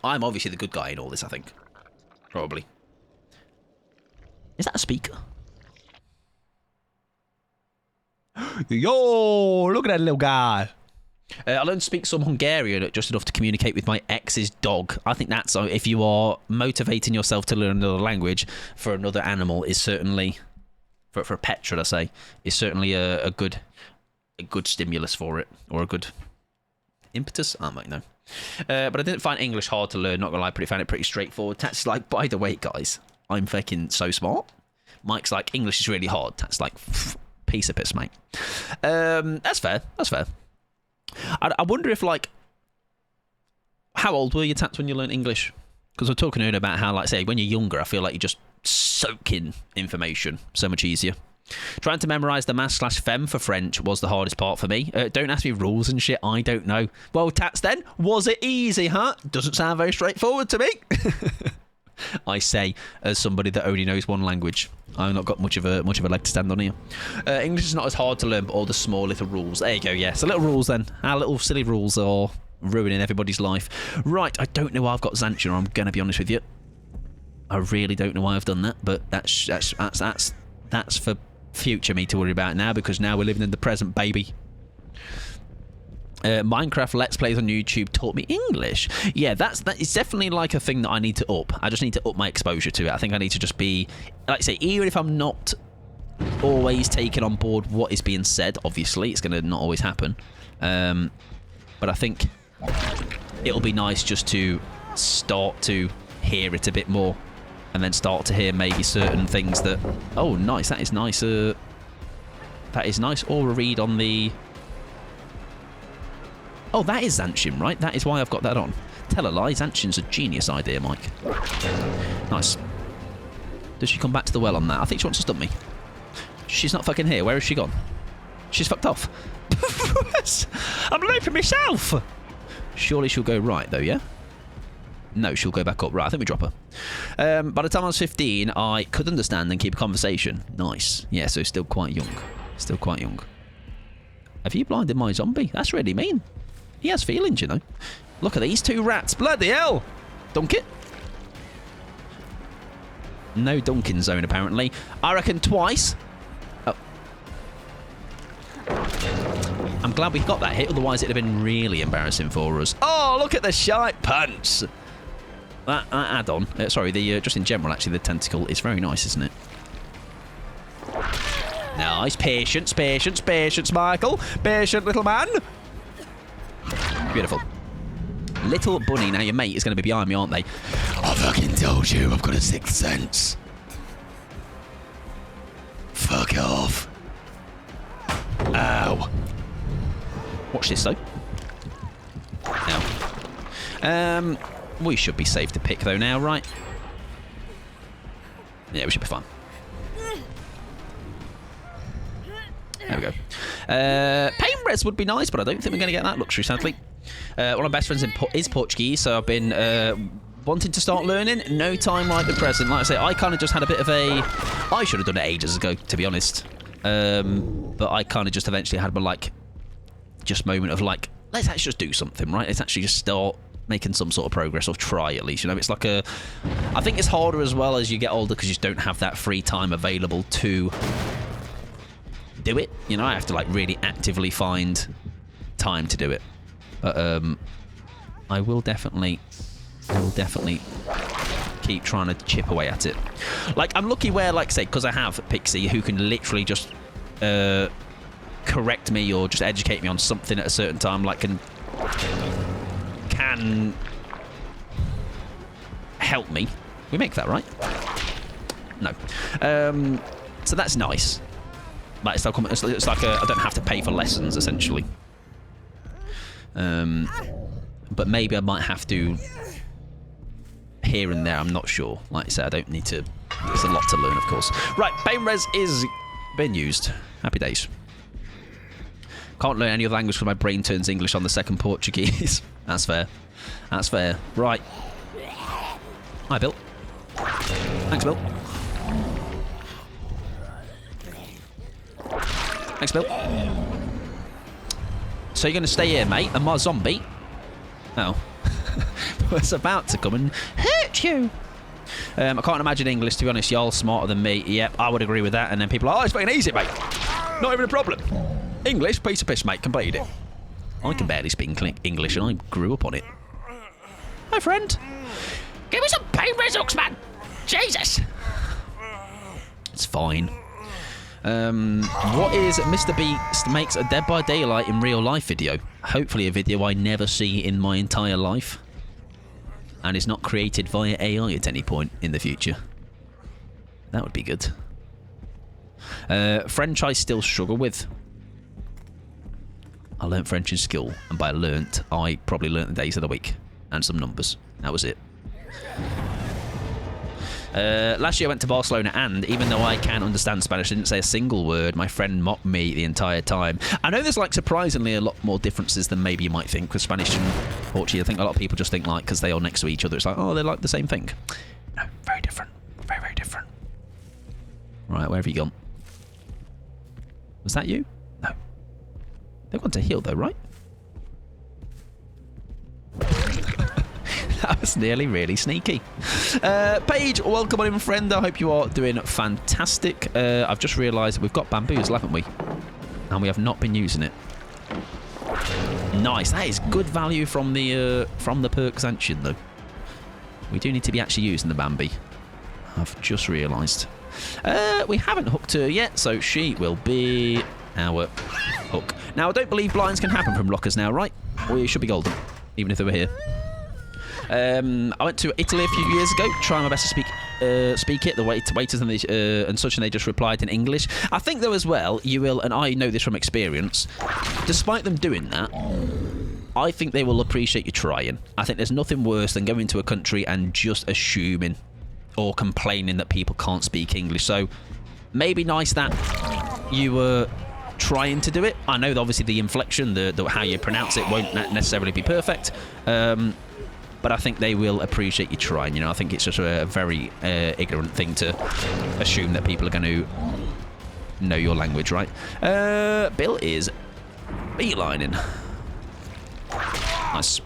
I'm obviously the good guy in all this, I think. Probably. Is that a speaker? Yo, look at that little guy. I learned to speak some Hungarian just enough to communicate with my ex's dog. I think that's, if you are motivating yourself to learn another language for another animal, is certainly, for a pet, should I say, is certainly a good stimulus for it, or a good impetus. I might know. But I didn't find English hard to learn. Not gonna lie, found it pretty straightforward. That's like, by the way, guys, I'm fucking so smart. Mike's like, English is really hard. That's like, piece of piss, mate. That's fair. That's fair. I wonder if, like, how old were you, Tats, when you learned English? Because we're talking earlier about how, like, say, when you're younger, I feel like you just soak in information so much easier. Trying to memorise the mas/fem for French was the hardest part for me. Don't ask me rules and shit, I don't know. Well, Tats, then, was it easy, huh? Doesn't sound very straightforward to me. I say, as somebody that only knows one language. I've not got much of a leg to stand on here. English is not as hard to learn, but all the small little rules. There you go, yeah. So little rules then. Our little silly rules are ruining everybody's life. Right, I don't know why I've got Zancian, I'm going to be honest with you. I really don't know why I've done that, but that's for future me to worry about now, because now we're living in the present, baby. Minecraft Let's Plays on YouTube taught me English. Yeah, that is definitely like a thing that I need to up. I just need to up my exposure to it. I think I need to just be, like I say, even if I'm not always taking on board what is being said, obviously, it's going to not always happen. But I think it'll be nice just to start to hear it a bit more, and then start to hear maybe certain things that, oh, nice, that is nice. That is nice. Or a read on the... Oh, that is Zancian, right? That is why I've got that on. Tell a lie, Zancian's a genius idea, Mike. Nice. Does she come back to the well on that? I think she wants to stump me. She's not fucking here. Where has she gone? She's fucked off. I'm late for myself. Surely she'll go right, though, yeah? No, she'll go back up. Right, I think we drop her. By the time I was 15, I could understand and keep a conversation. Nice. Yeah, so still quite young. Still quite young. Have you blinded my zombie? That's really mean. He has feelings, you know. Look at these two rats. Bloody hell. Dunk it. No dunking zone, apparently. I reckon twice. Oh. I'm glad we got that hit. Otherwise, it'd have been really embarrassing for us. Oh, look at the shite punch. That add-on. Sorry, just in general, actually, the tentacle is very nice, isn't it? Nice. Patience, patience, patience, Michael. Patient little man. Beautiful. Little bunny. Now, your mate is going to be behind me, aren't they? I fucking told you, I've got a sixth sense. Fuck off. Ow. Watch this, though. Now. We should be safe to pick, though, now, right? Yeah, we should be fine. There we go. Paint res would be nice, but I don't think we're going to get that luxury, sadly. One of my best friends is Portuguese, so I've been wanting to start learning. No time like the present. Like I say, I kind of just had a bit of a... I should have done it ages ago, to be honest. But I kind of just eventually had my, like, just moment of, like, let's actually just do something, right? Let's actually just start making some sort of progress, or try at least, you know. It's like a... I think it's harder as well as you get older, because you just don't have that free time available to do it, you know. I have to, like, really actively find time to do it. But I will definitely keep trying to chip away at it. Like, I'm lucky where, like, say, because I have Pixie, who can literally just correct me or just educate me on something at a certain time, like, can help me. We make that, right? No. So that's nice. Like, it's like I don't have to pay for lessons, essentially. But maybe I might have to here and there. I'm not sure. Like I said, I don't need to There's a lot to learn, of course. Right, Bane Res is being used. Happy days. Can't learn any other language because my brain turns English on the second Portuguese. That's fair. That's fair. Right. Hi, Bill. Thanks, Bill. Thanks, Bill. So you're going to stay here, mate, and my zombie... Oh. was about to come and hurt you. I can't imagine English, to be honest. Y'all smarter than me. Yep, I would agree with that. And then people are, oh, it's fucking easy, mate. Not even a problem. English, piece of piss, mate. Completed it. I can barely speak English, and I grew up on it. Hi, friend. Give me some pain results, man. Jesus. It's fine. What is Mr. Beast makes a Dead by Daylight in real life video? Hopefully a video I never see in my entire life. And is not created via AI at any point in the future. That would be good. French I still struggle with. I learnt French in school, and by learnt, I probably learnt the days of the week and some numbers. That was it. Last year I went to Barcelona, and even though I can understand Spanish, I didn't say a single word. My friend mocked me the entire time. I know there's like surprisingly a lot more differences than maybe you might think with Spanish and Portuguese. I think a lot of people just think like because they are next to each other, it's like, oh, they're like the same thing. No, very different. Very, very different. Right, where have you gone? Was that you? No. They've gone to heal though, right? That was nearly really sneaky. Paige, welcome on in, friend. I hope you are doing fantastic. I've just realised we've got bamboozle, haven't we? And we have not been using it. Nice. That is good value from the perk expansion, though. We do need to be actually using the Bambi. I've just realised. We haven't hooked her yet, so she will be our hook. Now, I don't believe blinds can happen from lockers now, right? We should be golden, even if they were here. I went to Italy a few years ago, trying my best to speak it. The waiters and such, and they just replied in English. I think though as well, you will, and I know this from experience, despite them doing that, I think they will appreciate you trying. I think there's nothing worse than going to a country and just assuming or complaining that people can't speak English. So maybe nice that you were trying to do it. I know that obviously the inflection, the how you pronounce it won't necessarily be perfect. But I think they will appreciate you trying. You know, I think it's just a very ignorant thing to assume that people are going to know your language, right? Bill is beelining. Nice.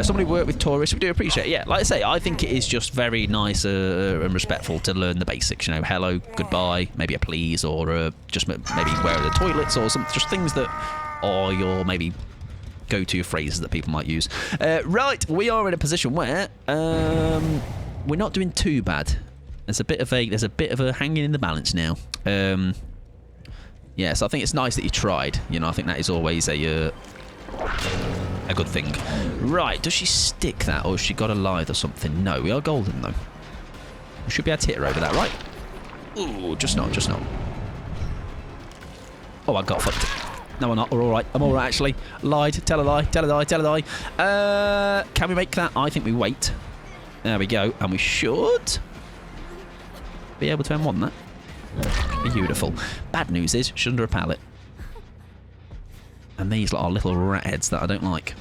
Somebody work with tourists. We do appreciate it. Yeah, like I say, I think it is just very nice and respectful to learn the basics. You know, hello, goodbye, maybe a please, or just maybe where are the toilets, or some just things that are your maybe go-to phrases that people might use. Right, we are in a position where we're not doing too bad. There's a bit of a hanging in the balance now. Yeah, so I think it's nice that you tried. You know, I think that is always a good thing. Right, does she stick that, or has she got a lithe or something? No, we are golden though. We should be able to hit her over that, right? Ooh, just not. Oh, I got fucked. No, I'm not. We're all right. I'm all right, actually. Lied. Tell a lie. Can we make that? I think we wait. There we go. And we should be able to M1 that. Beautiful. Bad news is she's under a pallet. And these are little rat heads that I don't like.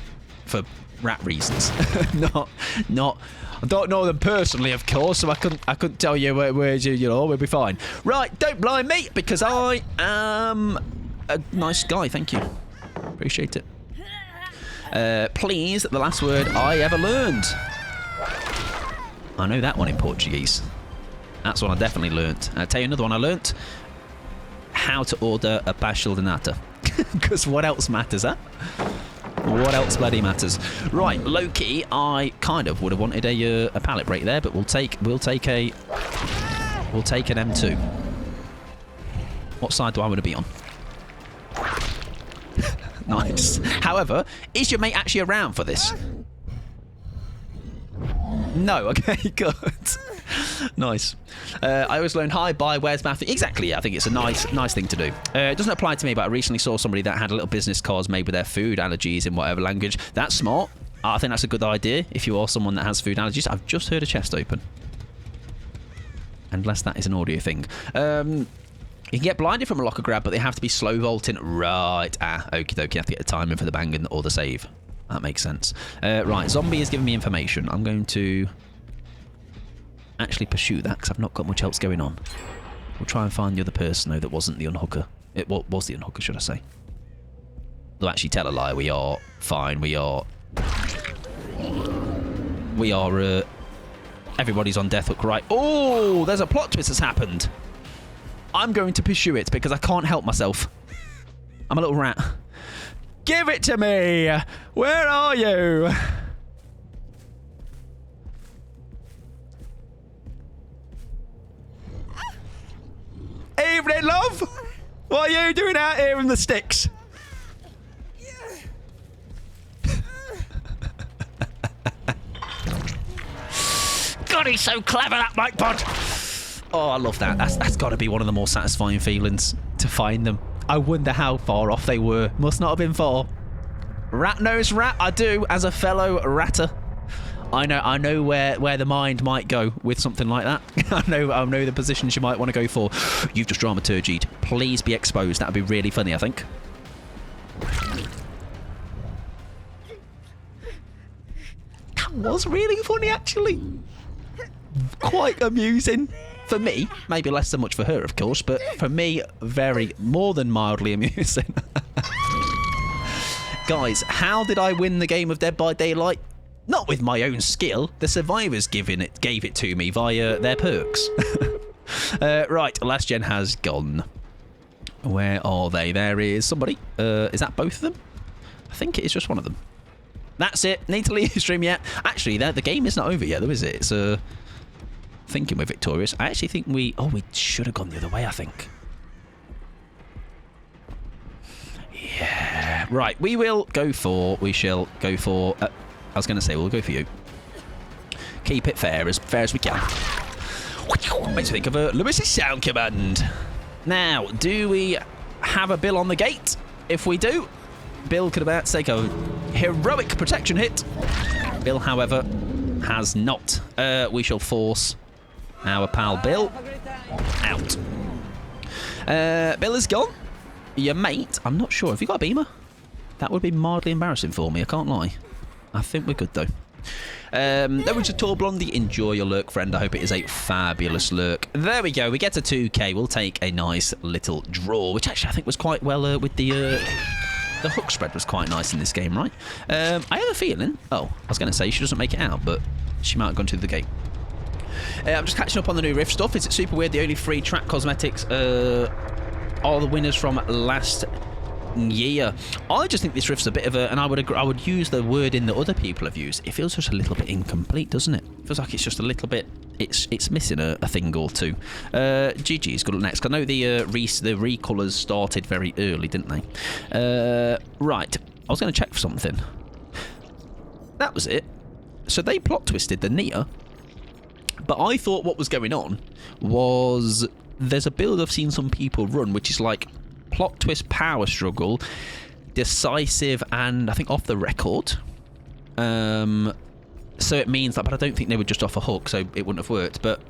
For rat reasons. not. I don't know them personally, of course, so I couldn't tell you where we'll be fine. Right, don't blind me, because I am a nice guy, thank you. Appreciate it. Please, the last word I ever learned. I know that one in Portuguese. That's one I definitely learnt. I'll tell you another one I learnt. How to order a pastel de nata. Because what else matters, huh? What else bloody matters? Right, low-key, I kind of would have wanted a pallet break there, but we'll take an M2. What side do I want to be on? Nice. However, is your mate actually around for this? No. Okay, good. Nice. I always learn hi, bye, where's Matthew? Exactly, yeah, I think it's a nice thing to do. It doesn't apply to me, but I recently saw somebody that had a little business cards made with their food allergies in whatever language. That's smart. I think that's a good idea if you are someone that has food allergies. I've just heard a chest open. Unless that is an audio thing. You can get blinded from a locker grab, but they have to be slow vaulting. Right. Okie dokie. You have to get the timer for the banging or the save. That makes sense. Right. Zombie is giving me information. I'm going to actually pursue that because I've not got much else going on. We'll try and find the other person, though, that wasn't the unhooker. It was the unhooker, should I say. They'll actually tell a lie. We are fine. We are... everybody's on death hook, right? Oh, there's a plot twist that's happened. I'm going to pursue it because I can't help myself. I'm a little rat. Give it to me! Where are you? Evening, love! What are you doing out here in the sticks? God, he's so clever, that Mike Pod! Oh, I love that. That's got to be one of the more satisfying feelings, to find them. I wonder how far off they were. Must not have been far. Rat-nosed rat, I do, as a fellow ratter. I know where the mind might go with something like that. I know the positions you might want to go for. You've just dramaturgied. Please be exposed. That would be really funny, I think. That was really funny, actually. Quite amusing. For me, maybe less so much for her, of course, but for me, more than mildly amusing. Guys, how did I win the game of Dead by Daylight? Not with my own skill. The survivors gave it to me via their perks. Right, last gen has gone. Where are they? There is somebody. Is that both of them? I think it is just one of them. That's it. Need to leave the stream yet. Actually, the game is not over yet, though, is it? It's thinking we're victorious. I actually think we should have gone the other way, I think. Yeah. Right, we shall go for... I was going to say, we'll go for you. Keep it fair as we can. Makes me think of Lewis's sound command. Now, do we have a Bill on the gate? If we do, Bill could about take a heroic protection hit. Bill, however, has not. We shall force our pal Bill out. Bill is gone. Your mate, I'm not sure. Have you got a beamer? That would be mildly embarrassing for me, I can't lie. I think we're good, though. There was a tall blondie. Enjoy your lurk, friend. I hope it is a fabulous lurk. There we go. We get to 2k. We'll take a nice little draw, which actually I think was quite well with the hook spread was quite nice in this game, right? I have a feeling... Oh, I was going to say she doesn't make it out, but she might have gone to the gate. I'm just catching up on the new Rift stuff. Is it super weird? The only free track cosmetics are the winners from last year. I just think this Rift's a bit of a... And I would use the word in that other people have used. It feels just a little bit incomplete, doesn't it? It feels like it's just a little bit... It's missing a thing or two. GG's good next. I know the recolours started very early, didn't they? Right. I was going to check for something. That was it. So they plot twisted the Nia. But I thought what was going on was there's a build I've seen some people run, which is like plot twist power struggle, decisive, and I think off the record. So it means that, but I don't think they would just off a hook, so it wouldn't have worked. But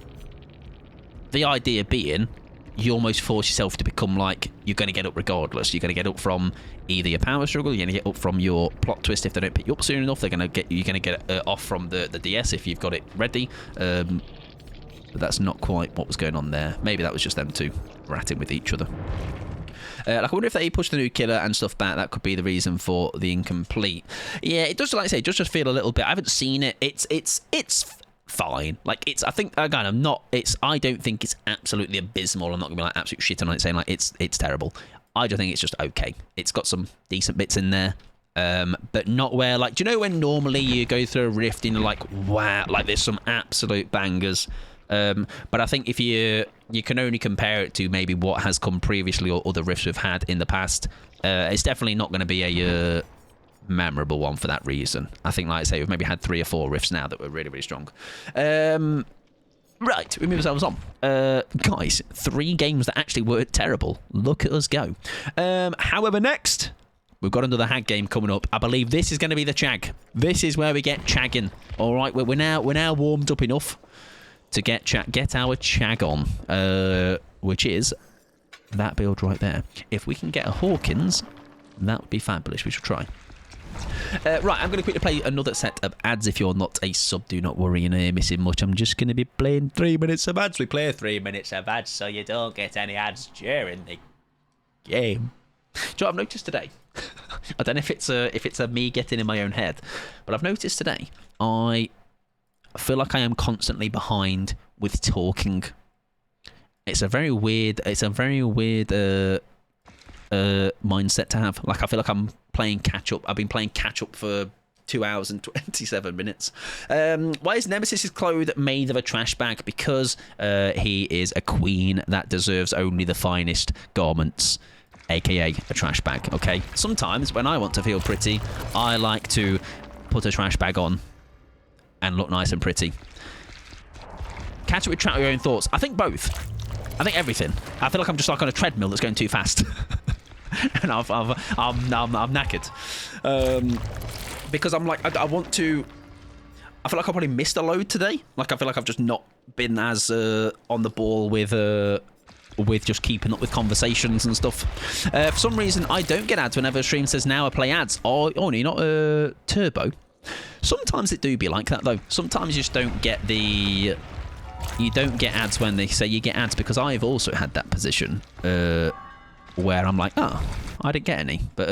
the idea being, you almost force yourself to become like, you're going to get up regardless. You're going to get up from either your power struggle, you're going to get up from your plot twist. If they don't pick you up soon enough, you're going to get off from the DS if you've got it ready. But that's not quite what was going on there. Maybe that was just them two ratting with each other. Like, I wonder if they push the new killer and stuff back. That could be the reason for the incomplete. Yeah, it does, like I say, it does just feel a little bit. I haven't seen it. It's fine. Like, it's... I think again, I'm not. It's. I don't think it's absolutely abysmal. I'm not gonna be like absolute shit on it, saying like it's terrible. I just think it's just okay. It's got some decent bits in there. But not where, like, do you know when normally you go through a Rift and you're like, wow, like there's some absolute bangers. But I think if you can only compare it to maybe what has come previously or other Rifts we've had in the past, it's definitely not going to be a memorable one for that reason. I think, like I say, we've maybe had 3 or 4 Rifts now that were really, really strong. Right, we move ourselves on. Guys, 3 games that actually weren't terrible. Look at us go. However, next... We've got another hag game coming up. I believe this is going to be the chag. This is where we get chagging. All right, we're now warmed up enough to get our chag on, which is that build right there. If we can get a Hawkins, that would be fabulous. We shall try. Right, I'm going to quickly play another set of ads. If you're not a sub, do not worry, you're missing much. I'm just going to be playing 3 minutes of ads. We play 3 minutes of ads so you don't get any ads during the game. Do you know what I've noticed today? I don't know if it's a me getting in my own head, but I've noticed today I feel like I am constantly behind with talking. It's a very weird mindset to have. Like, I feel like I'm playing catch up. I've been playing catch up for 2 hours and 27 minutes. Why is Nemesis's clothes made of a trash bag? Because he is a queen that deserves only the finest garments, aka a trash bag. Okay, sometimes when I want to feel pretty, I like to put a trash bag on and look nice and pretty. Catch up with track your own thoughts. I think both. I think everything. I feel like I'm just like on a treadmill that's going too fast. And I'm knackered. Because I'm like, I want to... I feel like I probably missed a load today. Like, I feel like I've just not been as on the ball with just keeping up with conversations and stuff. For some reason, I don't get ads whenever a stream says, now I play ads. Oh, you're not turbo. Sometimes it do be like that, though. Sometimes you just don't get the... You don't get ads when they say you get ads, because I've also had that position where I'm like, oh, I didn't get any. But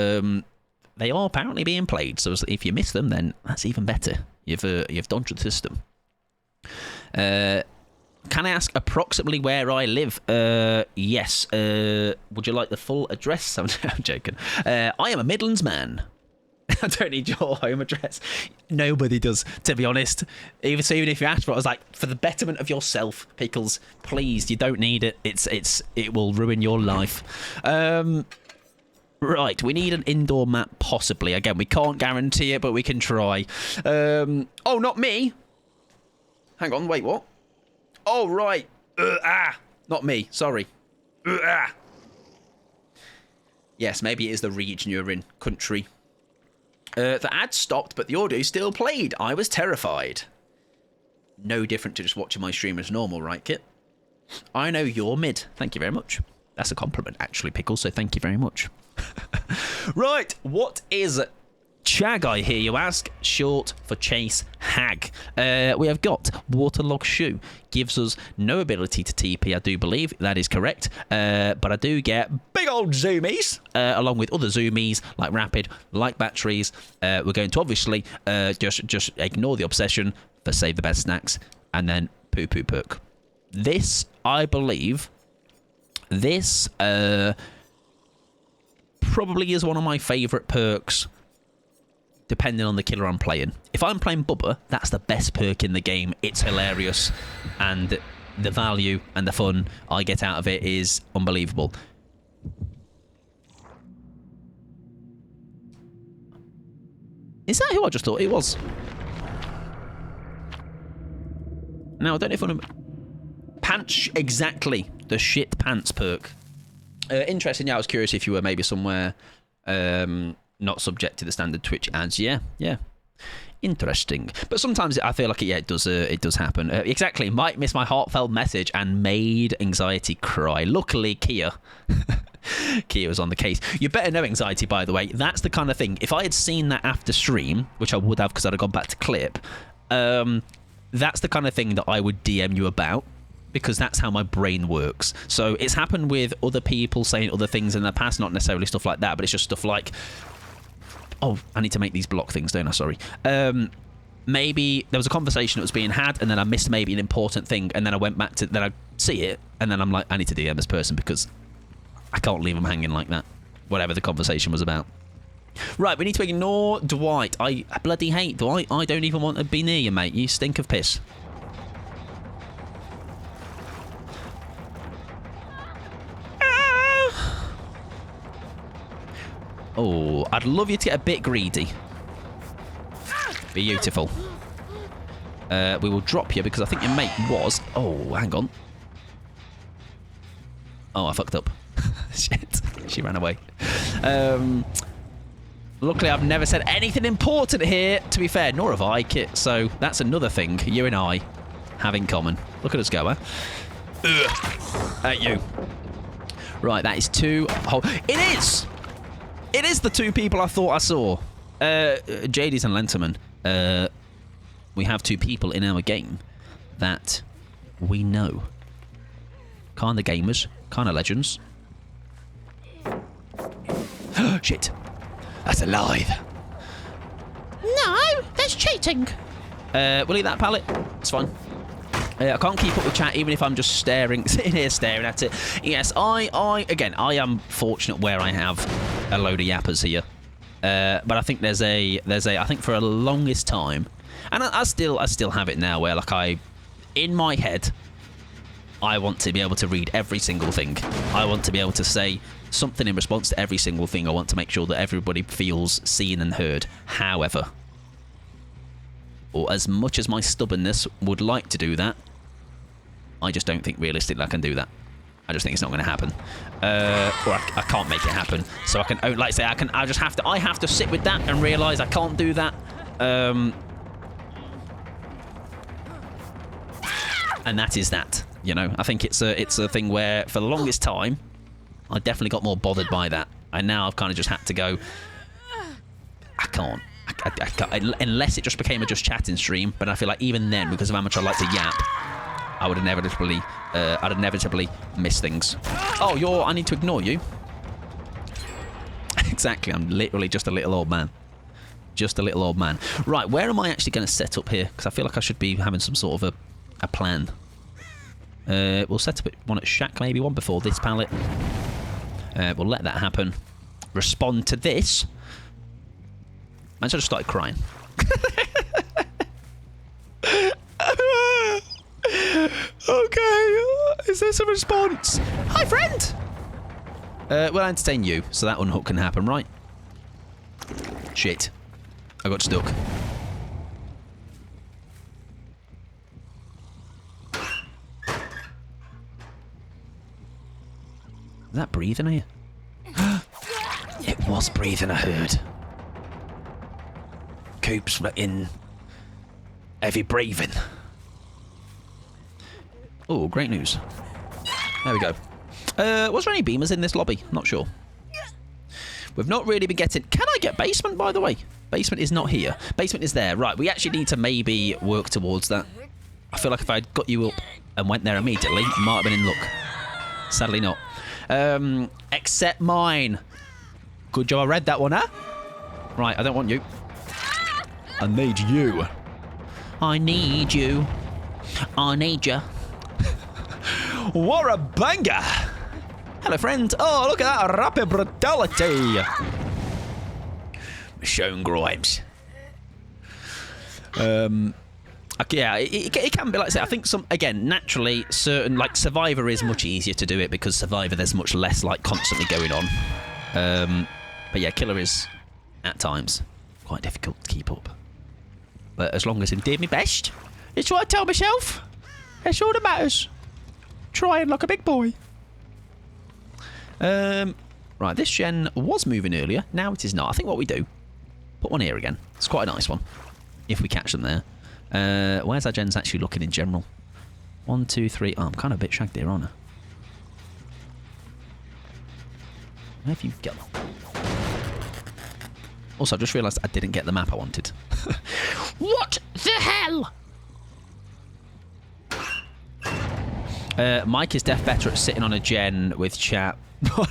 they are apparently being played, so if you miss them, then that's even better. You've dodged the system. Can I ask approximately where I live? Yes. Would you like the full address? I'm joking. I am a Midlands man. I don't need your home address. Nobody does, to be honest. Even if you asked for it, I was like, for the betterment of yourself, Pickles, please, you don't need it. It will ruin your life. Right, we need an indoor map, possibly. Again, we can't guarantee it, but we can try. Oh, not me. Hang on, wait, what? Oh, right. Not me, sorry. Yes, maybe it is the region you're in, country. The ad stopped, but the audio still played. I was terrified. No different to just watching my stream as normal, right, Kit? I know you're mid. Thank you very much. That's a compliment, actually, Pickles, so thank you very much. Right, what is Chag, I hear you ask? Short for Chase Hag. We have got Waterlogged Shoe. Gives us no ability to TP, I do believe. That is correct. But I do get big old zoomies, along with other zoomies, like Rapid, like Batteries. We're going to obviously just ignore the obsession for Save the Best Snacks, and then Poo Poo Perk. This, I believe, this probably is one of my favourite perks, depending on the killer I'm playing. If I'm playing Bubba, that's the best perk in the game. It's hilarious, and the value and the fun I get out of it is unbelievable. Is that who I just thought it was? Now, I don't know if I'm... Pants, exactly. The shit pants perk. Interesting, yeah, I was curious if you were maybe somewhere... not subject to the standard Twitch ads. Yeah. Interesting. But sometimes I feel like it does happen. Exactly. Might miss my heartfelt message and made Anxiety cry. Luckily, Kia was on the case. You better know Anxiety, by the way. That's the kind of thing. If I had seen that after stream, which I would have because I'd have gone back to clip, that's the kind of thing that I would DM you about, because that's how my brain works. So it's happened with other people saying other things in the past, not necessarily stuff like that, but it's just stuff like, oh, I need to make these block things, don't I? Sorry. Maybe there was a conversation that was being had, and then I missed maybe an important thing, and then I went back to, then I see it, and then I'm like, I need to DM this person because I can't leave them hanging like that, whatever the conversation was about. Right, we need to ignore Dwight. I bloody hate Dwight. I don't even want to be near you, mate. You stink of piss. Oh, I'd love you to get a bit greedy. Beautiful. We will drop you because I think your mate was... Oh, hang on. Oh, I fucked up. Shit. She ran away. Luckily, I've never said anything important here, to be fair, nor have I, Kit. So that's another thing you and I have in common. Look at us go, huh? Ugh. At you. Right, that is 2. Oh, it is! It is the 2 people I thought I saw. Jades and Lenterman. We have 2 people in our game that we know. Kinda gamers, kinda legends. Shit. That's alive. No, that's cheating. We'll eat that pallet. It's fine. I can't keep up with chat even if I'm just sitting here staring at it. Yes, again, I am fortunate where I have a load of yappers here. But I think I think for a longest time, and I still have it now where like in my head, I want to be able to read every single thing. I want to be able to say something in response to every single thing. I want to make sure that everybody feels seen and heard. However, or as much as my stubbornness would like to do that, I just don't think realistically I can do that. I just think it's not going to happen, or I can't make it happen. So I can, like I say, I have to sit with that and realise I can't do that. And that is that. You know, I think it's a thing where for the longest time, I definitely got more bothered by that, and now I've kind of just had to go. I can't. I can't, unless it just became a just chatting stream. But I feel like even then, because of how much I like to yap, I would inevitably miss things. Oh, I need to ignore you. Exactly. I'm literally just a little old man. Just a little old man. Right, where am I actually going to set up here? Because I feel like I should be having some sort of a plan. We'll set up one at Shack, maybe one before this pallet. We'll let that happen. Respond to this. Man, I just started crying. Okay, is this a response? Hi, friend! We'll entertain you, so that unhook can happen, right? Shit. I got stuck. Is that breathing here? It was breathing, I heard. Coop's in heavy breathing. Oh, great news. There we go. Was there any beamers in this lobby? Not sure. We've not really been getting... Can I get basement, by the way? Basement is not here. Basement is there. Right, we actually need to maybe work towards that. I feel like if I'd got you up and went there immediately, you might have been in luck. Sadly not. Except mine. Good job I read that one, huh? Right, I don't want you. I need you. I need you. I need you. What a banger! Hello, friend. Oh, look at that rapid brutality. Michonne Grimes. Yeah, it can be like I say. I think naturally, certain like Survivor is much easier to do it because Survivor there's much less like constantly going on. But yeah, Killer is at times quite difficult to keep up. But as long as I did my best, it's what I tell myself. That's all that matters. Trying like a big boy. Right, this gen was moving earlier. Now it is not. I think what we do, put one here again. It's quite a nice one. If we catch them there. Where's our gens actually looking in general? 1, 2, 3. Oh, I'm kind of a bit shagged here, aren't I? Where have you gone? Also, I just realised I didn't get the map I wanted. What the hell? Mike is deaf better at sitting on a gen with chat.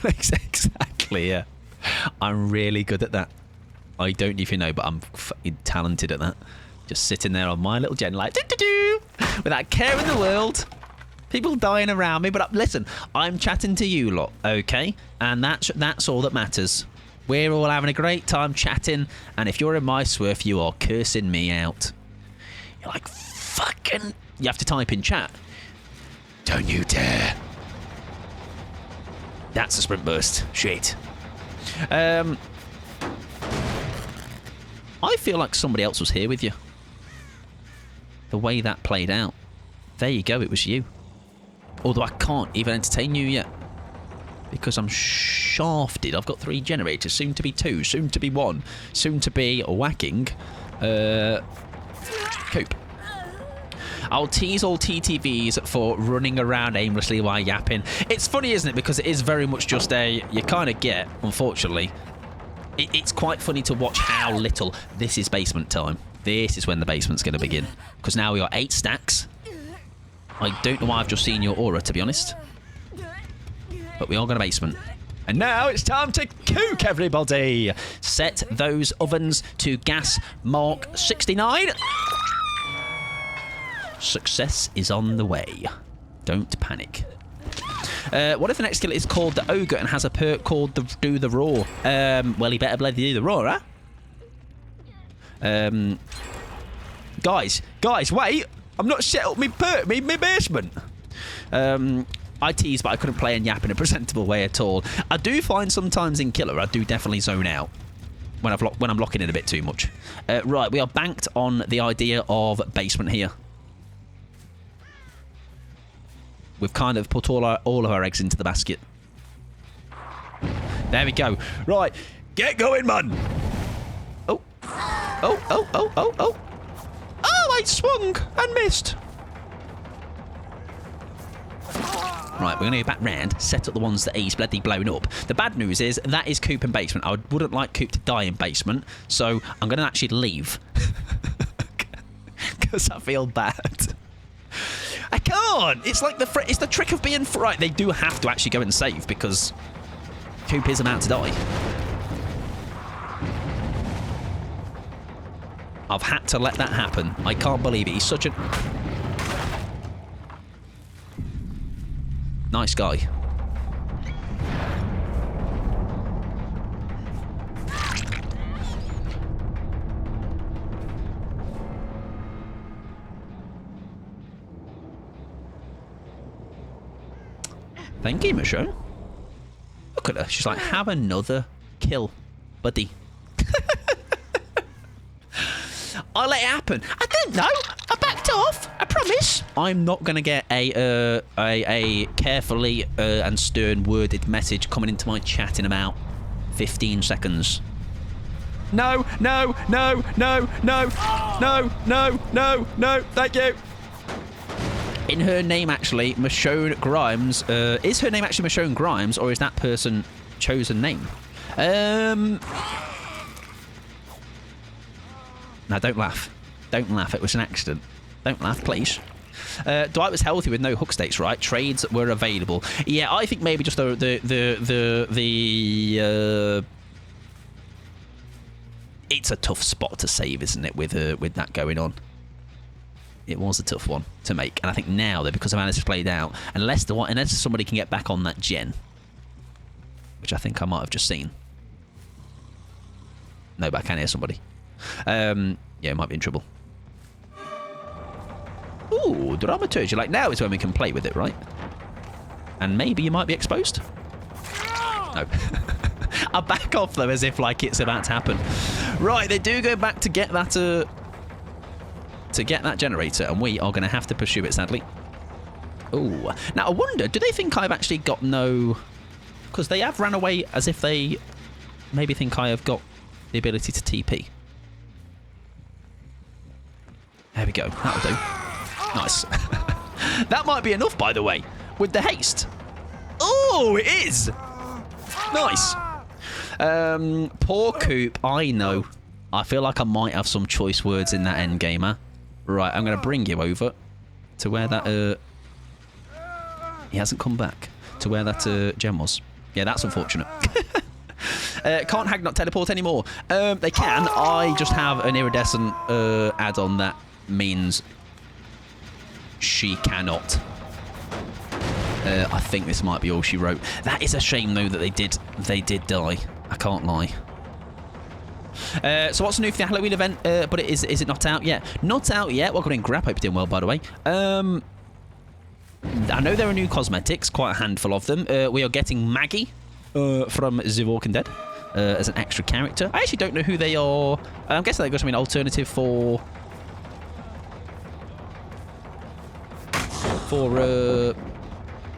Exactly, yeah. I'm really good at that. I don't know if you know, but I'm fucking talented at that. Just sitting there on my little gen like, do-do-do, without care in the world. People dying around me, but listen, I'm chatting to you lot, okay? And that's all that matters. We're all having a great time chatting, and if you're in my swerf, you are cursing me out. You're like, fucking... You have to type in chat. Don't you dare. That's a sprint burst. Shit. I feel like somebody else was here with you. The way that played out. There you go, it was you. Although I can't even entertain you yet. Because I'm shafted. I've got 3 generators, soon to be 2, soon to be 1, soon to be whacking Coop. I'll tease all TTVs for running around aimlessly while yapping. It's funny, isn't it? Because it is very much just you kind of get, unfortunately. It's quite funny to watch how little. This is basement time. This is when the basement's going to begin. Because now we got 8 stacks. I don't know why I've just seen your aura, to be honest. But we are going to basement. And now it's time to cook, everybody. Set those ovens to gas mark 69. Success is on the way. Don't panic. What if the next skill is called the Ogre and has a perk called the Do the Raw? Well, he better bloody do the Raw, huh? Guys, wait. I'm not set up my perk, my basement. I tease, but I couldn't play and yap in a presentable way at all. I do find sometimes in Killer, I do definitely zone out when I'm locking in a bit too much. Right, we are banked on the idea of basement here. We've kind of put all of our eggs into the basket. There we go. Right, get going, man. Oh, I swung and missed. Right, we're going to go back round, set up the ones that he's bloody blown up. The bad news is that is Coop in basement. I wouldn't like Coop to die in basement, so I'm going to actually leave. Because I feel bad. I can't. It's like it's the trick of being right. They do have to actually go and save because Coop is about to die. I've had to let that happen. I can't believe it. He's such a nice guy. Thank you, Michelle. Look at her. She's like, have another kill, buddy. I'll let it happen. I don't know. I backed off. I promise. I'm not going to get a carefully and stern worded message coming into my chat in about 15 seconds. No. Thank you. In her name, actually, Michonne Grimes. Is her name actually Michonne Grimes, or is that person chosen name? No, don't laugh. Don't laugh. It was an accident. Don't laugh, please. Dwight was healthy with no hook states, right? Trades were available. Yeah, I think maybe just it's a tough spot to save, isn't it? With that going on. It was a tough one to make, and I think now that because of how this is played out, unless somebody can get back on that gen, which I think I might have just seen. No, but I can hear somebody. Yeah, it might be in trouble. Ooh, dramaturgy. Like now is when we can play with it, right? And maybe you might be exposed. No. I back off though, as if like it's about to happen. Right, they do go back to get that generator, and we are going to have to pursue it, sadly. Ooh. Now, I wonder, do they think I've actually got no... Because they have ran away as if they maybe think I have got the ability to TP. There we go. That'll do. Nice. That might be enough, by the way, with the haste. Oh, it is! Nice. Poor Coop, I know. I feel like I might have some choice words in that end gamer. Right, I'm going to bring you over to where that... he hasn't come back to where that gem was. Yeah, that's unfortunate. Can't Hag not teleport anymore? They can. I just have an iridescent add-on that means she cannot. I think this might be all she wrote. That is a shame, though, that they did die. I can't lie. So what's new for the Halloween event? But is it not out yet? Not out yet. Welcome in, Grab. Hope you're doing well, by the way. I know there are new cosmetics, quite a handful of them. We are getting Maggie from The Walking Dead as an extra character. I actually don't know who they are. I'm guessing they're going to be an alternative for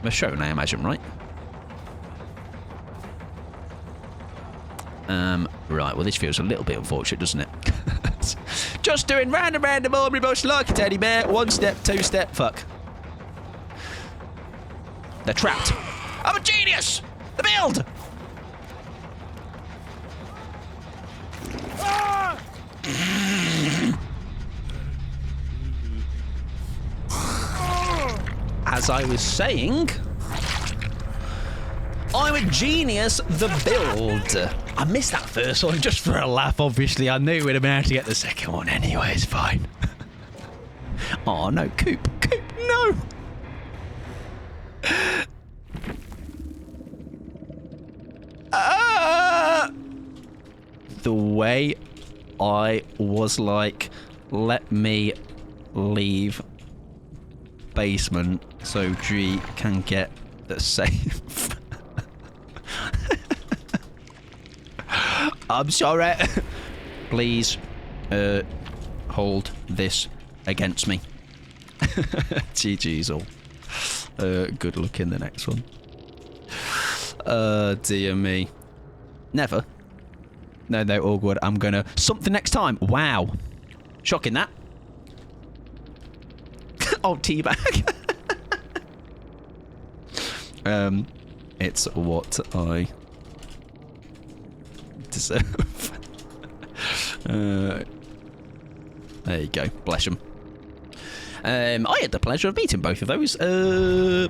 Michonne, I imagine, right? Right, well, this feels a little bit unfortunate, doesn't it? Just doing random omnibus lucky teddy bear. 1 step, 2 step. Fuck. They're trapped. I'm a genius! The build! As I was saying, I'm a genius, the build. I missed that first one just for a laugh, obviously. I knew we'd have been able to get the second one anyway, it's fine. Oh no, Coop, no! The way I was like, let me leave basement so G can get the safe. I'm sorry. Please hold this against me. GG's all. Good luck in the next one. Dear me. Never. No, all good. I'm gonna... Something next time. Wow. Shocking that. Oh, teabag. It's what I deserve. There you go. Bless them. I had the pleasure of meeting both of those. I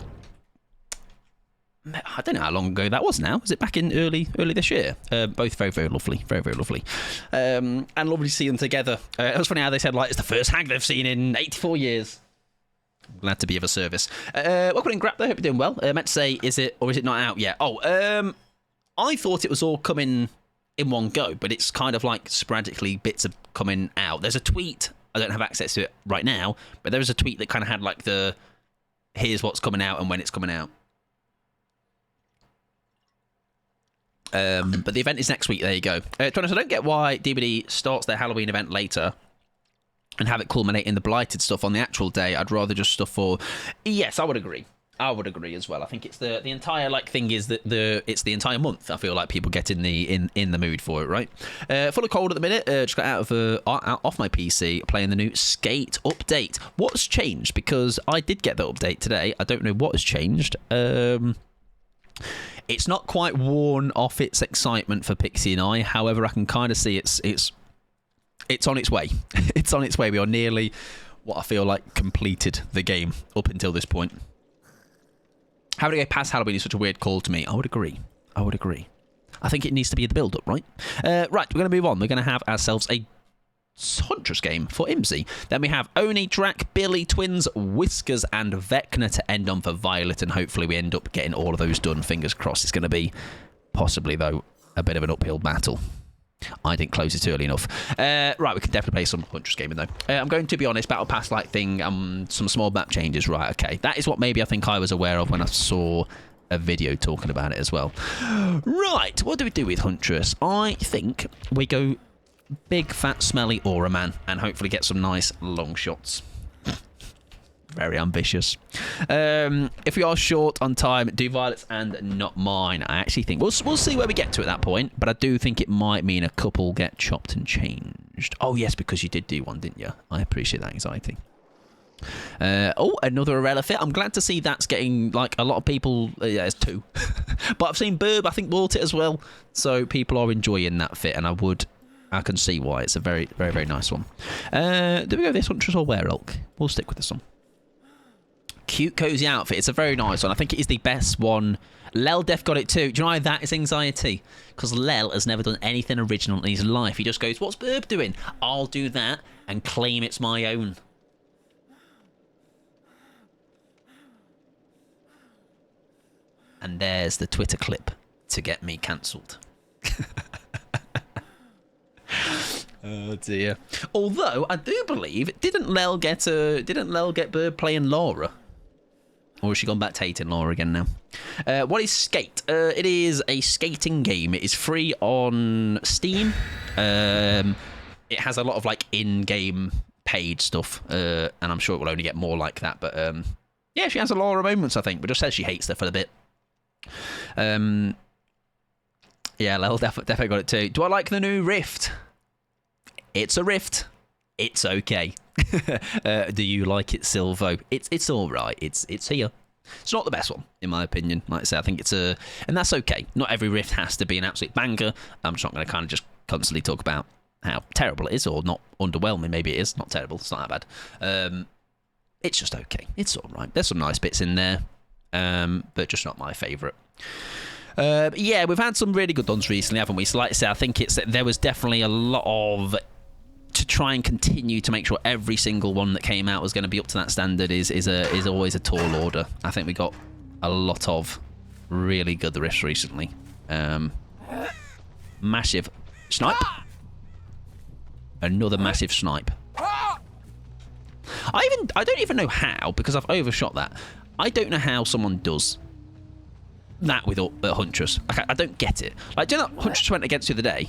don't know how long ago that was now. Was it back in early this year? Both very, very lovely. Very, very lovely. And lovely to see them together. It was funny how they said, like, it's the first hag they've seen in 84 years. Glad to be of a service. Welcome in, Grap, though. Hope you're doing well. I meant to say, is it not out yet? Oh, I thought it was all coming in one go, but it's kind of like sporadically bits are coming out. There's a tweet. I don't have access to it right now, but there was a tweet that kind of had like the here's what's coming out and when it's coming out. But the event is next week. There you go. To be honest, I don't get why DBD starts their Halloween event later and have it culminate in the blighted stuff on the actual day. I'd rather just stuff for... Yes, I would agree. I would agree as well. I think it's the entire like thing is that it's the entire month. I feel like people get in the mood for it, right? Full of cold at the minute. Just got out off my PC playing the new Skate update. What's changed? Because I did get the update today. I don't know what has changed. It's not quite worn off its excitement for Pixie and I. However, I can kind of see it's on its way. It's on its way. We are nearly what I feel like completed the game up until this point. Having to go past Halloween is such a weird call to me. I would agree. I think it needs to be the build-up, right? Right, we're going to move on. We're going to have ourselves a Huntress game for Imsy. Then we have Oni, Drac, Billy, Twins, Whiskers, and Vecna to end on for Violet, and hopefully we end up getting all of those done. Fingers crossed. It's going to be, possibly, though, a bit of an uphill battle. I didn't close it early enough. Right, we can definitely play some Huntress gaming, though. I'm going to be honest, Battle Pass-like thing, some small map changes. Right, okay. That is what maybe I think I was aware of when I saw a video talking about it as well. Right, what do we do with Huntress? I think we go big, fat, smelly Aura Man and hopefully get some nice long shots. Very ambitious. If we are short on time, do Violet's and not mine. I actually think we'll see where we get to at that point, but I do think it might mean a couple get chopped and changed. Oh yes, because you did do one, didn't you? I appreciate that anxiety. Oh, another Irrelevant. I'm glad to see that's getting like a lot of people. Yeah, it's 2, but I've seen Burb. I think bought it as well, so people are enjoying that fit, and I can see why. It's a very, very, very nice one. Do we go this Huntress or Werelk? We'll stick with this one. Cute, cozy outfit. It's a very nice one. I think it is the best one. Lel Def got it too. Do you know why that is anxiety? Because Lel has never done anything original in his life. He just goes, what's Burb doing? I'll do that and claim it's my own. And there's the Twitter clip to get me cancelled. Oh dear. Although I do believe didn't Lel get Burb playing Laura? Or has she gone back to hating Laura again now? What is Skate? It is a skating game. It is free on Steam. It has a lot of like in-game paid stuff, and I'm sure it will only get more like that. But yeah, she has a Laura moments, I think, but just says she hates her for a bit. Yeah, Lel definitely got it too. Do I like the new Rift? It's a Rift. It's okay. Do you like it, Silvo? It's all right. It's here. It's not the best one, in my opinion. Like I say, I think it's a... And that's okay. Not every rift has to be an absolute banger. I'm just not going to kind of just constantly talk about how terrible it is, or not underwhelming. Maybe it is. Not terrible. It's not that bad. It's just okay. It's all right. There's some nice bits in there, but just not my favourite. Yeah, we've had some really good ones recently, haven't we? So like I say, I think there was definitely a lot of... To try and continue to make sure every single one that came out was going to be up to that standard is always a tall order. I think we got a lot of really good rifts recently. Massive snipe. Another massive snipe. I don't even know how, because I've overshot that. I don't know how someone does that with Huntress. I don't get it. Like, do you know that Huntress went against the other day?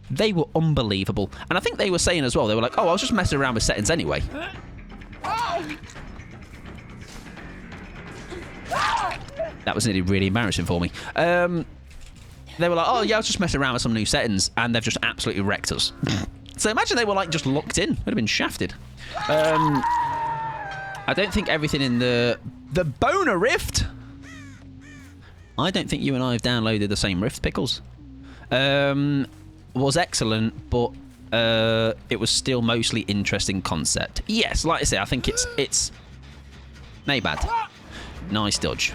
They were unbelievable. And I think they were saying as well, they were like, oh, I was just messing around with settings anyway. That was nearly really embarrassing for me. They were like, oh, yeah, I was just messing around with some new settings, and they've just absolutely wrecked us. So imagine they were, like, just locked in. Would have been shafted. I don't think everything in the Boner Rift... I don't think you and I have downloaded the same Rift, Pickles. Was excellent, but it was still mostly interesting concept. Yes, like I say, I think it's not bad. Nice dodge.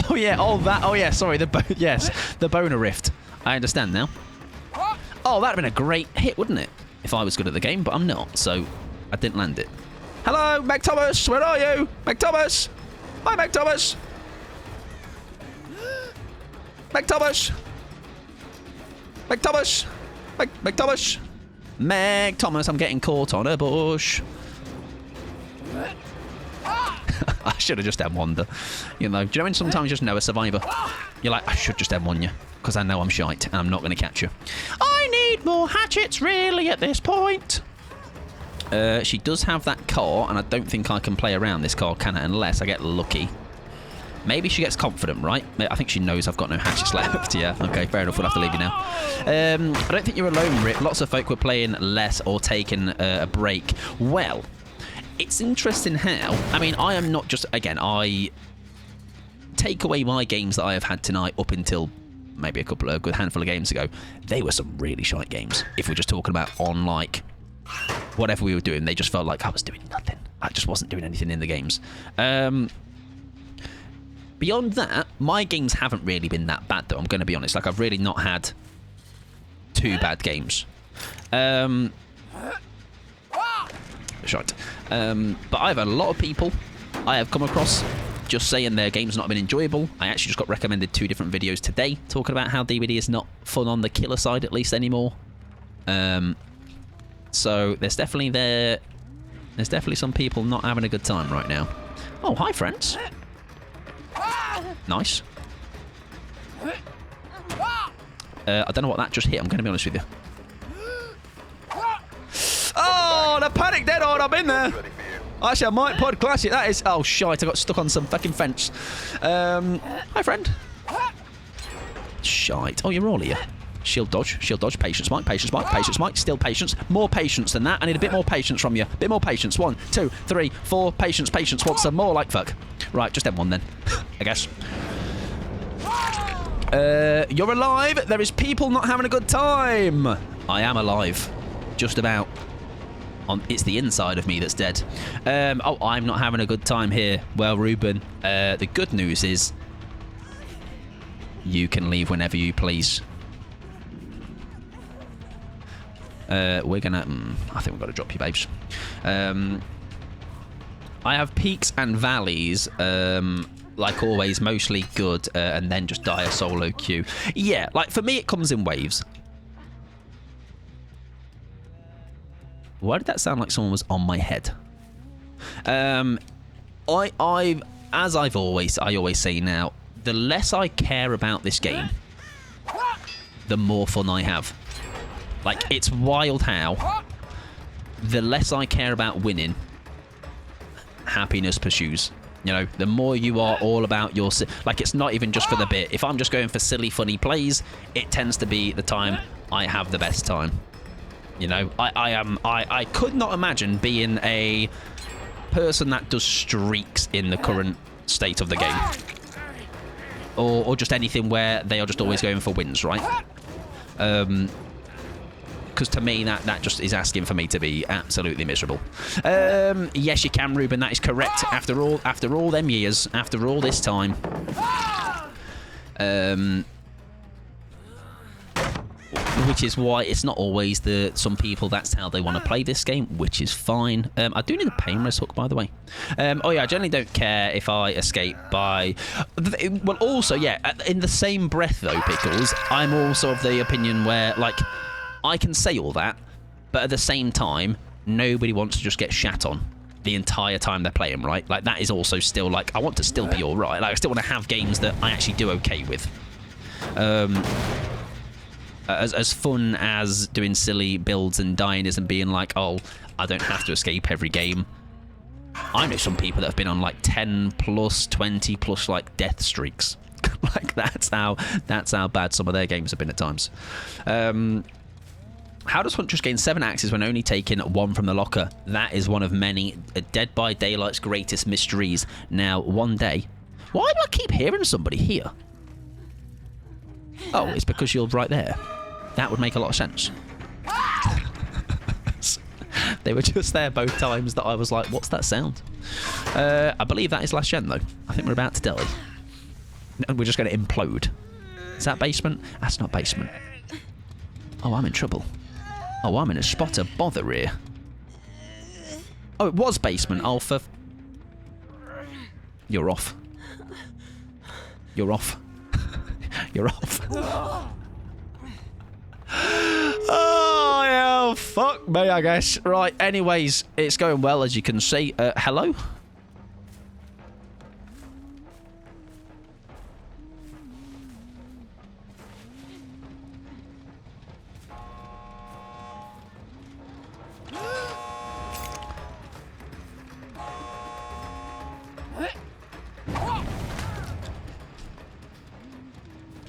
Oh yeah, oh yeah, sorry, the Boner Rift. I understand now. Oh, that'd have been a great hit, wouldn't it? If I was good at the game, but I'm not, so I didn't land it. Hello, Meg Thomas, where are you? Meg Thomas! Hi, Meg Thomas! Meg Thomas! Meg Thomas! Meg Thomas! Meg Thomas, I'm getting caught on a bush. I should have just M1'd her. You know, do you know when sometimes you just know a survivor? You're like, I should just M1 you, because I know I'm shite and I'm not going to catch you. I need more hatchets, really, at this point. She does have that car, and I don't think I can play around this car, can I? Unless I get lucky. Maybe she gets confident, right? I think she knows I've got no hatchets left. Yeah, okay, fair enough. We'll have to leave you now. I don't think you're alone, Rip. Lots of folk were playing less or taking a break. Well, it's interesting how... I mean, I am not just... Again, I take away my games that I have had tonight up until maybe a good handful of games ago. They were some really shite games. If we're just talking about on, like, whatever we were doing, they just felt like I was doing nothing. I just wasn't doing anything in the games. Beyond that, my games haven't really been that bad, though. I'm going to be honest. Like, I've really not had two bad games. Shite. But I've had a lot of people I have come across just saying their game's not been enjoyable. I actually just got recommended 2 different videos today talking about how DBD is not fun on the killer side, at least anymore. So there's definitely some people not having a good time right now. Oh, hi, friends. Nice. I don't know what that just hit, I'm going to be honest with you. Oh, the panic dead on, I've been there. Actually, I might pod classic. That is... Oh, shite, I got stuck on some fucking fence. Hi, friend. Shite. Oh, you're all here. Shield dodge, patience, Mike, still patience. More patience than that. I need a bit more patience from you. Bit more patience. 1, 2, 3, 4, patience. Want some more, like fuck. Right, just M1 then, I guess. You're alive. There is people not having a good time. I am alive. Just about. It's the inside of me that's dead. Oh, I'm not having a good time here. Well, Ruben, the good news is you can leave whenever you please. We're gonna... I think we've got to drop you, babes. I have peaks and valleys, like always, mostly good, and then just die a solo queue. Yeah, like, for me, it comes in waves. Why did that sound like someone was on my head? As I always say now, the less I care about this game, the more fun I have. Like, it's wild how the less I care about winning, happiness pursues. You know, the more you are all about your... Like, it's not even just for the bit. If I'm just going for silly, funny plays, it tends to be the time I have the best time. You know, I could not imagine being a person that does streaks in the current state of the game. Or just anything where they are just always going for wins, right? Because to me, that just is asking for me to be absolutely miserable. Yes, you can, Ruben. That is correct. After all them years, after all this time. Which is why it's not always some people, that's how they want to play this game, which is fine. I do need a pain res hook, by the way. Oh yeah, I generally don't care if I escape by... Well, also, yeah, in the same breath, though, Pickles, I'm also of the opinion where, like, I can say all that, but at the same time, nobody wants to just get shat on the entire time they're playing, right? Like, that is also still, like, I want to still be alright. Like, I still want to have games that I actually do okay with. As fun as doing silly builds and dying is and being like, oh, I don't have to escape every game. I know some people that have been on like 10 plus, 20 plus like death streaks. Like that's how bad some of their games have been at times. How does Huntress gain 7 axes when only taking 1 from the locker? That is one of many Dead by Daylight's greatest mysteries. Now, one day... Why do I keep hearing somebody here? Oh, it's because you're right there. That would make a lot of sense. They were just there both times that I was like, what's that sound? I believe that is last gen, though. I think we're about to die. And we're just going to implode. Is that basement? That's not basement. Oh, I'm in trouble. Oh, I'm in a spot of bother here. Oh, it was basement. Oh, for... You're off. You're off. You're off. Oh, yeah, fuck me, I guess. Right, anyways, it's going well, as you can see. Hello?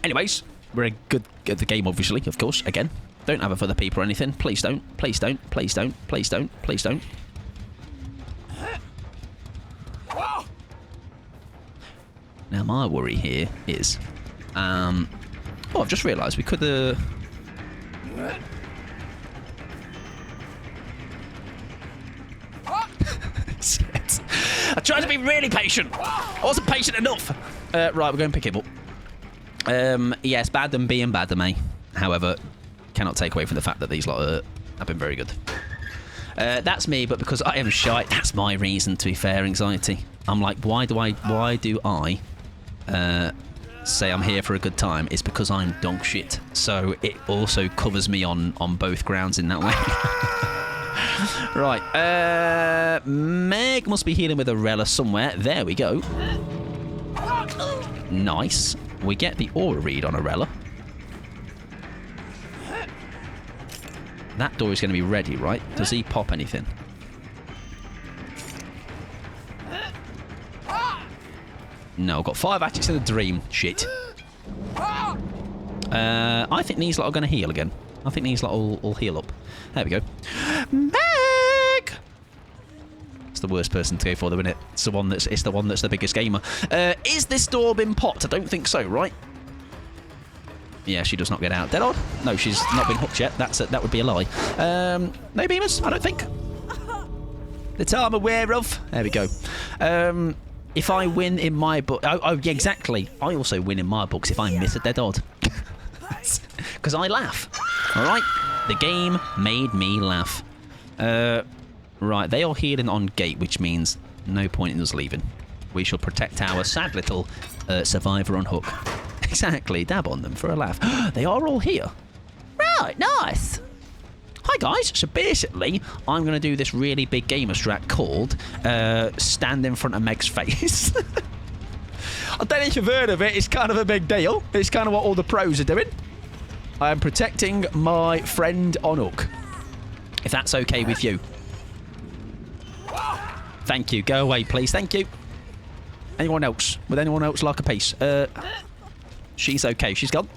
Anyways, we're good at the game, obviously, of course. Again, don't have it for the people or anything. Please don't. Please don't. Please don't. Please don't. Please don't. Now, my worry here is... oh, I've just realised we could... Shit. I tried to be really patient. I wasn't patient enough. Right, we're going to pick him up. Yes, bad than being bad than me. However, cannot take away from the fact that these lot have been very good. That's me, but because I am shy, that's my reason, to be fair, anxiety. I'm like, why do I say I'm here for a good time? It's because I'm dog shit. So it also covers me on both grounds in that way. Right, Meg must be healing with a Rella somewhere. There we go. Nice. We get the aura read on Arella. That door is going to be ready, right? Does he pop anything? No, I've got 5 hatchets in a dream. Shit. I think these lot are going to heal again. I think these lot will heal up. There we go. Meg! It's the worst person to go for, though, isn't it? It's the one that's the biggest gamer. Is this door been popped? I don't think so, right? Yeah, she does not get out. Dead on? No, she's not been hooked yet. That would be a lie. No beamers? I don't think. That I'm aware of. There we go. If I win in my book... Oh, yeah, exactly. I also win in my books if I miss a dead odd. Because I laugh. All right? The game made me laugh. Right, they are healing on gate, which means no point in us leaving. We shall protect our sad little survivor on hook. Exactly, dab on them for a laugh. They are all here. Right, nice. Hi guys, so basically I'm going to do this really big gamer strat called stand in front of Meg's face. I don't know if you've heard of it, it's kind of a big deal. It's kind of what all the pros are doing. I am protecting my friend on hook. If that's okay with you. Thank you, go away please, thank you. Anyone else? Would anyone else like a piece? She's okay, she's gone.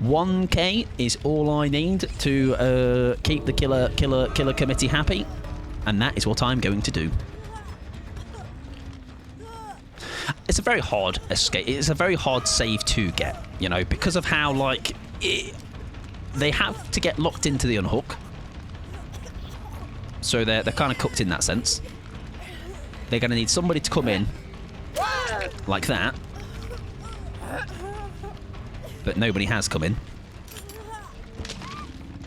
1k is all I need to keep the killer committee happy, and that is what I'm going to do. It's a very hard escape. It's a very hard save to get, you know, because of how, like, they have to get locked into the unhook. So they're kind of cooked in that sense. They're going to need somebody to come in like that. But nobody has come in.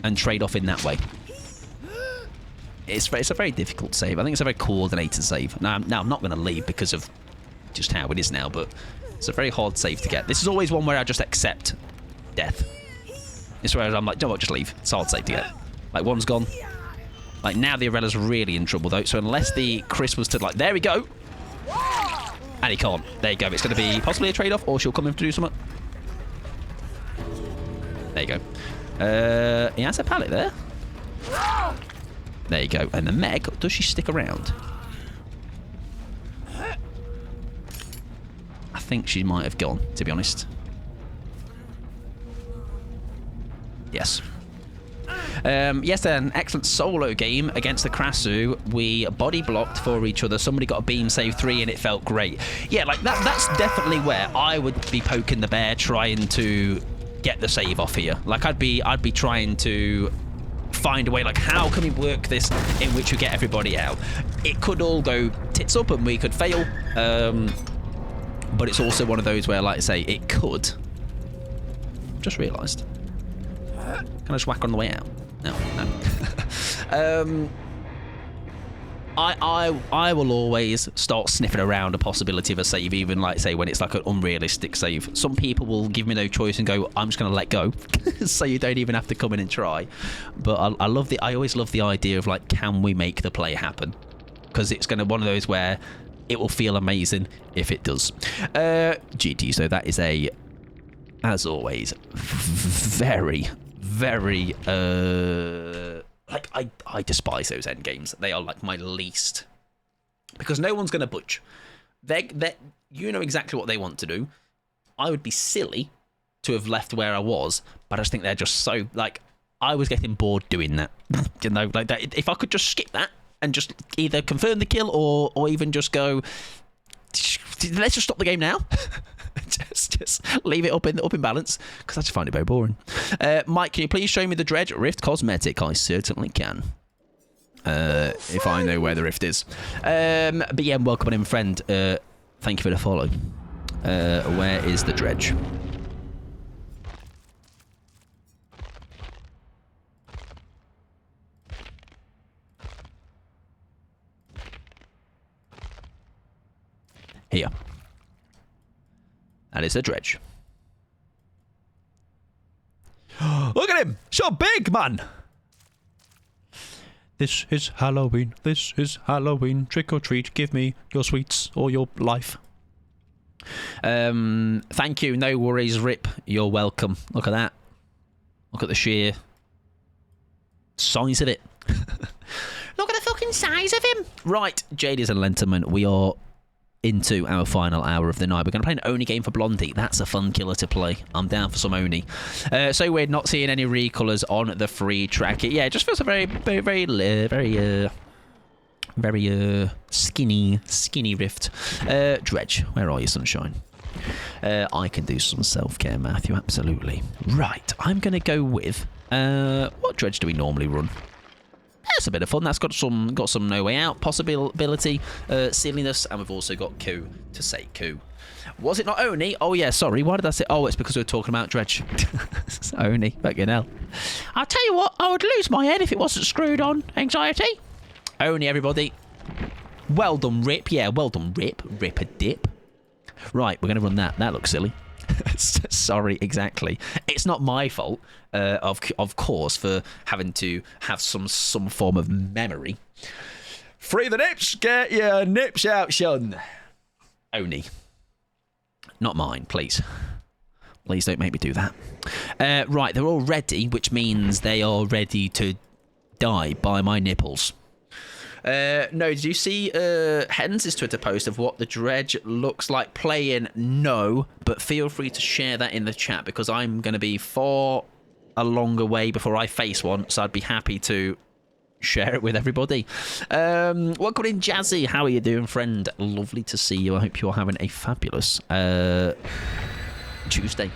And trade off in that way. It's a very difficult save. I think it's a very coordinated save. Now I'm not going to leave because of just how it is now, but it's a very hard save to get. This is always one where I just accept death. It's where I'm like, no, just leave. It's a hard save to get. Like, one's gone. Like, now the Arella's really in trouble, though. So unless the Chris was to, like, there we go. And he can't. There you go. It's going to be possibly a trade-off, or she'll come in to do something. There you go. He has a pallet there. There you go. And the Meg, does she stick around? I think she might have gone, to be honest. Yes. Yesterday, an excellent solo game against the Krasu. We body blocked for each other. Somebody got a beam save 3 and it felt great. Yeah, like that's definitely where I would be poking the bear, trying to get the save off here. Like I'd be trying to find a way, like, how can we work this in which we get everybody out? It could all go tits up and we could fail. But it's also one of those where, like I say, it could. Just realised. Can I just whack on the way out? No. I will always start sniffing around a possibility of a save, even, like, say, when it's like an unrealistic save. Some people will give me no choice and go, I'm just going to let go, so you don't even have to come in and try. But I always love the idea of, like, can we make the play happen? Because it's going to one of those where it will feel amazing if it does. GT, so that is a, as always, very like, I despise those end games. They are like my least, because no one's going to budge. You know exactly what they want to do. I would be silly to have left where I was, but I just think they're just so, like, I was getting bored doing that. You know, like that. If I could just skip that and just either confirm the kill or even just go, let's just stop the game now. just leave it up in balance, because I just find it very boring. Mike, can you please show me the Dredge Rift cosmetic? I certainly can. If I know where the rift is. But yeah, welcome on in, friend. Thank you for the follow. Where is the Dredge? Here. That is the Dredge. Look at him! So big, man! This is Halloween. This is Halloween. Trick or treat. Give me your sweets or your life. Thank you. No worries, Rip. You're welcome. Look at that. Look at the sheer size of it. Look at the fucking size of him. Right, Jadies and Lenterman, we are into our final hour of the night. We're going to play an Oni game for Blondie. That's a fun killer to play. I'm down for some Oni. So we're not seeing any recolours on the free track. Yeah, it just feels a very skinny rift. Dredge, where are you, sunshine? I can do some self-care, Matthew, absolutely. Right, I'm going to go with... what Dredge do we normally run? That's a bit of fun. That's got some no way out possibility, silliness, and we've also got coup to say coup. Was it not Oni? Oh yeah, sorry. Why did I say? Oh, it's because we were talking about Dredge. It's Oni, fucking hell. I'll tell you what, I would lose my head if it wasn't screwed on. Anxiety. Oni, everybody. Well done, Rip. Yeah, well done, Rip. Rip a dip. Right, we're going to run that. That looks silly. Sorry, exactly. It's not my fault, of course, for having to have some form of memory. Free the nips, get your nips out, son. Oni. Not mine, please. Please don't make me do that. Right, they're all ready, which means they are ready to die by my nipples. No, did you see Hens' Twitter post of what the dredge looks like playing? No, but feel free to share that in the chat because I'm going to be far a longer way before I face one, so I'd be happy to share it with everybody. Welcome in, Jazzy. How are you doing, friend? Lovely to see you. I hope you're having a fabulous Tuesday.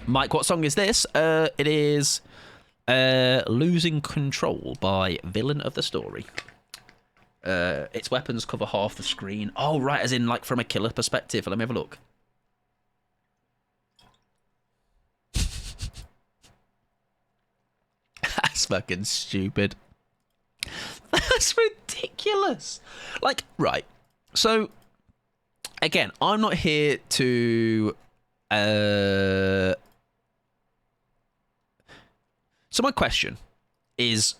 Mike, what song is this? It is Losing Control by Villain of the Story. Its weapons cover half the screen. Oh, right, as in like from a killer perspective. Let me have a look. That's fucking stupid. That's ridiculous. Like, right. So, again, I'm not here to... So my question is,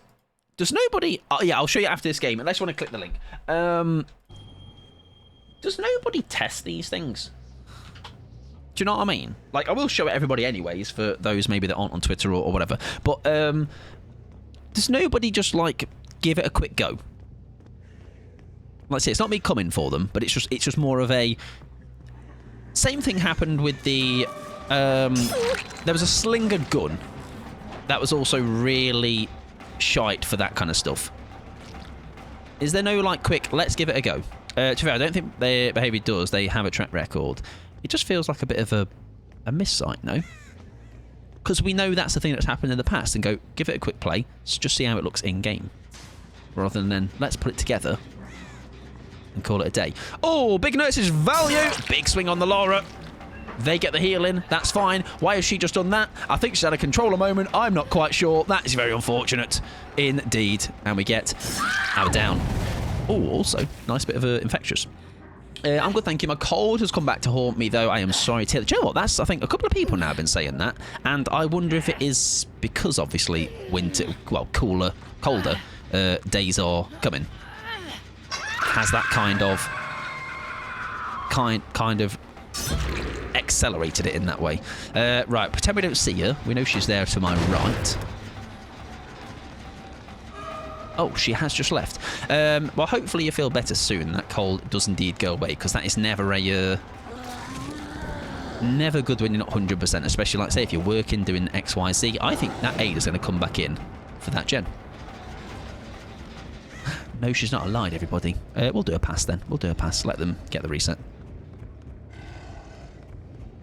does nobody... Oh, yeah, I'll show you after this game, unless you want to click the link. Does nobody test these things? Do you know what I mean? Like, I will show it everybody anyways, for those maybe that aren't on Twitter or whatever. But, does nobody just, like, give it a quick go? Like I say, it's not me coming for them, but it's just more of a... Same thing happened with the... there was a slinger gun that was also really shite for that kind of stuff. Is there no, like, quick, let's give it a go? To be fair, I don't think their behaviour does. They have a track record. It just feels like a bit of a miss site, no? Because we know that's the thing that's happened in the past and go, give it a quick play, just see how it looks in-game. Rather than then, let's put it together and call it a day. Oh, big nurse's value. Big swing on the Laura. They get the healing. That's fine. Why has she just done that? I think she's had a controller moment. I'm not quite sure. That is very unfortunate indeed. And we get our down. Oh, also, nice bit of infectious. I'm good, thank you. My cold has come back to haunt me, though. I am sorry to hear that. Do you know what? That's, I think, a couple of people now have been saying that. And I wonder if it is because, obviously, winter, well, colder days are coming. Has that kind of accelerated it in that way. Right, pretend we don't see her. We know she's there to my right. Oh, she has just left. Well, hopefully you feel better soon. That cold does indeed go away, because that is never never good when you're not 100%, especially, like, say, if you're working, doing X, Y, Z. I think that aid is going to come back in for that gen. No, she's not allied, everybody. We'll do a pass then. We'll do a pass. Let them get the reset.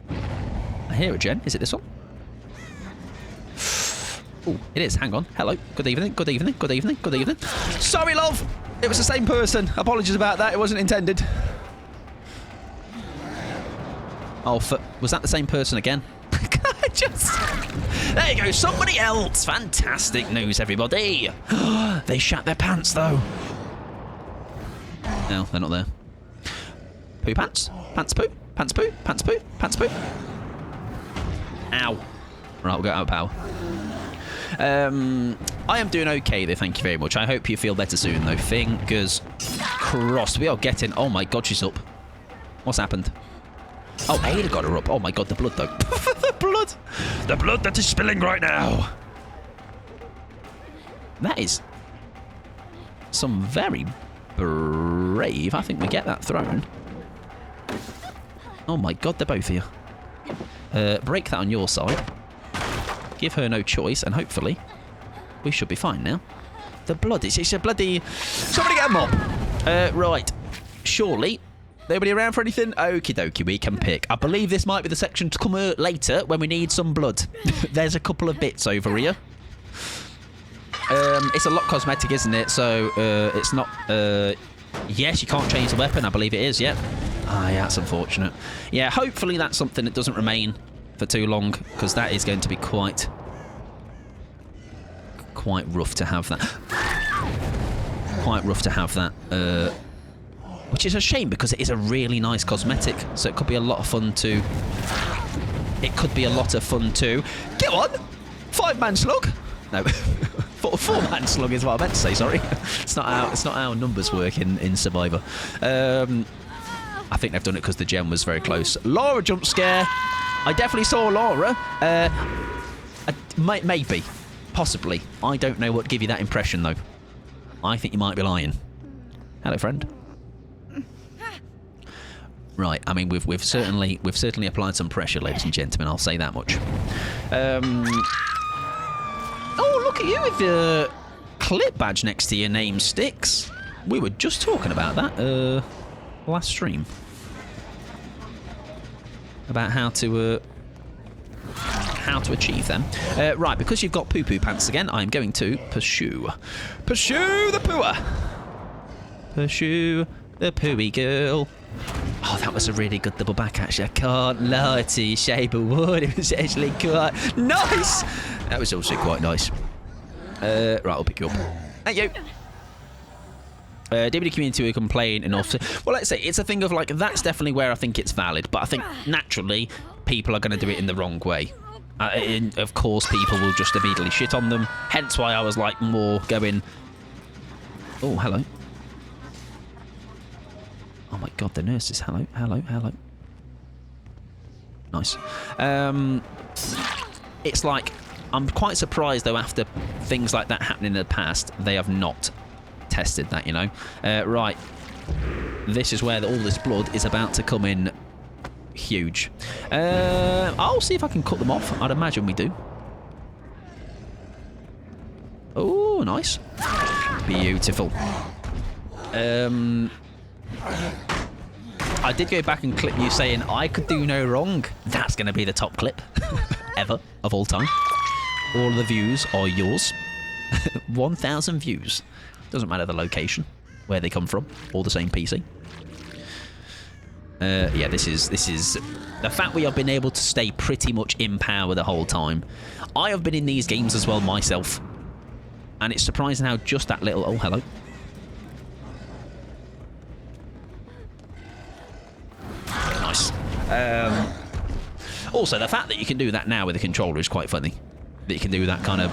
I hear a gen. Is it this one? Oh, it is. Hang on. Hello. Good evening. Good evening. Good evening. Good evening. Sorry, love. It was the same person. Apologies about that. It wasn't intended. Oh, was that the same person again? There you go. Somebody else. Fantastic news, everybody. They shat their pants, though. No, they're not there. Poo pants. Pants poo. Pants poo. Pants poo. Pants poo. Ow. Right, we'll go out of power. I am doing okay there, thank you very much. I hope you feel better soon, though. Fingers crossed. We are getting... Oh, my God, she's up. What's happened? Oh, Ada got her up. Oh, my God, the blood, though. The blood. The blood that is spilling right now. That is some very brave. I think we get that thrown. Oh, my God, they're both here. Break that on your side. Give her no choice, and hopefully we should be fine now. The blood, it's a bloody... Somebody get a mop. Right. Surely. Nobody around for anything? Okie dokie, we can pick. I believe this might be the section to come later when we need some blood. There's a couple of bits over here. It's a lot cosmetic, isn't it? So, it's not... yes, you can't change the weapon. I believe it is, yeah. Ah, yeah, that's unfortunate. Yeah, hopefully that's something that doesn't remain for too long, because that is going to be quite rough to have that. Quite rough to have that. Which is a shame, because it is a really nice cosmetic, so it could be a lot of fun to... It could be a lot of fun to... Get on! 5-man slug! No. 4-man slug is what I meant to say, sorry. It's not how numbers work in Survivor. I think they've done it because the gem was very close. Laura jump scare. I definitely saw Laura. Maybe. Possibly. I don't know what to give you that impression, though. I think you might be lying. Hello, friend. Right, I mean, we've certainly applied some pressure, ladies and gentlemen. I'll say that much. Oh, look at you with the clip badge next to your name sticks. We were just talking about that last stream. About how to achieve them. Right, because you've got poo-poo pants again, I'm going to pursue the pooer. Pursue the pooey girl. Oh, that was a really good double back, actually. I can't lie to you, Shape of Wood. It was actually quite nice. That was also quite nice. Right, I'll pick you up. Thank you. DVD community will complain enough. Well, let's say it's a thing of like, that's definitely where I think it's valid. But I think naturally, people are going to do it in the wrong way. And of course, people will just immediately shit on them. Hence why I was like more going, oh, hello. Oh my god, the nurses. Hello, hello, hello. Nice. It's like, I'm quite surprised though, after things like that happening in the past, they have not tested that, you know. Right. This is where all this blood is about to come in huge. I'll see if I can cut them off. I'd imagine we do. Oh, nice. Beautiful. I did go back and clip you saying I could do no wrong. That's going to be the top clip ever of all time. All of the views are yours. 1,000 views. Doesn't matter the location, where they come from, or the same PC. Yeah, this is the fact we have been able to stay pretty much in power the whole time. I have been in these games as well myself, and it's surprising how just that little. Oh, hello. Nice. Also, the fact that you can do that now with a controller is quite funny. That you can do that kind of.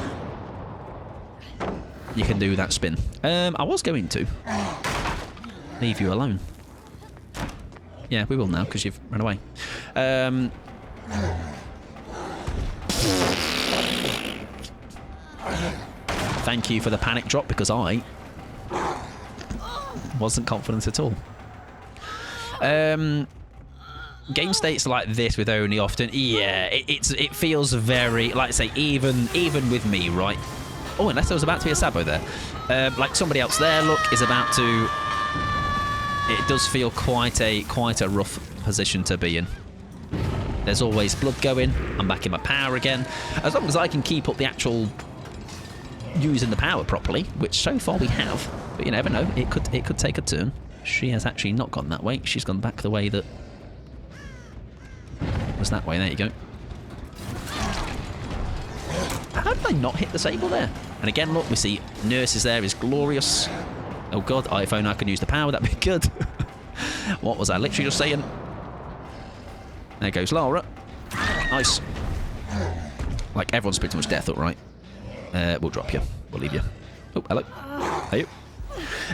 You can do that spin. I was going to leave you alone. Yeah, we will now because you've run away. Thank you for the panic drop because I wasn't confident at all. Game states like this with Oni often, yeah, it feels very, like I say, even with me, right? Oh, unless there was about to be a Sabo there. Like somebody else there, look, is about to. It does feel quite a rough position to be in. There's always blood going. I'm back in my power again. As long as I can keep up the actual using the power properly, which so far we have. But you never know. It could take a turn. She has actually not gone that way. She's gone back the way that was that way. There you go. How did I not hit the Sable there? And again, look, we see nurses there is glorious. Oh god, if only I can use the power, that'd be good. What was I literally just saying? There goes Laura. Nice. Like, everyone's pretty much death up, right? We'll drop you. We'll leave you. Oh, hello. Hey.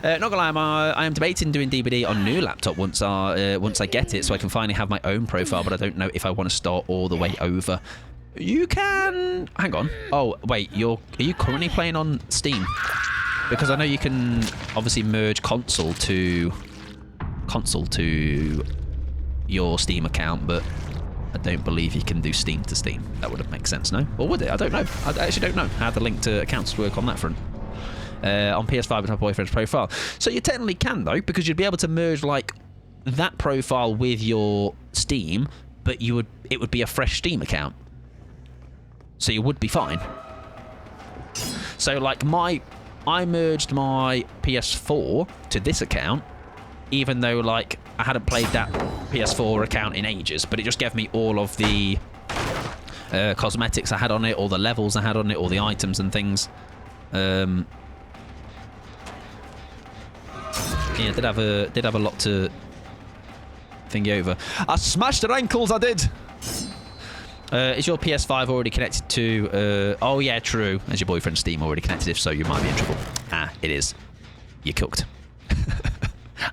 Not gonna lie, I am debating doing DBD on new laptop once I get it, so I can finally have my own profile, but I don't know if I want to start all the way over. You can... Hang on. Oh, wait, are you currently playing on Steam? Because I know you can obviously merge console to your Steam account, but I don't believe you can do Steam to Steam. That would make sense, no? Or would it? I don't know. I actually don't know how the link to accounts work on that front. On PS5 with my boyfriend's profile. So you technically can, though, because you'd be able to merge, like, that profile with your Steam, but it would be a fresh Steam account. So you would be fine. So, like, I merged my PS4 to this account, even though, like, I hadn't played that PS4 account in ages, but it just gave me all of the cosmetics I had on it, all the levels I had on it, all the items and things. Yeah, did have a lot to think over. I smashed her ankles, I did! Is your PS5 already connected to... oh, yeah, true. Is your boyfriend's Steam already connected? If so, you might be in trouble. Ah, it is. You're cooked.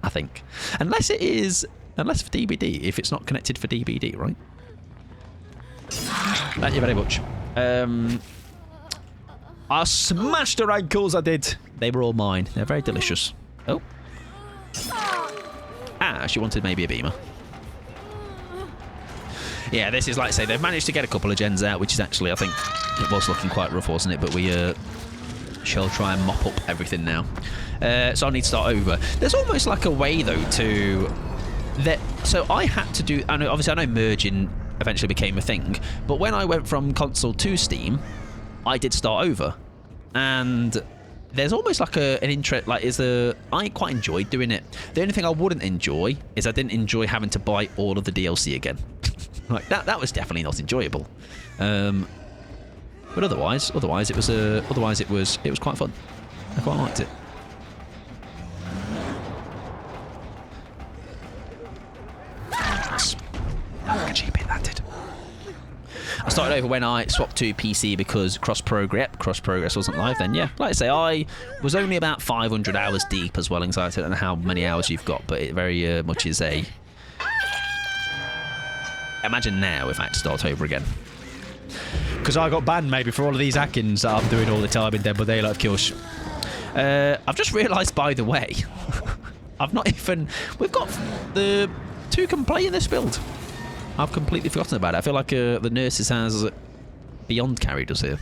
I think. Unless it is... Unless for DBD, if it's not connected for DBD, right? Thank you very much. I smashed her ankles, I did. They were all mine. They're very delicious. Oh. Ah, she wanted maybe a beamer. Yeah, this is like I say, they've managed to get a couple of gens out, which is actually, I think, it was looking quite rough, wasn't it? But we shall try and mop up everything now. So I need to start over. There's almost like a way, though, to... that. So I had to do... Obviously, I know merging eventually became a thing, but when I went from console to Steam, I did start over. And there's almost like an interest... I quite enjoyed doing it. The only thing I wouldn't enjoy is I didn't enjoy having to buy all of the DLC again. Like that was definitely not enjoyable. But otherwise it was quite fun. I quite liked it. Nice. How much GP that did. I started over when I swapped to PC because cross progress wasn't live then. Yeah, like I say, I was only about 500 hours deep as well. I don't know how many hours you've got, but it very much is a... Imagine now if I had to start over again. Because I got banned maybe for all of these hackings that I'm doing all the time in Dead by Daylight, of course. I've just realised, by the way, I've not even... We've got the 2 can play in this build. I've completely forgotten about it. I feel like the nurses has beyond carried us here.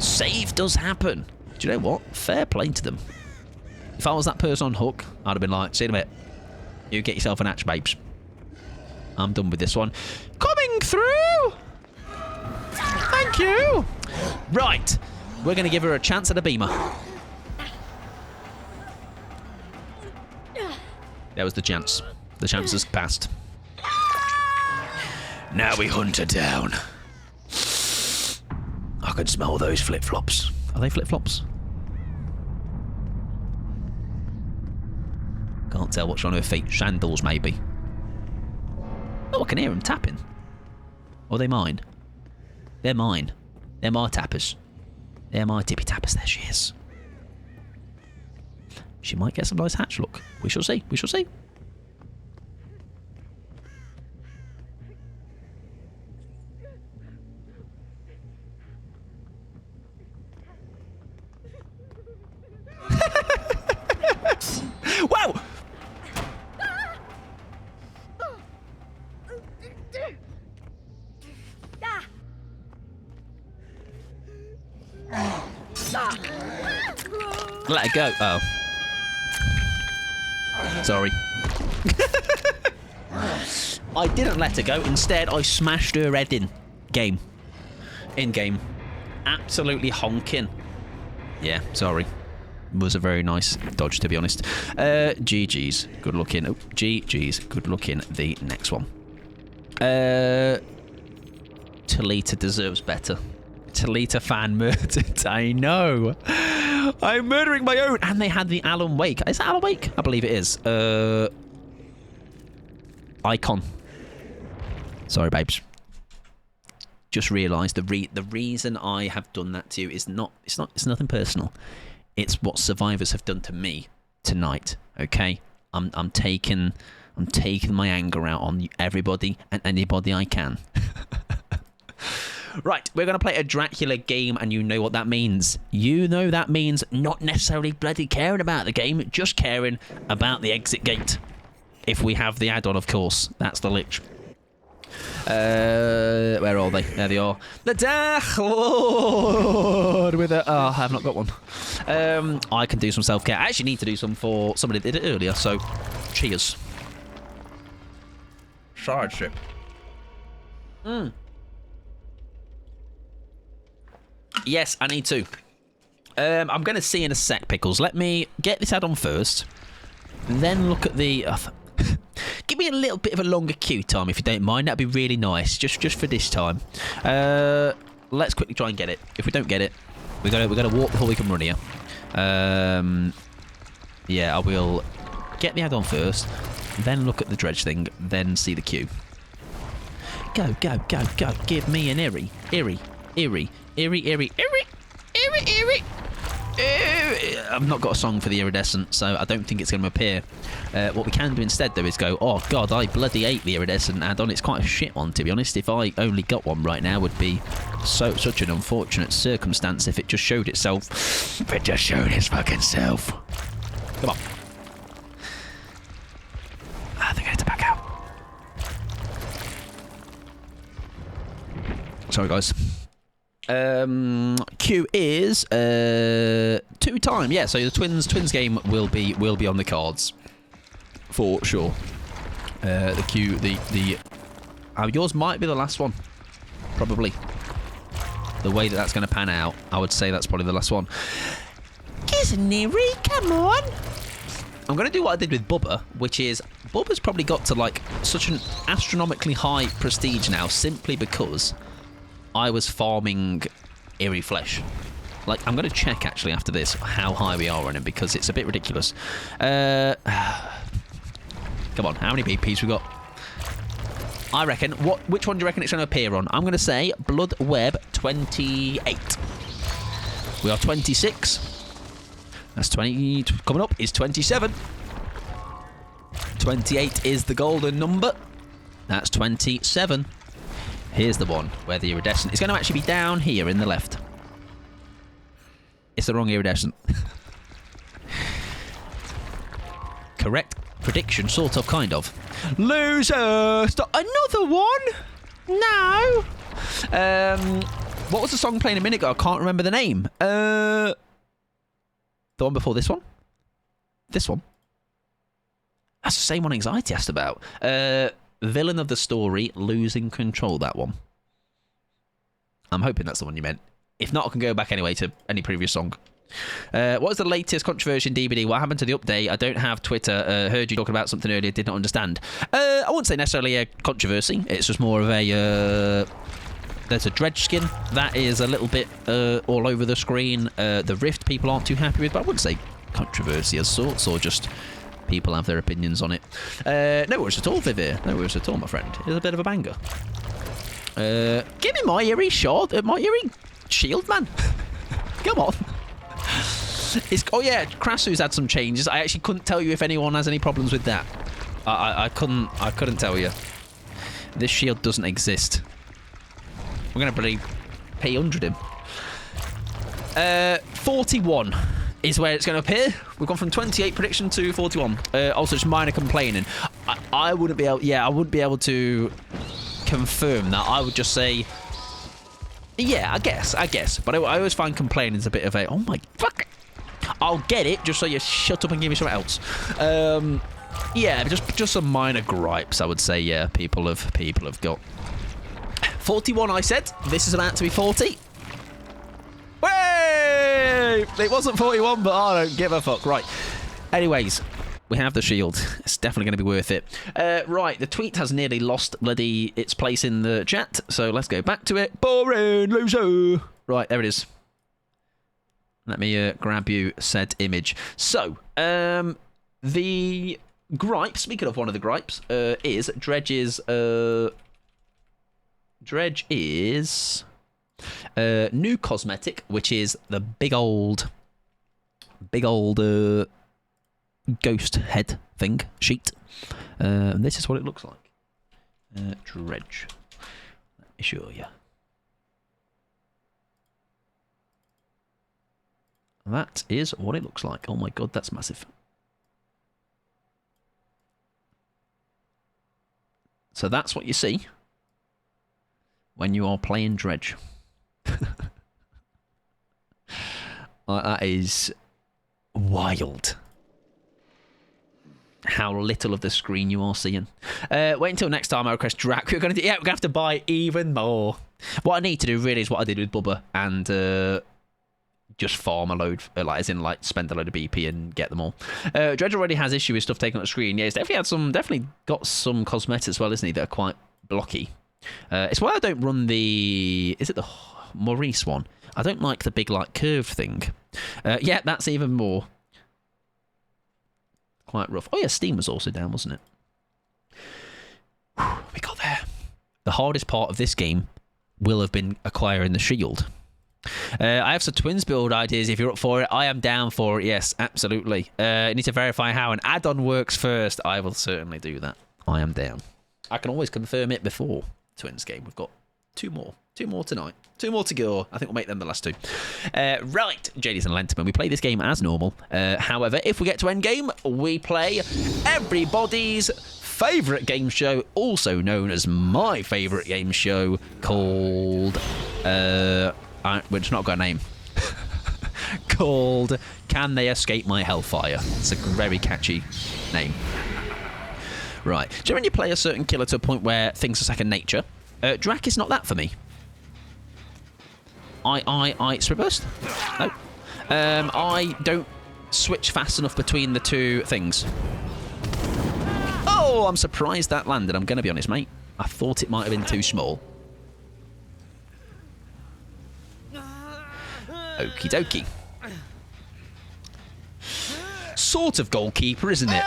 Save does happen. Do you know what? Fair play to them. If I was that person on hook, I'd have been like, see you in a bit. You get yourself an hatch, babes. I'm done with this one. Coming through! Thank you! Right. We're going to give her a chance at a beamer. There was the chance. The chance has passed. Now we hunt her down. I can smell those flip-flops. Are they flip-flops? Can't tell what's on her feet. Sandals, maybe. Oh, I can hear them tapping. Or are they mine? They're mine. They're my tappers. They're my tippy tappers. There she is. She might get some nice hatch look. We shall see. We shall see. Wow! Let it go. Oh. Sorry. I didn't let her go. Instead, I smashed her head in. In-game. Absolutely honking. Yeah, sorry. Was a very nice dodge, to be honest. GG's. Good looking. Oh, GG's. Good looking. The next one. Talita deserves better. Talita fan murdered. I know. I'm murdering my own. And they had the Alan Wake. Is that Alan Wake? I believe it is. Icon. Sorry, babes. Just realised the reason I have done that to you is it's nothing personal. It's what survivors have done to me tonight. Okay, I'm taking my anger out on everybody and anybody I can. Right, we're going to play a Dracula game, and you know what that means. You know that means not necessarily bloody caring about the game, just caring about the exit gate. If we have the add-on, of course. That's the lich. Where are they? There they are. The Dark Lord with a... Oh, I have not got one. I can do some self-care. I actually need to do some for somebody that did it earlier, so cheers. Side strip. Yes, I need to. I'm going to see in a sec, Pickles. Let me get this add-on first. Then look at the... give me a little bit of a longer queue time, if you don't mind. That'd be really nice, just for this time. Let's quickly try and get it. If we don't get it, we're gonna walk before we can run here. Yeah, I will get the add-on first, then look at the dredge thing, then see the queue. Go, go, go, go. Give me an eerie. I've not got a song for the iridescent, so I don't think it's going to appear. What we can do instead, though, is go, oh, God, I bloody hate the iridescent add-on. It's quite a shit one, to be honest. If I only got one right now, would be such an unfortunate circumstance if it just showed itself. If it just showed its fucking self. Come on. I think I need to back out. Sorry, guys. Q is 2-time. Yeah, so the twins game will be on the cards for sure. The Q, yours might be the last one, probably. The way that's going to pan out, I would say that's probably the last one. Isn't it, Rick? Come on. I'm going to do what I did with Bubba, which is Bubba's probably got to like such an astronomically high prestige now simply because I was farming Eerie Flesh. Like, I'm going to check, actually, after this, how high we are on him, because it's a bit ridiculous. Come on, how many BPs we got? I reckon, which one do you reckon it's going to appear on? I'm going to say Blood Web 28. We are 26. That's 20. Coming up is 27. 28 is the golden number. That's 27. Here's the one where the iridescent is going to actually be down here in the left. It's the wrong iridescent. Correct prediction, sort of, kind of. Loser! Stop. Another one? No. What was the song playing a minute ago? I can't remember the name. The one before this one? This one? That's the same one Anxiety asked about. Villain of the story, losing control, that one. I'm hoping that's the one you meant. If not, I can go back anyway to any previous song. What was the latest controversy in DBD? What happened to the update? I don't have Twitter. Heard you talking about something earlier, did not understand. I wouldn't say necessarily a controversy. It's just more of a... there's a dredge skin that is a little bit all over the screen. The Rift people aren't too happy with, but I wouldn't say controversy as sorts, or just... people have their opinions on it. No worries at all, Vivir. No worries at all, my friend. It's a bit of a banger. Give me my eerie shot. My eerie shield, man. Come on. Oh yeah, Krasu's had some changes. I actually couldn't tell you if anyone has any problems with that. I couldn't tell you. This shield doesn't exist. We're gonna bloody P100 him. 41. Is where it's going to appear. We've gone from 28 prediction to 41. Also, just minor complaining. I wouldn't be able... yeah, I wouldn't be able to confirm that. I would just say... yeah, I guess. But I always find complaining is a bit of a... oh my... fuck. I'll get it, just so you shut up and give me something else. Yeah, just some minor gripes, I would say, yeah, people have got. 41, I said. This is about to be 40. Way! It wasn't 41, but I don't give a fuck. Right. Anyways, we have the shield. It's definitely going to be worth it. Right, the tweet has nearly lost bloody its place in the chat, so let's go back to it. Boring loser. Right, there it is. Let me grab you said image. So, the gripe, speaking of one of the gripes, is Dredge is new cosmetic, which is the big old ghost head thing sheet. And this is what it looks like. Dredge. Let me show you. That is what it looks like. Oh my god, that's massive. So that's what you see when you are playing Dredge. That is wild. How little of the screen you are seeing. Wait until next time I request Drac. We're gonna have to buy even more. What I need to do really is what I did with Bubba and just farm a load, spend a load of BP and get them all. Dredge already has issue with stuff taken on the screen. Yeah, he's definitely got some cosmetics as well, isn't he, that are quite blocky. It's why I don't run the... is it the Maurice one? I don't like the big, curve thing. Yeah, that's even more. Quite rough. Oh, yeah, Steam was also down, wasn't it? Whew, we got there. The hardest part of this game will have been acquiring the shield. I have some twins build ideas if you're up for it. I am down for it. Yes, absolutely. I need to verify how an add-on works first. I will certainly do that. I am down. I can always confirm it before twins game. We've got two more. Two more tonight. Two more to go. I think we'll make them the last two. Right, JDs and Lenterman. We play this game as normal. However, if we get to endgame, we play everybody's favourite game show, also known as my favourite game show, called... which not got a name. Called Can They Escape My Hellfire? It's a very catchy name. Right. Do you know when you play a certain killer to a point where things are second nature? Drac is not that for me. It's reversed? No. I don't switch fast enough between the two things. Oh, I'm surprised that landed. I'm going to be honest, mate. I thought it might have been too small. Okie dokie. Sort of goalkeeper, isn't it?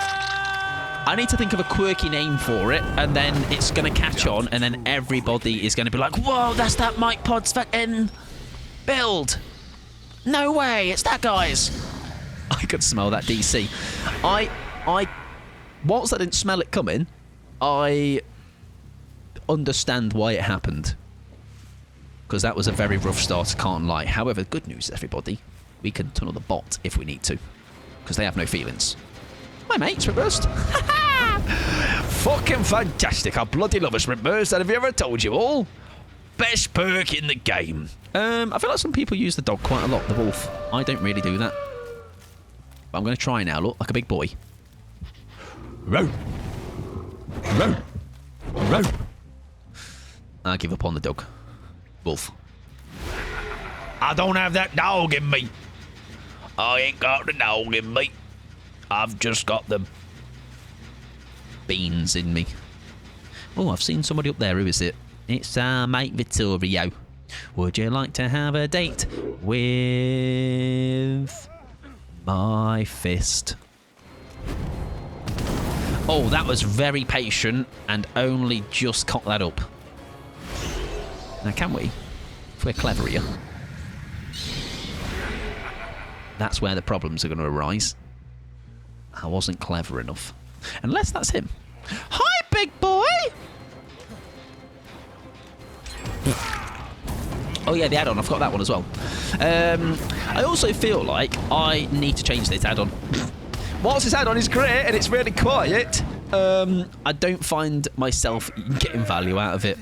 I need to think of a quirky name for it, and then it's going to catch on, and then everybody is going to be like, whoa, that's that Mike Pod's fucking build. No way, it's that guy's. I could smell that DC. Whilst I didn't smell it coming, I understand why it happened. Because that was a very rough start, I can't lie. However, good news, everybody. We can tunnel the bot if we need to. Because they have no feelings. My mate's reversed. Fucking fantastic. I bloody love a sprint burst. And have you ever told you all? Best perk in the game. I feel like some people use the dog quite a lot, the wolf. I don't really do that. But I'm going to try now. Look, like a big boy. Row. Row. Row. I give up on the dog. Wolf. I don't have that dog in me. I ain't got the dog in me. I've just got the beans in me. Oh, I've seen somebody up there. Who is it? It's our mate Vittorio. Would you like to have a date with my fist? Oh, that was very patient and only just cocked that up. Now, can we? If we're clever here. That's where the problems are going to arise. I wasn't clever enough. Unless that's him. Hi, big boy! Oh, yeah, the add-on. I've got that one as well. I also feel like I need to change this add-on. Whilst this add-on is great and it's really quiet, I don't find myself getting value out of it.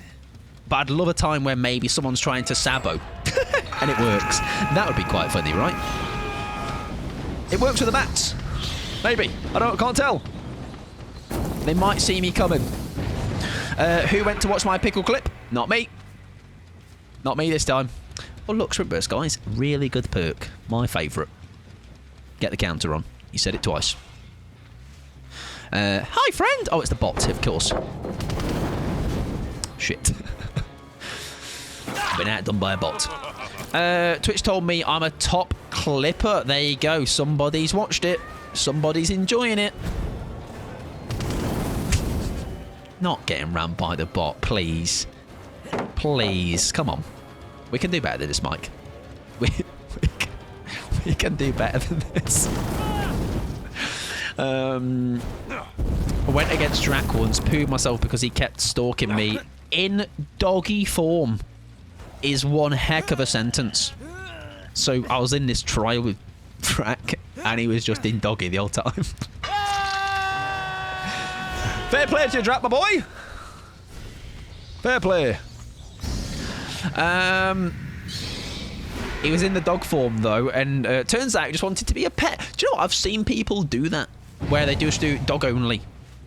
But I'd love a time where maybe someone's trying to sabo and it works. That would be quite funny, right? It works with the mats. Maybe. Can't tell. They might see me coming. Who went to watch my pickle clip? Not me. Not me this time. Oh, look, Shrimp Burst, guys. Really good perk. My favourite. Get the counter on. You said it twice. Hi, friend. Oh, it's the bot, of course. Shit. Been outdone by a bot. Twitch told me I'm a top clipper. There you go. Somebody's watched it. Somebody's enjoying it. Not getting rammed by the bot, please. Please. Come on. We can do better than this, Mike. We can do better than this. I went against Drac once, pooed myself because he kept stalking me in doggy form. Is one heck of a sentence. So I was in this trial with Drac and he was just in doggy the whole time. Fair play to you, Drac, my boy. Fair play. He was in the dog form though, and turns out he just wanted to be a pet. Do you know what? I've seen people do that, where they just do dog only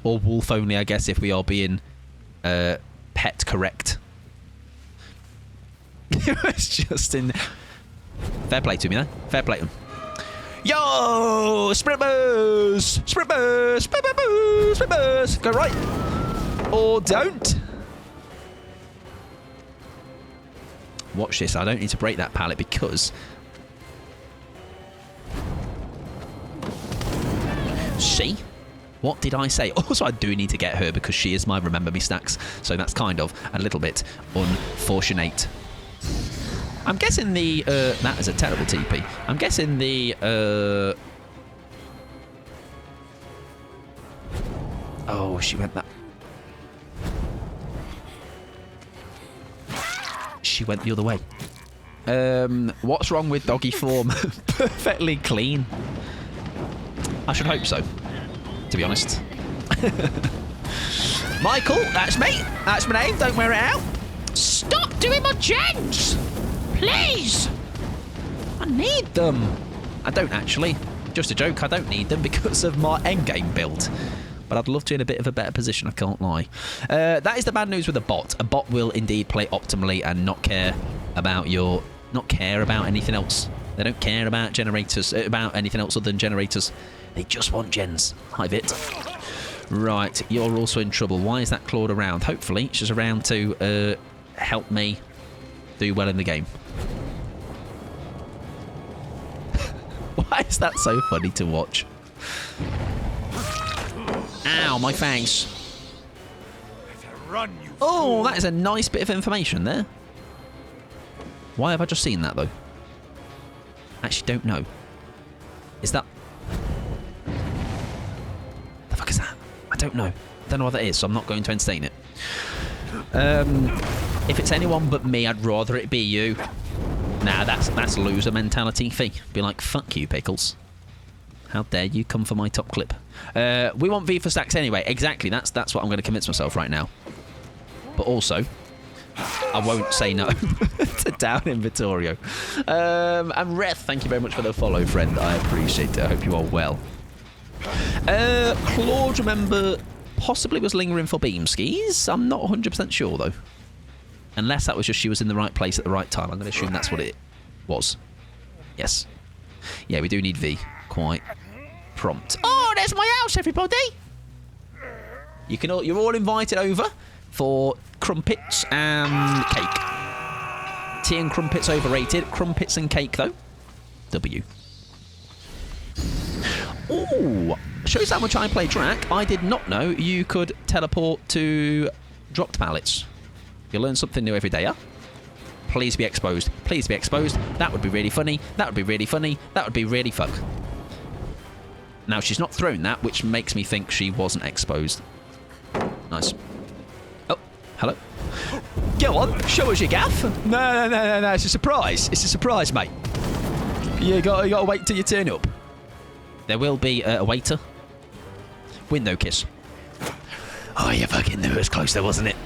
or wolf only, I guess, if we are being pet correct. It was just in. Fair play to me, though. Fair play to him. Yo, sprinters, sprinters, sprinters, sprinters. Go right or don't. Watch this. I don't need to break that pallet because. See? What did I say? Also, I do need to get her because she is my remember me stacks. So that's kind of a little bit unfortunate. I'm guessing the... that is a terrible TP. I'm guessing the... Oh, she went that... She went the other way. What's wrong with doggy form? Perfectly clean. I should hope so, to be honest. Michael, that's me. That's my name. Don't wear it out. Stop doing my gens! Please! I need them. I don't actually. Just a joke. I don't need them because of my endgame build. But I'd love to be in a bit of a better position, I can't lie. That is the bad news with a bot. A bot will indeed play optimally and not care about your... Not care about anything else. They don't care about generators, about anything else other than generators. They just want gens. Hi, Vit. Right, you're also in trouble. Why is that Claude around? Hopefully, she's around to help me do well in the game. Why is that so funny to watch? Ow, my fangs. Oh, that is a nice bit of information there. Why have I just seen that, though? Actually, don't know. Is that... The fuck is that? I don't know. I don't know what that is, so I'm not going to entertain it. If it's anyone but me, I'd rather it be you. Nah, that's loser mentality. Fee. Be like, fuck you, Pickles. How dare you come for my top clip? We want V for stacks anyway. Exactly. That's what I'm going to convince myself right now. But also, I won't say no to down in Vittorio. And Reth, thank you very much for the follow, friend. I appreciate it. I hope you are well. Claude, remember, possibly was lingering for beam skis. I'm not 100% sure, though. Unless that was just she was in the right place at the right time. I'm going to assume that's what it was. Yes. Yeah, we do need V. Quite prompt. Oh, there's my house, everybody! You're all invited over for crumpets and cake. Tea and crumpets overrated. Crumpets and cake, though. W. Ooh, shows how much I play Drac. I did not know you could teleport to dropped pallets. You learn something new every day, huh? Please be exposed. Please be exposed. That would be really funny. That would be really funny. That would be really fuck. Now, she's not thrown that, which makes me think she wasn't exposed. Nice. Oh, hello. Go on, show us your gaff. No, it's a surprise. It's a surprise, mate. You gotta wait till you turn up. There will be a waiter. Window kiss. Oh, you fucking knew it was close there, wasn't it?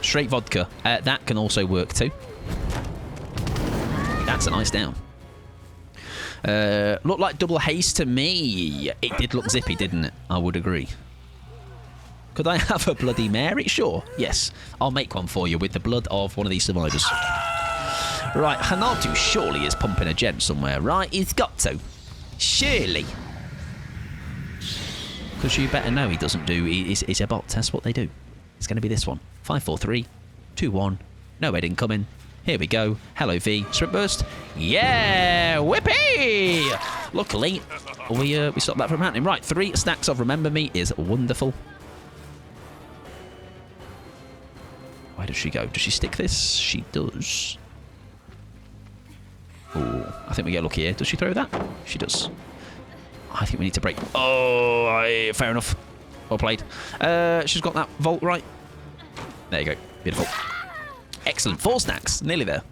Straight vodka. That can also work too. That's a nice down. Looked like double haste to me. It did look zippy, didn't it? I would agree. Could I have a Bloody Mary? Sure. Yes. I'll make one for you with the blood of one of these survivors. Right. Hanatu surely is pumping a gen somewhere, right? He's got to. Surely. Because you better know he doesn't do... It's a bot. That's what they do. It's going to be this one. 5, 4, 3, 2, 1. No head incoming. Here we go. Hello, V. Sprint burst. Yeah! Whippy! Luckily, we stopped that from happening. Right, 3 stacks of Remember Me is wonderful. Where does she go? Does she stick this? She does. Oh, I think we get lucky here. Does she throw that? She does. I think we need to break. Oh, fair enough. Well played. She's got that vault right. There you go. Beautiful. Excellent. 4 stacks. Nearly there.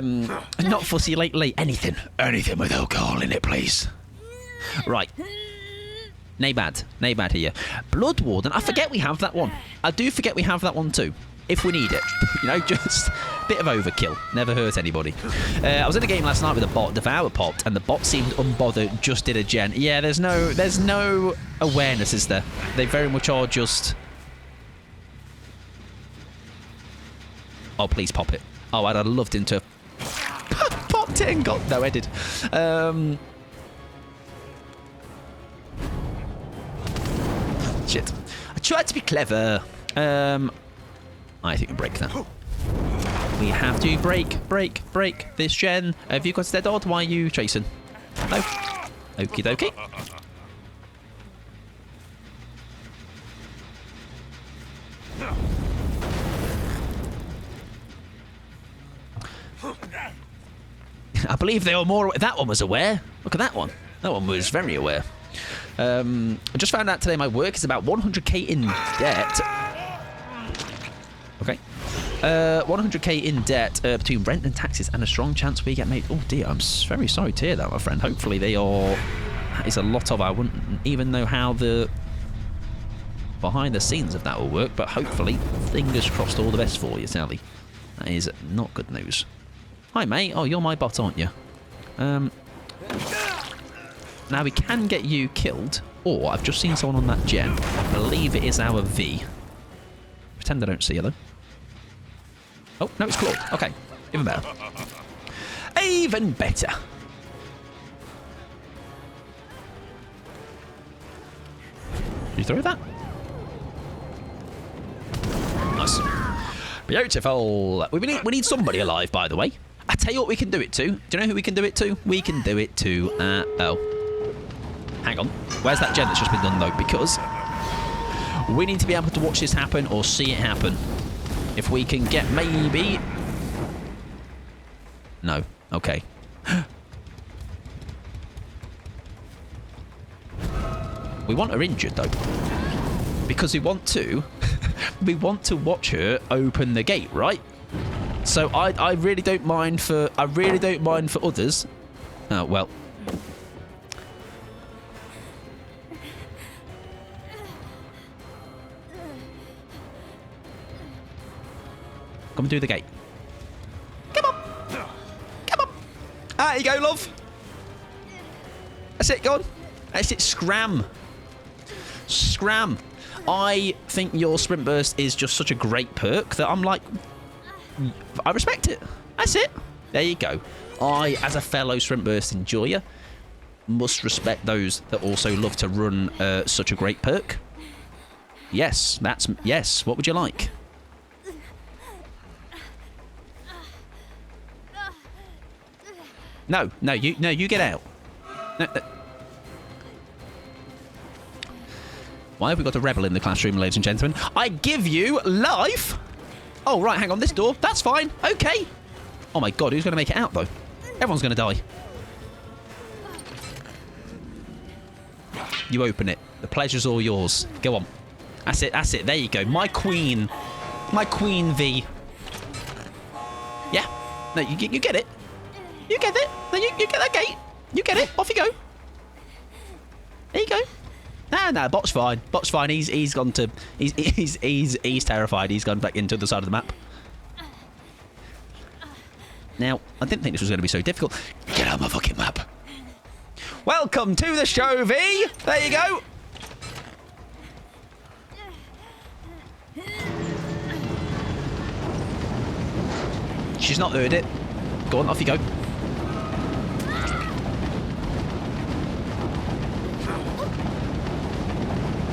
Not fussy lately. Anything. Anything with alcohol in it, please. Right. Naybad. Naybad here. Blood Warden. I forget we have that one. I do forget we have that one too. If we need it. You know, just a bit of overkill. Never hurt anybody. I was in a game last night with a bot. Devour popped, and the bot seemed unbothered. Just did a gen. Yeah, there's no awareness, is there? They very much are just... Oh, please pop it. Oh, I'd have loved him to... popped it and got no-headed. Shit. I tried to be clever. I think we break that. We have to break this gen. Have you got dead odd? Why are you chasing? No. Okie dokie. I believe they were more... That one was aware. Look at that one. That one was very aware. I just found out today my work is about 100k in debt. Okay. 100k in debt between rent and taxes and a strong chance we get made. Oh dear, I'm very sorry to hear that, my friend. Hopefully they are... That is a lot of... I wouldn't even know how the behind the scenes of that will work, but hopefully, fingers crossed, all the best for you, Sally. That is not good news. Hi, mate. Oh, you're my bot, aren't you? Now we can get you killed, or I've just seen someone on that gen. I believe it is our V. Pretend I don't see her, though. Oh, no, it's Claude. Okay, even better. Even better. Did you throw that? Nice. Beautiful. We need somebody alive, by the way. I tell you what we can do it to. Do you know who we can do it to? We can do it to... oh. Hang on. Where's that gen that's just been done, though? Because we need to be able to watch this happen or see it happen. If we can get maybe... No. Okay. We want her injured, though. Because we want to... we want to watch her open the gate, right? So I really don't mind for... I really don't mind for others. Oh, well... Come and do the gate. Come on. Come on. There you go, love. That's it, go on. That's it, scram. Scram. I think your sprint burst is just such a great perk that I'm like... I respect it. That's it. There you go. I, as a fellow sprint burst enjoyer, must respect those that also love to run such a great perk. Yes, that's... Yes, what would you like? No, you get out. No. Why have we got a rebel in the classroom, ladies and gentlemen? I give you life. Oh, right, hang on, this door. That's fine. Okay. Oh, my God, who's going to make it out, though? Everyone's going to die. You open it. The pleasure's all yours. Go on. That's it, that's it. There you go. My queen. My queen V. Yeah. No, you get it. You get it. No, you get that gate. You get it. Off you go. There you go. Nah, bot's fine. Bot's fine. He's gone to... He's terrified. He's gone back into the side of the map. Now, I didn't think this was going to be so difficult. Get out of my fucking map. Welcome to the show, V. There you go. She's not heard it. Go on, off you go.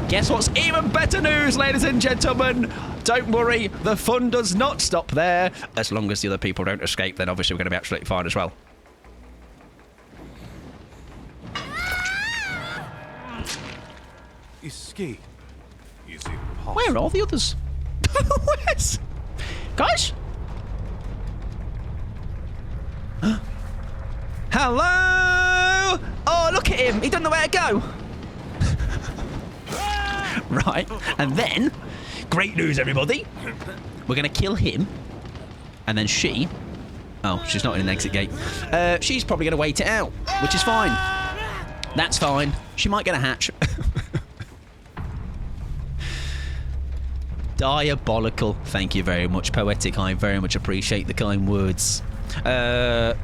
Guess what's even better news, ladies and gentlemen? Don't worry, the fun does not stop there. As long as the other people don't escape, then obviously we're going to be absolutely fine as well. Escape is impossible. Where are the others? Where's... Guys? Hello? Oh, look at him. He doesn't know where to go. Right. And then, great news, everybody. We're going to kill him. And then she... Oh, she's not in an exit gate. She's probably going to wait it out, which is fine. That's fine. She might get a hatch. Diabolical. Thank you very much, Poetic. I very much appreciate the kind words. Yeah,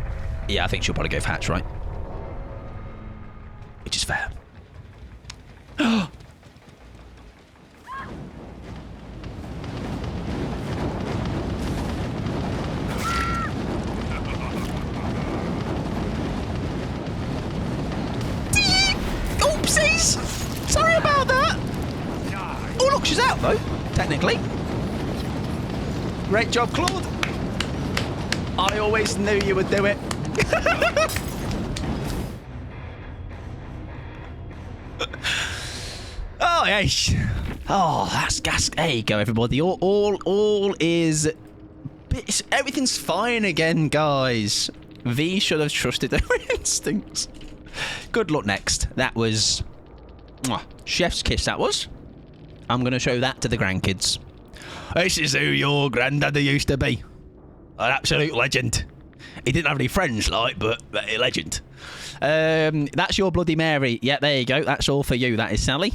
I think she'll probably go for hatch, right? Which is fair. Oopsies! Sorry about that. Oh, look, she's out, though, technically. Great job, Claude. I always knew you would do it. Oh, yes. Oh, that's gas. There you go, everybody. All is... Everything's fine again, guys. V should have trusted their instincts. Good luck next. That was... chef's kiss, that was. I'm going to show that to the grandkids. This is who your granddaddy used to be. An absolute legend. He didn't have any friends, like, but a legend. That's your Bloody Mary. Yeah, there you go. That's all for you. That is Sally.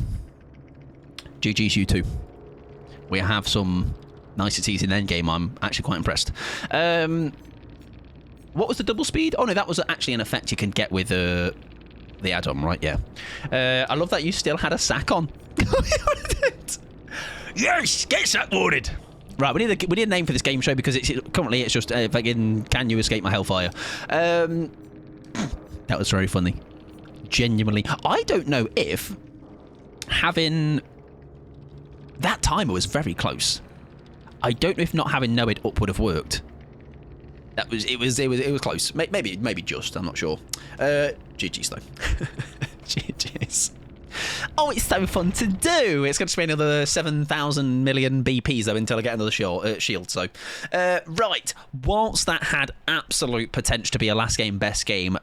GG's you two. We have some niceties in endgame. I'm actually quite impressed. What was the double speed? Oh, no, that was actually an effect you can get with the add-on, right? Yeah. I love that you still had a sack on. Yes! Get sack boarded! Right, we need a name for this game show because currently it's just fucking Can You Escape My Hellfire? That was very funny. Genuinely. I don't know if having... That timer was very close. I don't know if not having newyt up would have worked. It was close. Maybe just. I'm not sure. GG's though. GG's. Oh, it's so fun to do. It's going to be another 7,000 million BPs though until I get another shield. So, right. Whilst that had absolute potential to be a last game best game,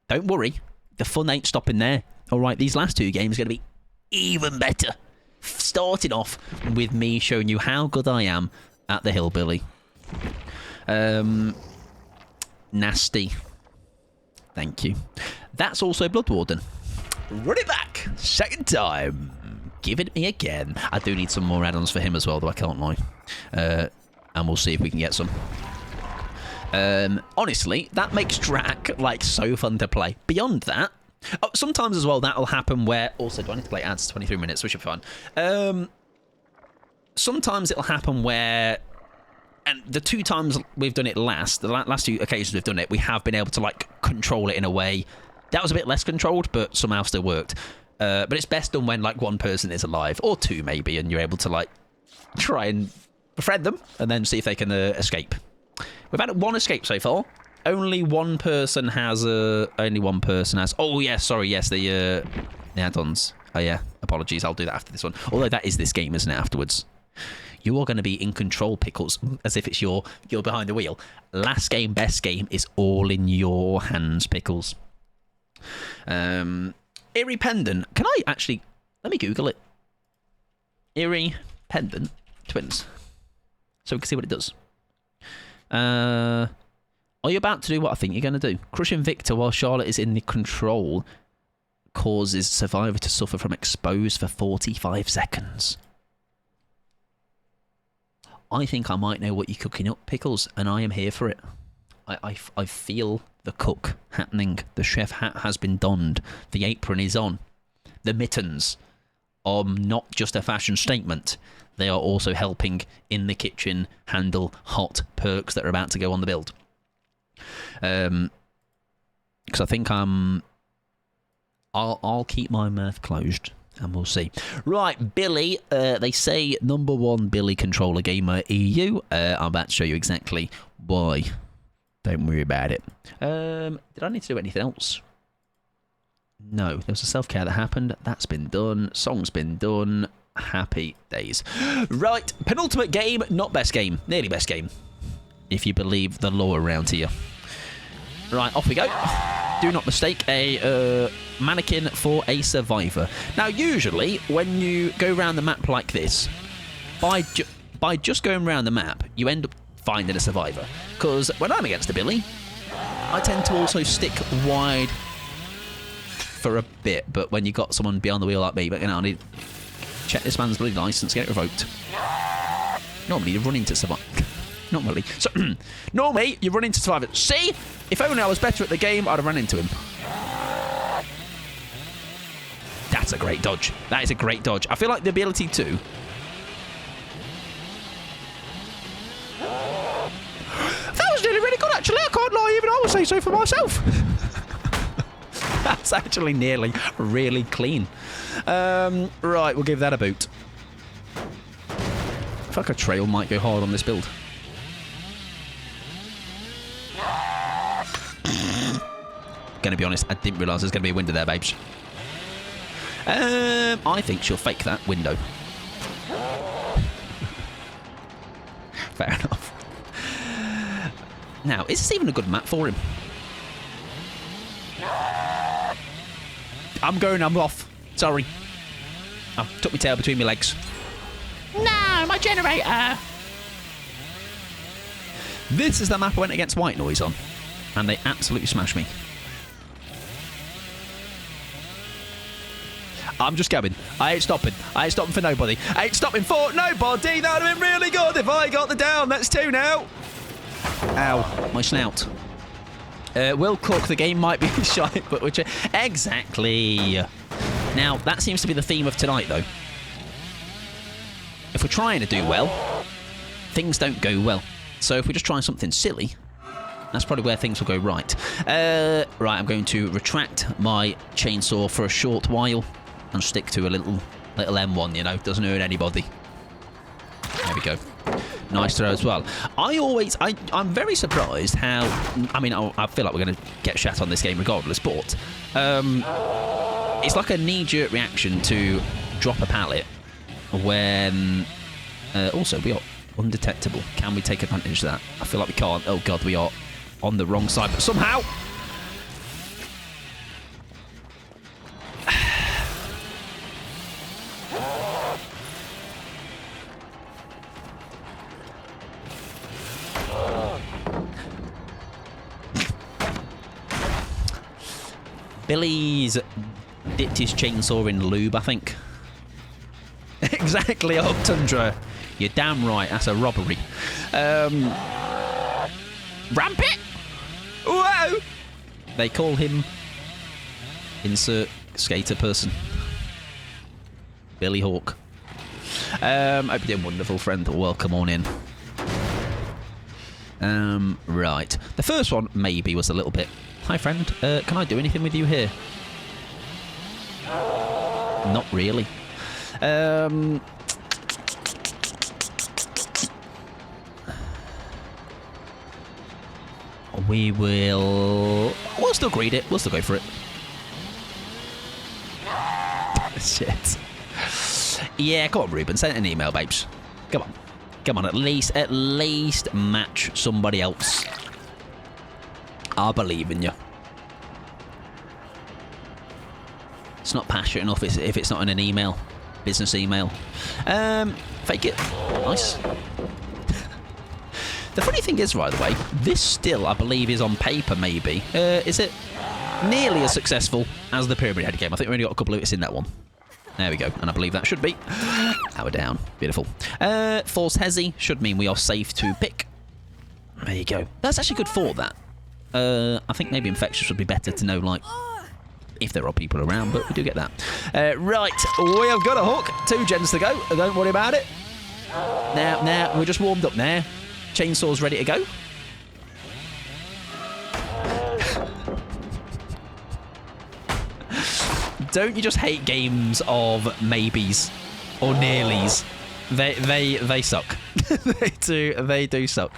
don't worry. The fun ain't stopping there. All right, these last two games are going to be even better. Starting off with me showing you how good I am at the hillbilly. Nasty. Thank you. That's also Blood Warden. Run it back. Second time. Give it me again. I do need some more add-ons for him as well, though I can't lie. And we'll see if we can get some. Honestly, that makes Drac, like, so fun to play. Beyond that, sometimes as well, that'll happen where... Also, do I need to play ads 23 minutes, which should be fun. Sometimes it'll happen where... And the two times we've done it the last two occasions we've done it, we have been able to, like, control it in a way... That was a bit less controlled, but somehow still worked. But it's best done when, like, one person is alive, or two maybe, and you're able to, like, try and befriend them, and then see if they can escape. We've had one escape so far. Only one person has... Oh, yeah, sorry, yes, the add-ons. Oh, yeah, apologies, I'll do that after this one. Although that is this game, isn't it, afterwards? You are going to be in control, Pickles, as if it's you're behind the wheel. Last game, best game is all in your hands, Pickles. Eerie Pendant. Can I actually... Let me Google it. Eerie Pendant Twins. So we can see what it does. Are you about to do what I think you're going to do? Crushing Victor while Charlotte is in the control causes survivor to suffer from exposed for 45 seconds. I think I might know what you're cooking up, Pickles, and I am here for it. I feel the cook happening. The chef hat has been donned. The apron is on. The mittens are not just a fashion statement. They are also helping in the kitchen handle hot perks that are about to go on the build. Because I think I'll keep my mouth closed. And we'll see. Right, Billy. They say #1 Billy Controller Gamer EU. I'm about to show you exactly why. Don't worry about it. Did I need to do anything else? No. There was a self-care that happened. That's been done. Song's been done. Happy days. Right, penultimate game, not best game. Nearly best game. If you believe the law around here. Right, off we go. Do not mistake a mannequin for a survivor. Now, usually, when you go around the map like this, by just going around the map, you end up finding a survivor. Because when I'm against a Billy, I tend to also stick wide for a bit. But when you got someone behind the wheel like me, but you know, I need to check this man's bloody license, get it revoked. Normally, you run into survivor. Not really. So, normally, you run into survivors. See? If only I was better at the game, I'd have run into him. That's a great dodge. That is a great dodge. I feel like the ability to... That was really, really good, actually. I can't lie, even I would say so for myself. That's actually nearly really clean. Right, we'll give that a boot. I feel like a trail might go hard on this build. Gonna be honest, I didn't realise there's gonna be a window there, babes. I think she'll fake that window. Fair enough. Now, is this even a good map for him? I'm off. Sorry. I took my tail between my legs. No, my generator. This is the map I went against White Noise on. And they absolutely smashed me. I'm just going. I ain't stopping. I ain't stopping for nobody. I ain't stopping for nobody. That would have been really good if I got the down. That's 2 now. Ow. My snout. Will Cook, the game might be shite, but which... Exactly. Now, that seems to be the theme of tonight, though. If we're trying to do well, things don't go well. So if we just try something silly, that's probably where things will go right. Right, I'm going to retract my chainsaw for a short while and stick to a little M1, you know, doesn't hurt anybody. There we go. Nice throw as well. I'm very surprised how... I mean, I feel like we're going to get shat on this game regardless, but it's like a knee-jerk reaction to drop a pallet when... also, we are undetectable. Can we take advantage of that? I feel like we can't. Oh, God, we are on the wrong side, but somehow... Billy's dipped his chainsaw in lube, I think. Exactly, up Tundra. You're damn right, that's a robbery. Rampit! Whoa! They call him... Insert skater person. Billy Hawk. Hope you're doing wonderful, friend. Welcome on in. Right. The first one, maybe, was a little bit... Hi, friend. Can I do anything with you here? Not really. We'll still greet it. We'll still go for it. Shit. Yeah, come on, Ruben. Send an email, babes. Come on. Come on, at least match somebody else. I believe in you. It's not passionate enough if it's not in an email. Business email. Fake it. Nice. The funny thing is, by the way, this still, I believe, is on paper, maybe. Is it nearly as successful as the Pyramid Head game? I think we only got a couple of hits in that one. There we go. And I believe that should be. Now we're down. Beautiful. False Hezi should mean we are safe to pick. There you go. That's actually good for that. I think maybe Infectious would be better to know, like, if there are people around, but we do get that. Right, we have got a hook. 2 gens to go. Don't worry about it. Now, we're just warmed up now. Chainsaw's ready to go. Don't you just hate games of maybes or nearlies? They suck. They do suck.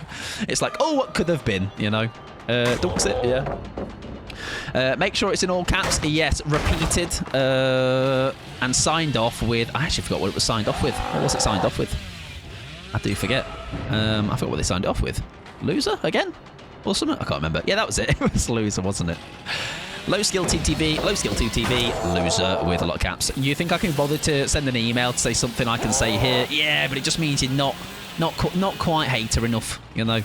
It's like, oh, what could have been, you know? Dunks it, yeah. Make sure it's in all caps. Yes, repeated and signed off with... I actually forgot what it was signed off with. What was it signed off with? I do forget. I forgot what they signed it off with. Loser again? Or something? I can't remember. Yeah, that was it. It was loser, wasn't it? Low skill TTV, low skill 2TV, loser with a lot of caps. You think I can bother to send an email to say something I can say here? Yeah, but it just means you're not quite hater enough, you know.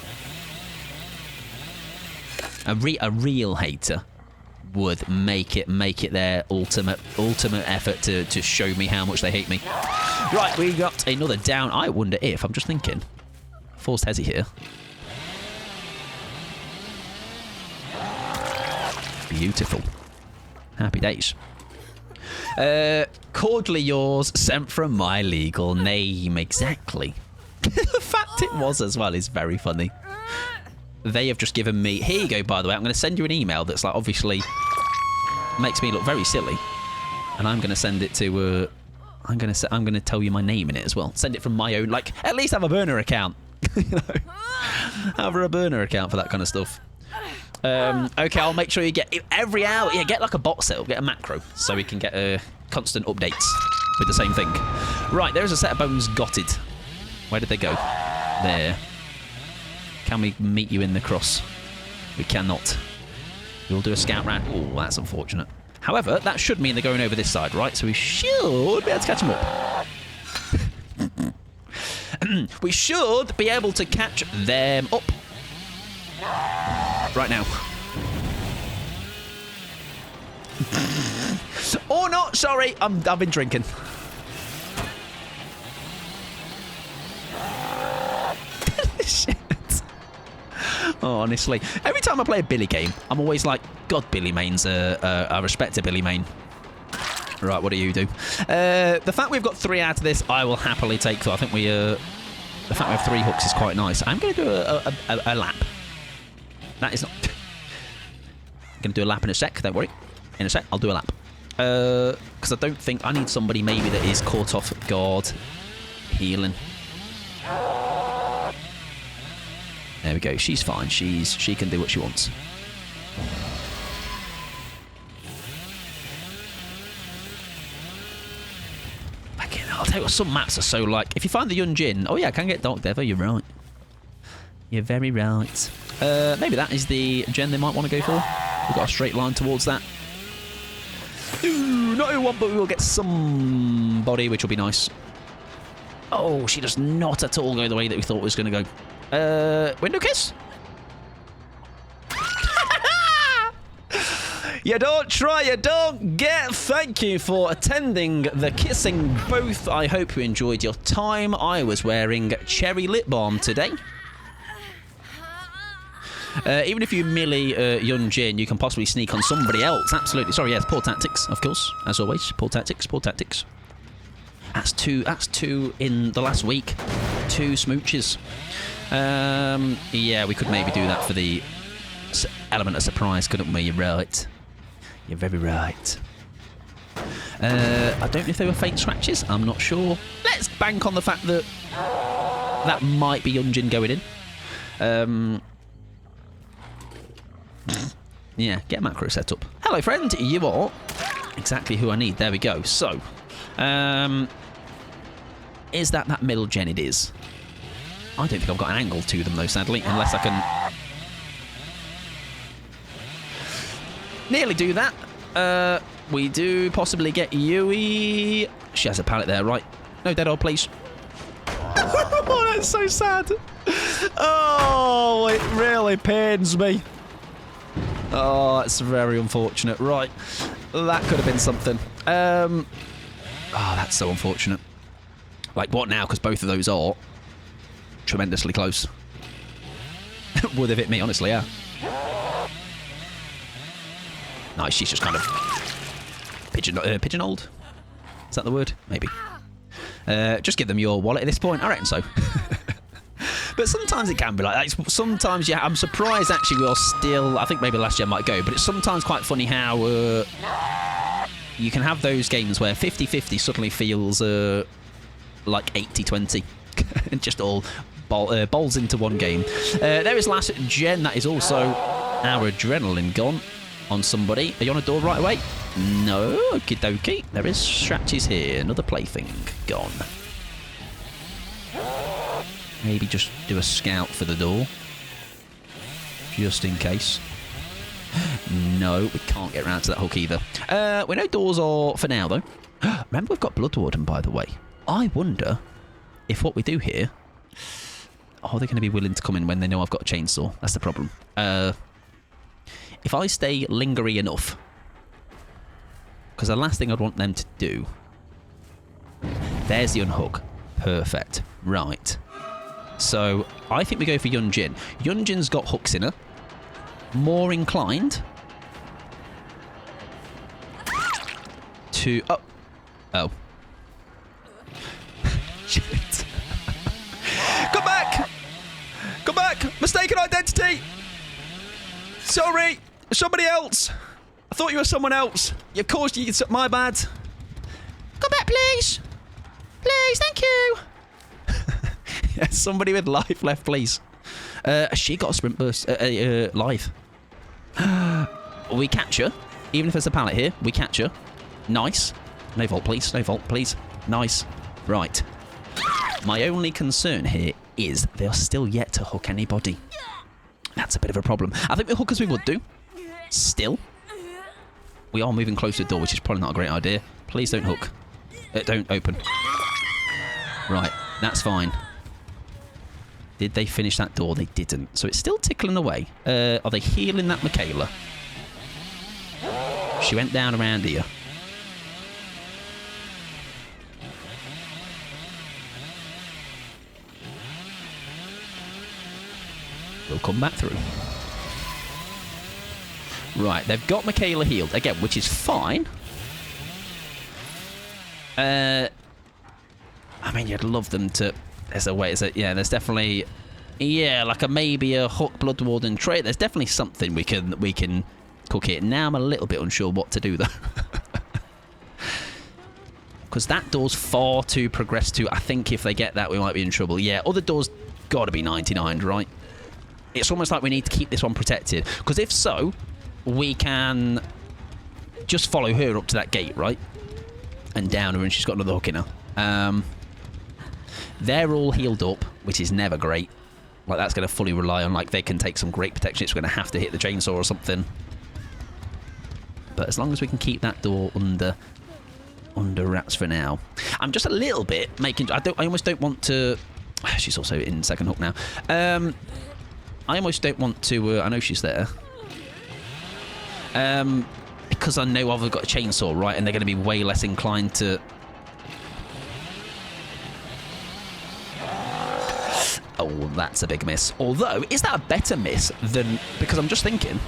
A real hater would make it their ultimate effort to show me how much they hate me. Right, we got another down. I wonder if, I'm just thinking, forced Hezi here. Beautiful. Happy days. Cordially yours, sent from my legal name. Exactly. The fact it was as well is very funny. They have just given me... Here you go, by the way. I'm going to send you an email that's, like, obviously makes me look very silly. And I'm going to send it to... I'm going to tell you my name in it as well. Send it from my own... Like, at least have a burner account. You know? Have a burner account for that kind of stuff. Okay, I'll make sure you get... Every hour... Yeah, get, like, a bot set up. Get a macro. So we can get constant updates with the same thing. Right, there's a set of bones gotted. Where did they go? There. Can we meet you in the cross? We cannot. We'll do a scout round. Oh, that's unfortunate. However, that should mean they're going over this side, right? So we should be able to catch them up. We should be able to catch them up. Right now. Or not, sorry. I've been drinking. Shit. Oh, honestly. Every time I play a Billy game, I'm always like, God, Billy Main's I respect a Billy Main. Right, what do you do? The fact we've got 3 out of this, I will happily take. I think we... the fact we have 3 hooks is quite nice. I'm going to do a lap. That is not... I'm going to do a lap in a sec, don't worry. In a sec, I'll do a lap. Because I don't think... I need somebody maybe that is caught off guard. Healing. There we go. She's fine. She can do what she wants. Again, I'll tell you what, some maps are so like... If you find the Yunjin... Oh yeah, I can get Dark Devo, you're right. You're very right. Maybe that is the gen they might want to go for. We've got a straight line towards that. Ooh, not who we want, but we will get somebody, which will be nice. Oh, she does not at all go the way that we thought it was going to go. Window kiss? You don't try, you don't get. Thank you for attending the kissing booth. I hope you enjoyed your time. I was wearing cherry lip balm today. Even if you melee Yunjin, you can possibly sneak on somebody else. Absolutely. Sorry, yes, poor tactics, of course. As always, poor tactics, poor tactics. That's two in the last week. 2 smooches. Yeah, we could maybe do that for the element of surprise, couldn't we? You're right. You're very right. I don't know if they were faint scratches. I'm not sure. Let's bank on the fact that that might be Yunjin going in. Yeah, get macro set up. Hello, friend. You are exactly who I need. There we go. So, is that middle gen? It is. I don't think I've got an angle to them, though, sadly, unless I can nearly do that. We do possibly get Yui. She has a pallet there, right? No dead old, please. Oh, that's so sad. Oh, it really pains me. Oh, it's very unfortunate. Right, that could have been something. Oh, that's so unfortunate. Like, what now? Because both of those are tremendously close. Would have hit me, honestly, yeah. Nice, she's just kind of pigeonholed. Is that the word? Maybe. Just give them your wallet at this point. I reckon so. But sometimes it can be like that. Sometimes, yeah, I'm surprised actually we are still... I think maybe last year might go, but it's sometimes quite funny how you can have those games where 50-50 suddenly feels like 80-20. And just all balls into one game. There is last gen. That is also our adrenaline gone on somebody. Are you on a door right away? No. Okie dokie. There is scratches here. Another plaything gone. Maybe just do a scout for the door. Just in case. No, we can't get around to that hook either. We know doors are for now, though. Remember, we've got Blood Warden, by the way. I wonder if what we do here... Are they going to be willing to come in when they know I've got a chainsaw? That's the problem. If I stay lingery enough... Because the last thing I'd want them to do... There's the unhook. Perfect. Right. So, I think we go for Yunjin. Yunjin's got hooks in her. More inclined... to... Oh. Oh. Shit. Come back! Come back! Mistaken identity! Sorry! Somebody else! I thought you were someone else. Of course, my bad. Come back, please. Please, thank you. Yeah, somebody with life left, please. She got a sprint burst. Live. We catch her. Even if there's a pallet here, we catch her. Nice. No vault, please. No vault, please. Nice. Right. My only concern here is they are still yet to hook anybody. That's a bit of a problem. I think the hookers we would do. Still. We are moving close to the door, which is probably not a great idea. Please don't hook. Don't open. Right, that's fine. Did they finish that door? They didn't. So it's still tickling away. Are they healing that Michaela? She went down around here. We'll come back through. Right, they've got Michaela healed again, which is fine. I mean, you'd love them to. There's a way. Yeah, there's definitely. Yeah, like maybe a Hook Blood Warden trait. There's definitely something we can cook it. Now I'm a little bit unsure what to do though. Because that door's far too progressed to. I think if they get that, we might be in trouble. Yeah, other doors got to be 99, right? It's almost like we need to keep this one protected. Because if so, we can just follow her up to that gate, right? And down her, and she's got another hook in her. They're all healed up, which is never great. Like, that's going to fully rely on, like, they can take some great protection. It's going to have to hit the chainsaw or something. But as long as we can keep that door under wraps for now. I'm just a little bit making... I almost don't want to... She's also in second hook now. I almost don't want to... I know she's there. Because I know I've got a chainsaw, right? And they're going to be way less inclined to... Oh, that's a big miss. Although, is that a better miss than... Because I'm just thinking...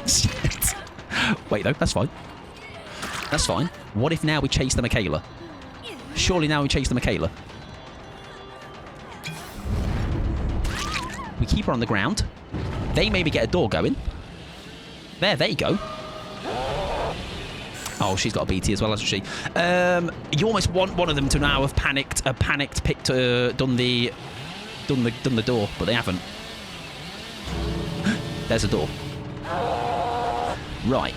Shit. Wait, no, that's fine. That's fine. What if now we chase the Michaela? Surely now we chase the Michaela. We keep her on the ground. They maybe get a door going. There they go. Oh, she's got a BT as well, hasn't she? You almost want one of them to now have panicked, picked, done the door, but they haven't. There's a door. Right.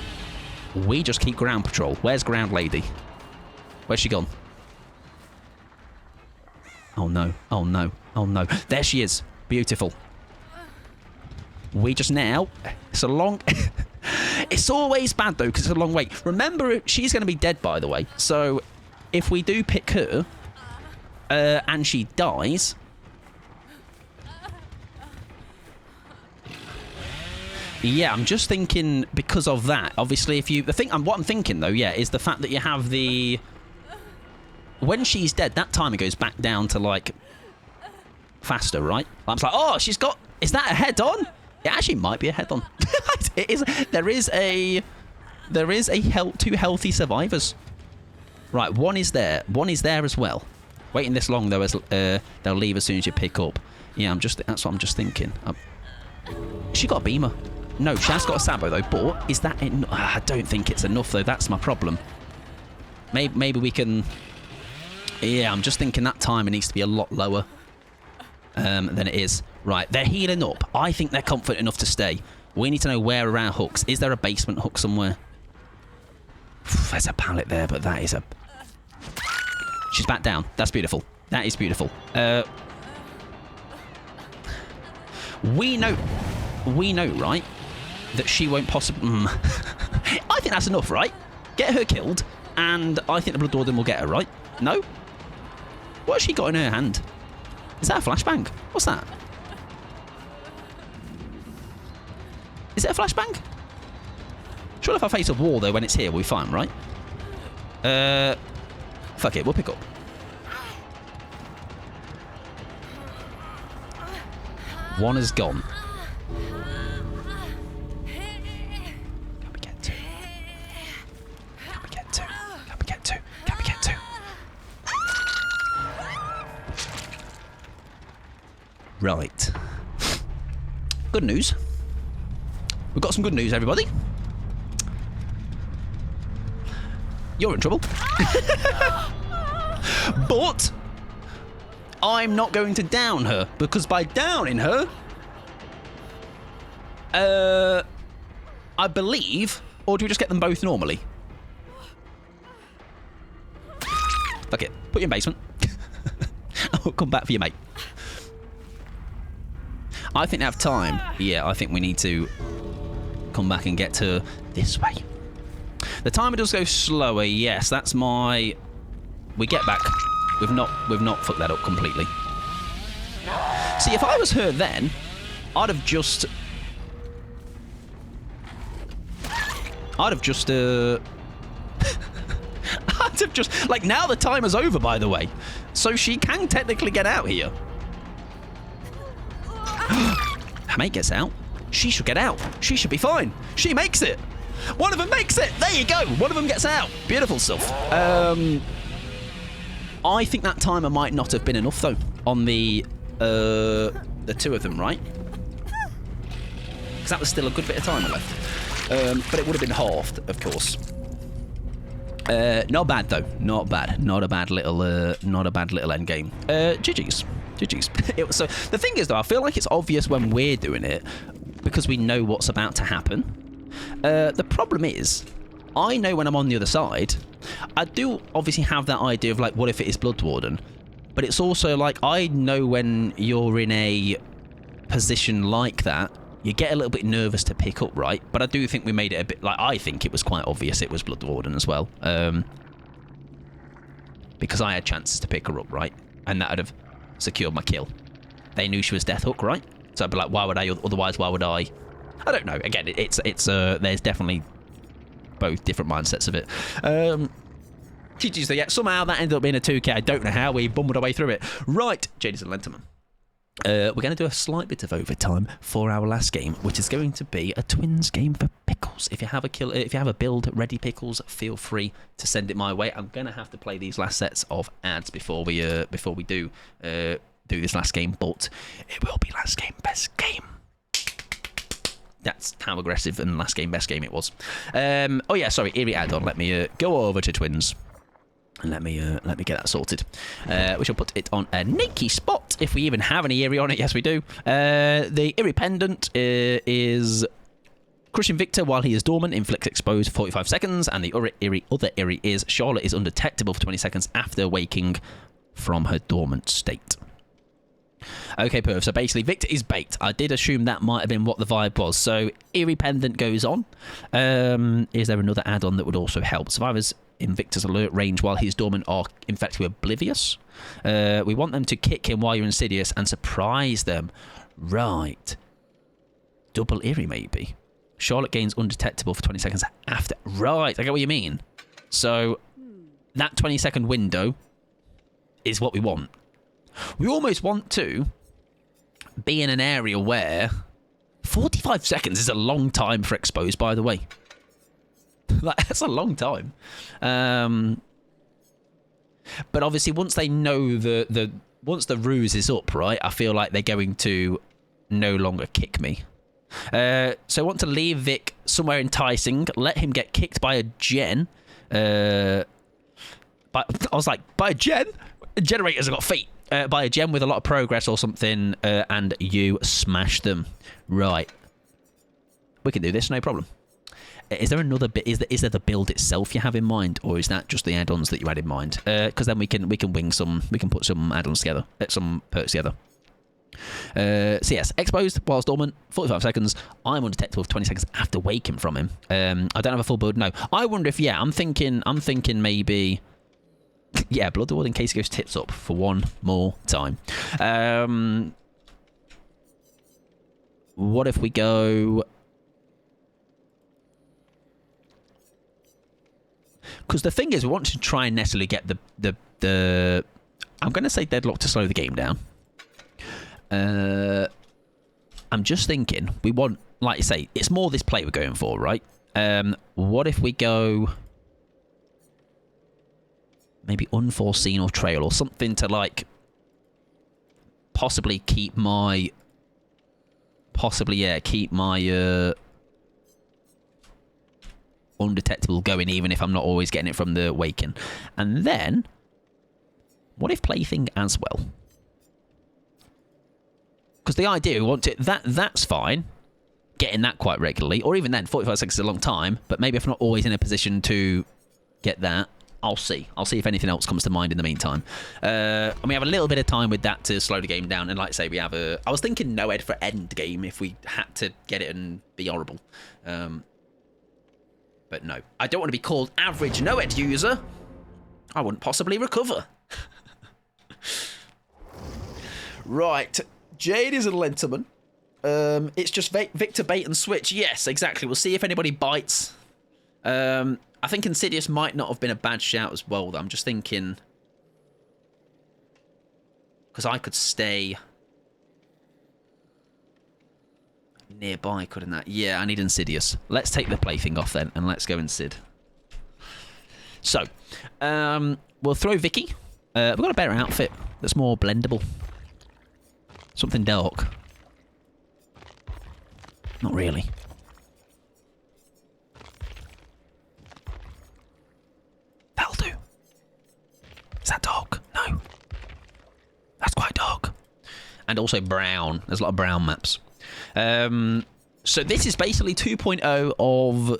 We just keep ground patrol. Where's ground lady? Where's she gone? Oh no! Oh no! Oh no! There she is. Beautiful. We just now... It's a long... It's always bad, though, because it's a long wait. Remember, she's going to be dead, by the way. So, if we do pick her, and she dies... Yeah, I'm just thinking, because of that, obviously, if you... what I'm thinking, though, yeah, is the fact that you have the... When she's dead, that timer goes back down to, like... Faster, right? I'm like, oh, she's got... Is that a head-on? It actually might be a head-on. It is. There is two healthy survivors. Right, one is there. One is there as well. Waiting this long though, as they'll leave as soon as you pick up. Yeah, that's what I'm just thinking. She got a beamer. No, she has got a sabo though. But is that enough? I don't think it's enough though. That's my problem. Maybe we can. Yeah, I'm just thinking that timer needs to be a lot lower than it is. Right, they're healing up. I think they're confident enough to stay. We need to know where are our hooks. Is there a basement hook somewhere? There's a pallet there, but that is a... She's back down. That's beautiful. That is beautiful. We know, right, that she won't possibly... I think that's enough, right? Get her killed, and I think the Blood Warden will get her, right? No? What has she got in her hand? Is that a flashbang? What's that? Is it a flashbang? Sure, if I face a wall, though, when it's here, we'll be fine, right? Fuck it, we'll pick up. One is gone. Can we get two? Can we get two? Can we get two? Can we get two? Right. Good news. We've got some good news, everybody. You're in trouble. But I'm not going to down her, because by downing her, I believe, or do we just get them both normally? Fuck it. Put you in basement. I'll come back for you, mate. I think they have time. Yeah, I think we need to come back and get to this way. The timer does go slower. Yes, that's my... We get back. We've not fucked that up completely. See, if I was her then, I'd have just... like, now the timer's over, by the way. So she can technically get out here. Her mate gets out. She should get out. She should be fine. She makes it. One of them makes it. There you go. One of them gets out. Beautiful stuff. I think that timer might not have been enough, though, on the two of them, right? Because that was still a good bit of timer left. But it would have been halved, of course. Not bad though. Not bad. Not a bad little end game. GG's. So the thing is though, I feel like it's obvious when we're doing it because we know what's about to happen. The problem is, I know when I'm on the other side. I do obviously have that idea of like, what if it is Blood Warden? But it's also like, I know when you're in a position like that, you get a little bit nervous to pick up, right? But I do think we made it a bit... Like, I think it was quite obvious it was Blood Warden as well. Because I had chances to pick her up, right? And that would have secured my kill. They knew she was Death Hook, right? So I'd be like, why would I? Otherwise, why would I? I don't know. Again, it's there's definitely both different mindsets of it. GG's, so yeah, somehow that ended up being a 2K. I don't know how we bumbled our way through it. Right, Jadis and Lenterman. We're going to do a slight bit of overtime for our last game, which is going to be a twins game for Pickles. If you have a build ready, Pickles, feel free to send it my way. I'm going to have to play these last sets of ads before we do this last game, but it will be last game, best game. That's how aggressive and last game, best game it was. Oh yeah, sorry, Eerie add-on. Let me go over to twins. And let me get that sorted. We shall put it on a Nikki spot, if we even have any Eerie on it. Yes, we do. The Eerie pendant is crushing Victor while he is dormant, inflicts exposed 45 seconds, and the other Eerie is Charlotte is undetectable for 20 seconds after waking from her dormant state. Okay, perfect. So basically, Victor is bait. I did assume that might have been what the vibe was. So Eerie pendant goes on. Is there another add-on that would also help? Survivors in Victor's alert range while he's dormant are infected with Oblivious. We want them to kick him while you're insidious and surprise them. Right. Double Eerie, maybe. Charlotte gains undetectable for 20 seconds after. Right, I get what you mean. So that 20-second window is what we want. We almost want to be in an area where 45 seconds is a long time for exposed, by the way. That's a long time. But obviously, once they know once the ruse is up, right, I feel like they're going to no longer kick me. So I want to leave Vic somewhere enticing, let him get kicked by a gen. But I was like, by a gen? Generators have got feet. By a gem with a lot of progress or something, and you smash them. Right. We can do this, no problem. Is there another bit? Is there the build itself you have in mind, or is that just the add-ons that you had in mind? Because then we can put some add-ons together, some perks together. So yes, exposed whilst dormant, 45 seconds. I'm undetectable for 20 seconds after waking from him. I don't have a full build. No, I wonder if I'm thinking maybe. Yeah, Blood Warden in case he goes tits up for one more time. What if we go? Because the thing is, we want to try and necessarily get the I'm going to say deadlock to slow the game down. I'm just thinking we want, like you say, it's more this play we're going for, right? What if we go? Maybe unforeseen or trail or something to like possibly keep my undetectable going, even if I'm not always getting it from the waking. And then what if plaything as well? Because the idea we want it that's fine, getting that quite regularly, or even then 45 seconds is a long time, but maybe if I'm not always in a position to get that, I'll see. I'll see if anything else comes to mind in the meantime. And we have a little bit of time with that to slow the game down. And like I say, we have a... I was thinking no ed for end game if we had to get it and be horrible. But no. I don't want to be called average no ed user. I wouldn't possibly recover. Right. Jade is a Lenterman. It's just Victor bait and switch. Yes, exactly. We'll see if anybody bites. I think Insidious might not have been a bad shout as well, though. I'm just thinking... Because I could stay... nearby, couldn't I? Yeah, I need Insidious. Let's take the plaything off then, and let's go Insid. So, we'll throw Vicky. We've got a better outfit that's more blendable. Something dark. Not really. That'll do. Is that dark? No. That's quite dark. And also brown. There's a lot of brown maps. So this is basically 2.0 of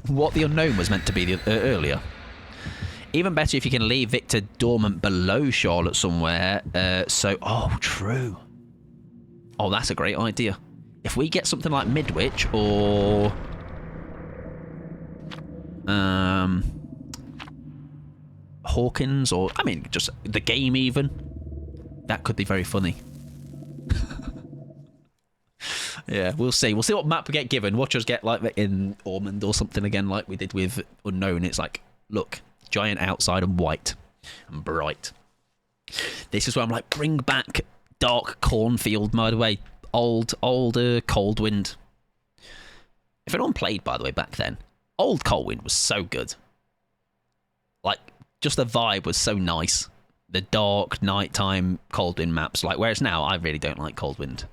what the Unknown was meant to be earlier. Even better if you can leave Victor dormant below Charlotte somewhere. Oh, true. Oh, that's a great idea. If we get something like Midwich or... Hawkins or... I mean, just the game even. That could be very funny. Yeah, we'll see. We'll see what map we get given. Watch us get like in Ormond or something again like we did with Unknown. It's like, look, giant outside and white and bright. This is where I'm like, bring back dark cornfield, by the way. Old Coldwind. If anyone played, by the way, back then, old Coldwind was so good. Like, just the vibe was so nice. The dark, nighttime Coldwind maps. Like, whereas now, I really don't like Coldwind.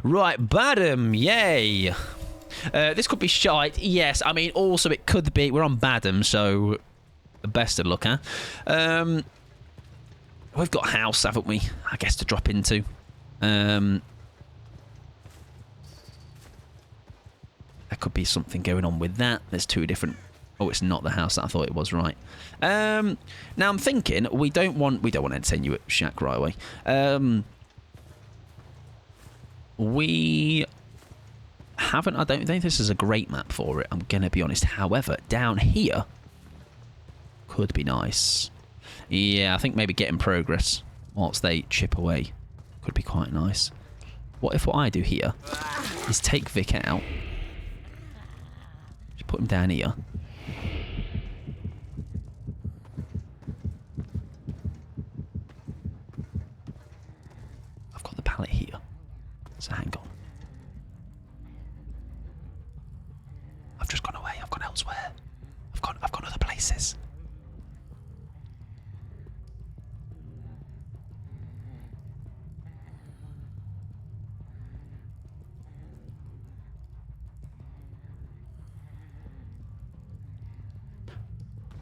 Right, Badham, yay. This could be shite. Yes, I mean, also it could be. We're on Badham, so the best to look at. We've got house, haven't we? I guess to drop into. There could be something going on with that. There's two different... Oh, it's not the house that I thought it was, right. Now I'm thinking we don't want to entertain you at Shack right away. We haven't... I don't think this is a great map for it, I'm going to be honest. However, down here could be nice. Yeah, I think maybe get in progress whilst they chip away could be quite nice. What if what I do here is take Vic out, just put him down here. I've got the pallet here, so hang on. I've just gone away. I've gone elsewhere. I've gone other places.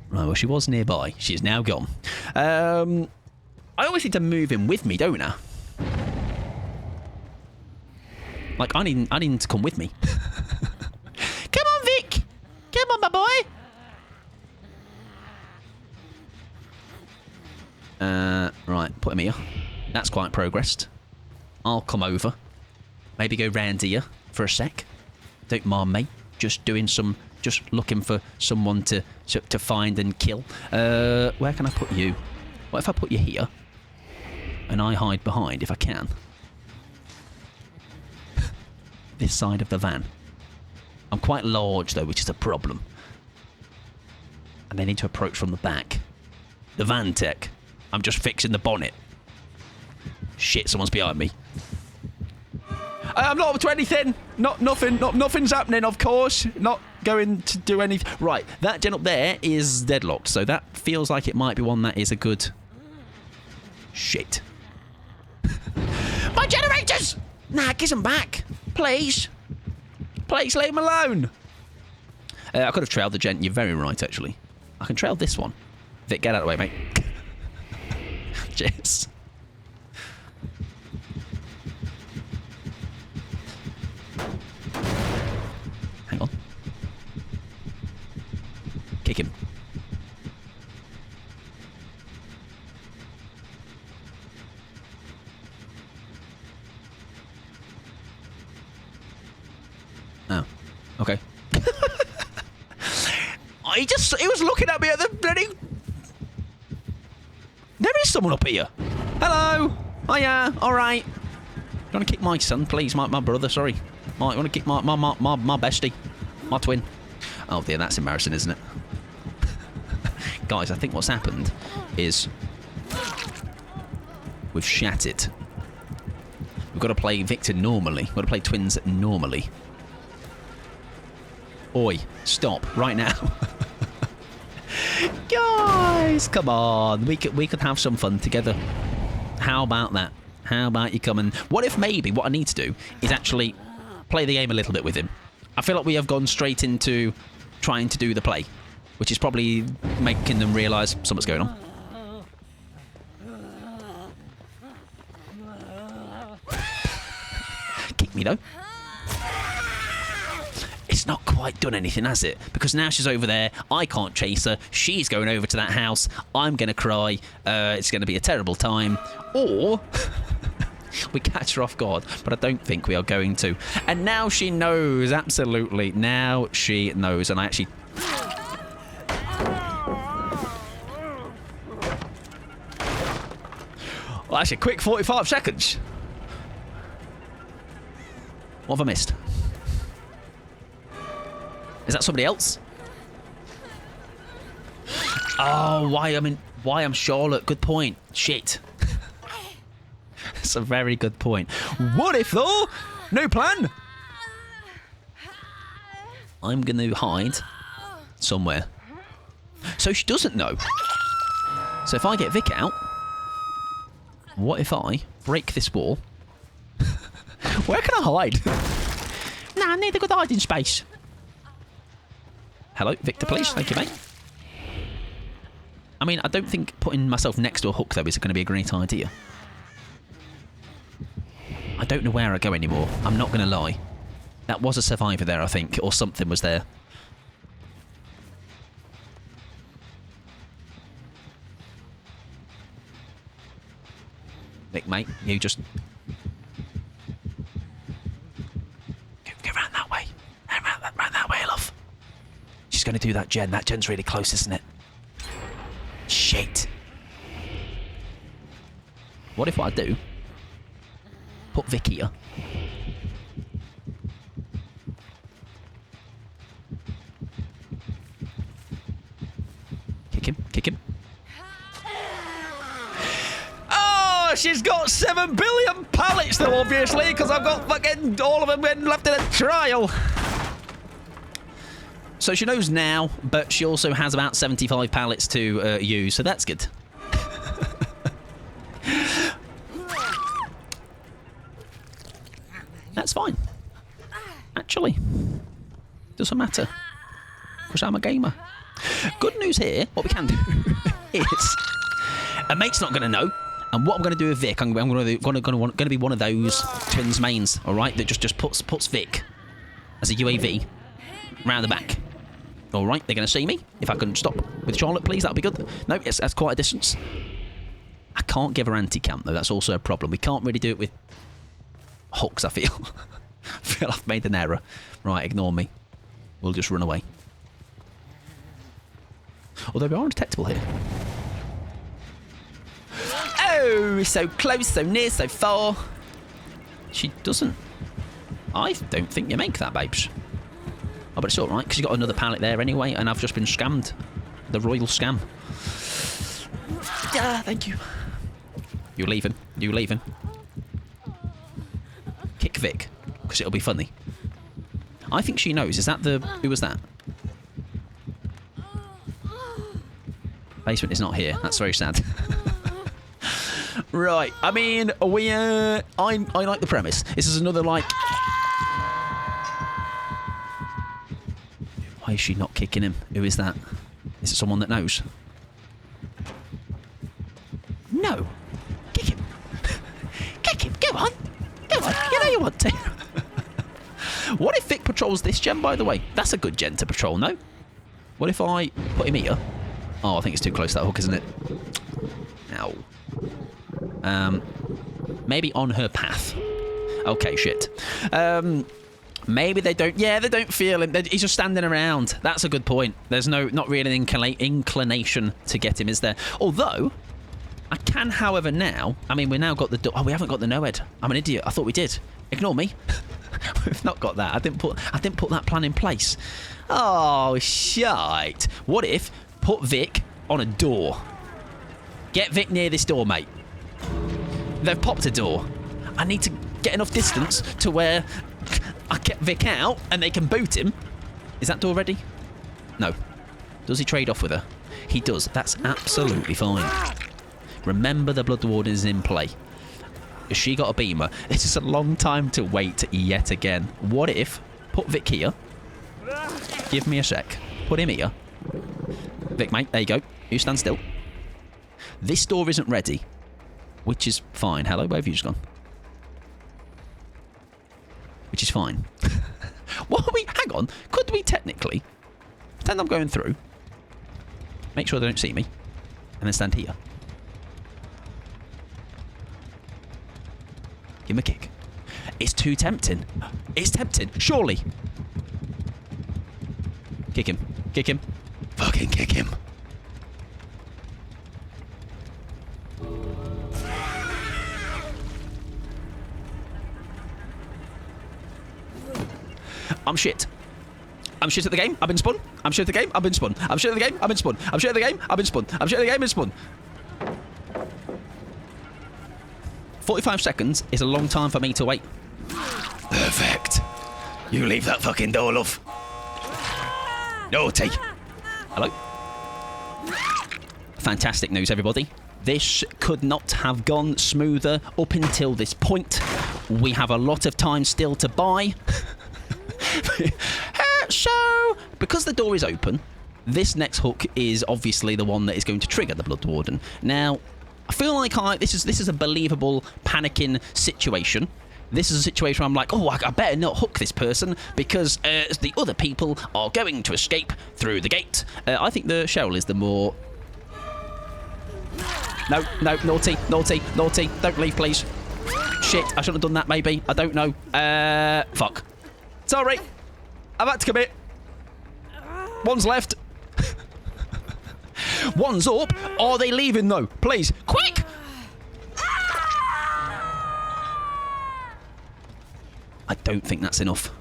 Right, well, she was nearby. She is now gone. I always need to move him with me, don't I? Like, I need him to come with me. Come on, Vic. Come on, my boy. Right, put him here. That's quite progressed. I'll come over. Maybe go round here for a sec. Don't mind me. Just doing some... Just looking for someone to find and kill. Where can I put you? What if I put you here? And I hide behind, if I can. This side of the van. I'm quite large, though, which is a problem. And they need to approach from the back. The van tech. I'm just fixing the bonnet. Shit, someone's behind me. I'm not up to anything. Nothing's happening, of course. Not going to do anything. Right, that gen up there is deadlocked, so that feels like it might be one that is a good... Shit. My generators! Nah, give them back. Please. Please, leave them alone. I could have trailed the gent. You're very right, actually. I can trail this one. Vic, get out of the way, mate. Cheers. Hang on. Kick him. Okay. He was looking at me at the bloody... There is someone up here. Hello. Hiya. All right. Do you want to kick my son, please? My brother, sorry. You want to kick my bestie? My twin? Oh dear, that's embarrassing, isn't it? Guys, I think what's happened is... we've shat it. We've got to play Victor normally. We've got to play twins normally. Oi, stop right now. Guys, come on. We could have some fun together. How about that? How about you come and... What if maybe what I need to do is actually play the game a little bit with him? I feel like we have gone straight into trying to do the play, which is probably making them realise something's going on. Kick me, though. It's not quite done anything, has it? Because now she's over there. I can't chase her. She's going over to that house. I'm going to cry. It's going to be a terrible time. Or... we catch her off guard, but I don't think we are going to. And now she knows, absolutely. Now she knows, and I actually... Well, actually, quick 45 seconds. What have I missed? Is that somebody else? Oh, why I'm Charlotte? Good point. Shit. That's a very good point. What if, though? No plan. I'm going to hide somewhere. So she doesn't know. So if I get Vic out, what if I break this wall? Where can I hide? Nah, I need a good hiding space. Hello, Victor, please. Thank you, mate. I mean, I don't think putting myself next to a hook, though, is going to be a great idea. I don't know where I go anymore. I'm not going to lie. That was a survivor there, I think, or something was there. Vic, mate, you just... Go round that way. Round that way, love. She's going to do that gen. That gen's really close, isn't it? Shit. What if what I do... put Vic here. Kick him. Oh, she's got 7 billion pallets though, obviously, because I've got fucking all of them left in a trial. So she knows now, but she also has about 75 pallets to use, so that's good. That's fine. Actually, doesn't matter, because I'm a gamer. Good news here, what we can do is, a mate's not going to know, and what I'm going to do with Vic, I'm going to be one of those twins mains, all right, that just puts Vic as a UAV round the back. All right, they're going to see me. If I can stop with Charlotte, please, that would be good. No, that's quite a distance. I can't give her anti-cam, though. That's also a problem. We can't really do it with hooks, I feel. I feel I've made an error. Right, ignore me. We'll just run away. Although we are undetectable here. Oh, so close, so near, so far. She doesn't. I don't think you make that, babes. Oh, but it's all right, because you've got another pallet there anyway, and I've just been scammed. The royal scam. Yeah, thank you. You leaving. Kick Vic, because it'll be funny. I think she knows. Is that the... Who was that? Basement is not here. That's very sad. Right. I mean, we... I like the premise. This is another, like... Why is she not kicking him? Who is that? Is it someone that knows? No. Kick him. Kick him. Go on. Go on. You know you want to. What if Vic patrols this gen, by the way? That's a good gen to patrol, no? What if I put him here? Oh, I think it's too close to that hook, isn't it? Ow. Maybe on her path. Okay, shit. Maybe they don't. Yeah, they don't feel him. He's just standing around. That's a good point. There's not really an inclination to get him, is there? Although, I can, however, now. I mean, we now got the. Oh, we haven't got the newyt. I'm an idiot. I thought we did. Ignore me. We've not got that. I didn't put that plan in place. Oh, shite. What if put Vic on a door? Get Vic near this door, mate. They've popped a door. I need to get enough distance to where I get Vic out and they can boot him. Is that door ready? No. Does he trade off with her? He does. That's absolutely fine. Remember, the Blood Warden is in play. She got a beamer. This is a long time to wait yet again. What if put Vic here? Give me a sec. Put him here. Vic, mate, there you go. You stand still. This door isn't ready, which is fine. Hello, where have you just gone? Which is fine. What are we... Hang on. Could we technically... Pretend I'm going through. Make sure they don't see me. And then stand here. Give him a kick. It's too tempting. It's tempting. Surely. Kick him. Kick him. Fucking kick him. I'm shit. I'm shit at the game. I've been spun. I'm shit at the game. I've been spun. I'm shit at the game. I've been spun. I'm shit at the game. I've been spun. I'm shit at the game. I've been spun. 45 seconds is a long time for me to wait. Perfect. You leave that fucking door, love. Naughty. Hello. Fantastic news, everybody. This could not have gone smoother up until this point. We have a lot of time still to buy. So, because the door is open, this next hook is obviously the one that is going to trigger the Blood Warden. Now, I feel like this is a believable panicking situation. This is a situation where I'm like, oh, I better not hook this person because the other people are going to escape through the gate. I think the Cheryl is the more... No, naughty, naughty, naughty. Don't leave, please. Shit, I shouldn't have done that, maybe. I don't know. Fuck. Sorry. I've had to commit. One's left. One's up. Are they leaving, though? Please. Quick! I don't think that's enough.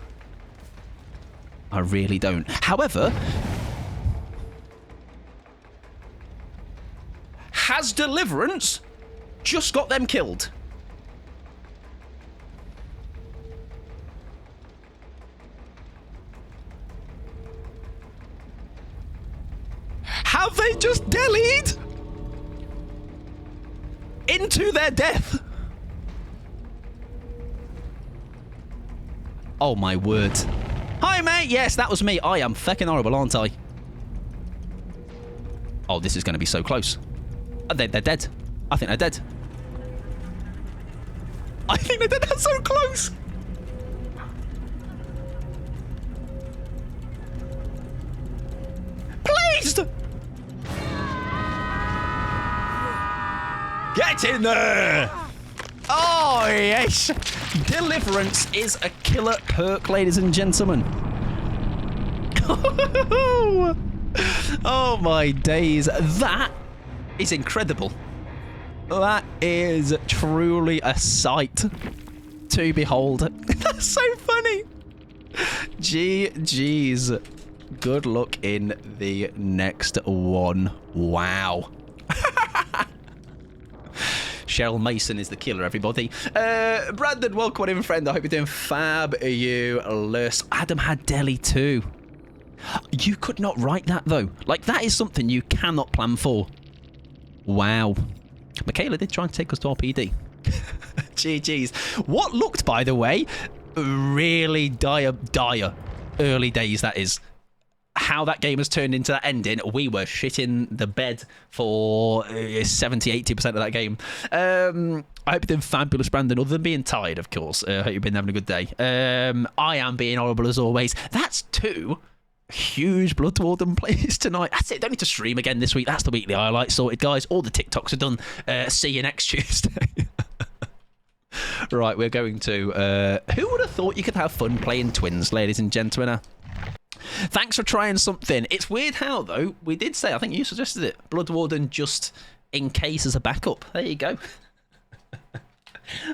I really don't. However... Has Deliverance just got them killed? Have they just delayed into their death? Oh my word. Hi mate, yes, that was me. I am fucking horrible, aren't I? Oh, this is going to be so close. They're dead. I think they're dead. I think they're dead. That's so close. Please! Get in there! Oh, yes. Deliverance is a killer perk, ladies and gentlemen. Oh, my days. That is incredible. That is truly a sight to behold. That's so funny. GG's. Good luck in the next one. Wow. Cheryl Mason is the killer, everybody. Brandon, welcome in, friend. I hope you're doing fabulous. Adam had Delhi too. You could not write that, though. Like, that is something you cannot plan for. Wow. Michaela did try and take us to RPD. GG's. What looked, by the way, really dire early days, that is. How that game has turned into that ending, we were shitting the bed for 70-80% of that game. I hope you're doing fabulous, Brandon, other than being tired, of course. I hope you've been having a good day. I am being horrible as always. That's 2 huge Blood Warden plays tonight. That's it. Don't need to stream again this week. That's the weekly highlight sorted, guys. All the TikToks are done. See you next Tuesday. Right, we're going to... who would have thought you could have fun playing twins, ladies and gentlemen? Thanks for trying something. It's weird how, though, we did say, I think you suggested it, Blood Warden just in case as a backup. There you go.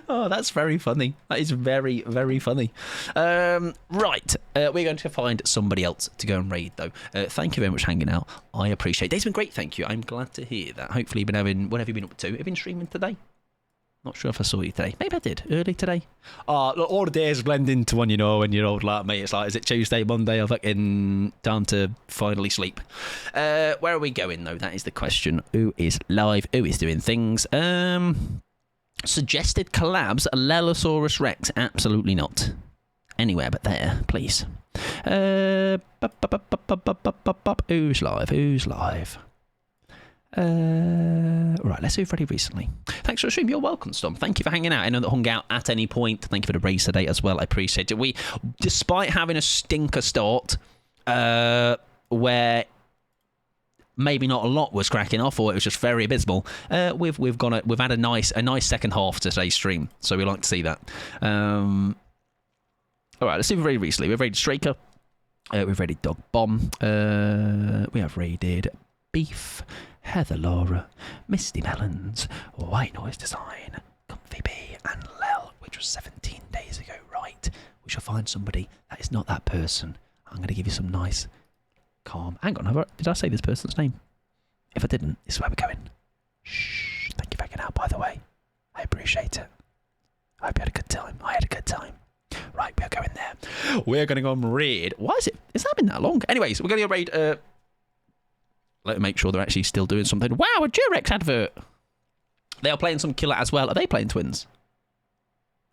Oh, that's very funny. That is very, very funny. Right, we're going to find somebody else to go and raid, though. Thank you very much for hanging out. I appreciate it. It's been great, thank you. I'm glad to hear that. Hopefully you've been having... What have you been up to? Have you been streaming today? Not sure if I saw you today. Maybe I did. Early today. Oh, look, all the days blend into one, you know, when you're old like me. It's like, is it Tuesday, Monday? I'm fucking time to finally sleep. Where are we going, though? That is the question. Who is live? Who is doing things? Suggested collabs, Lelosaurus Rex. Absolutely not. Anywhere but there, please. Who's live? Who's live? Right, let's see Freddie recently. Thanks for the stream. You're welcome, Storm. Thank you for hanging out. Anyone that hung out at any point, thank you for the race today as well. I appreciate it. We, despite having a stinker start, where maybe not a lot was cracking off, or it was just very abysmal, we've had a nice second half to today's stream. So we like to see that. All right, let's see we've raided recently. We've raided Straker. We've raided Dog Bomb. We have raided Beef, Heather Laura, Misty Melons, White Noise Design, Comfy Bee, and Lel, which was 17 days ago. Right, we shall find somebody that is not that person. I'm going to give you some nice, calm... Hang on, did I say this person's name? If I didn't, this is where we're going. Shh, thank you for hanging out, by the way. I appreciate it. I hope you had a good time. I had a good time. Right, we're going there. We're going to go and raid... Why is it... Has that been that long? Anyways, we're going to go raid... Let me make sure they're actually still doing something. Wow, a Durex advert. They are playing some killer as well. Are they playing twins?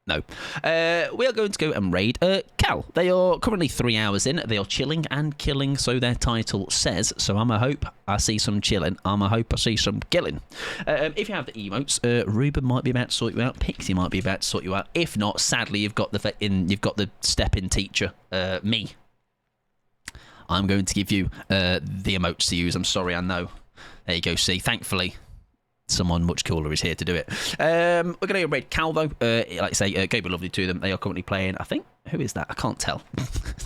No. We are going to go and raid Cal. They are currently 3 hours in. They are chilling and killing, so their title says. So I'm a hope I see some chilling. I'm a hope I see some killing. If you have the emotes, Ruben might be about to sort you out. Pixie might be about to sort you out. If not, sadly, you've got the step-in teacher, me. I'm going to give you the emotes to use. I'm sorry, I know. There you go, see. Thankfully, someone much cooler is here to do it. We're going to go raid Cal, though. Like I say, go be lovely to them. They are currently playing, I think. Who is that? I can't tell.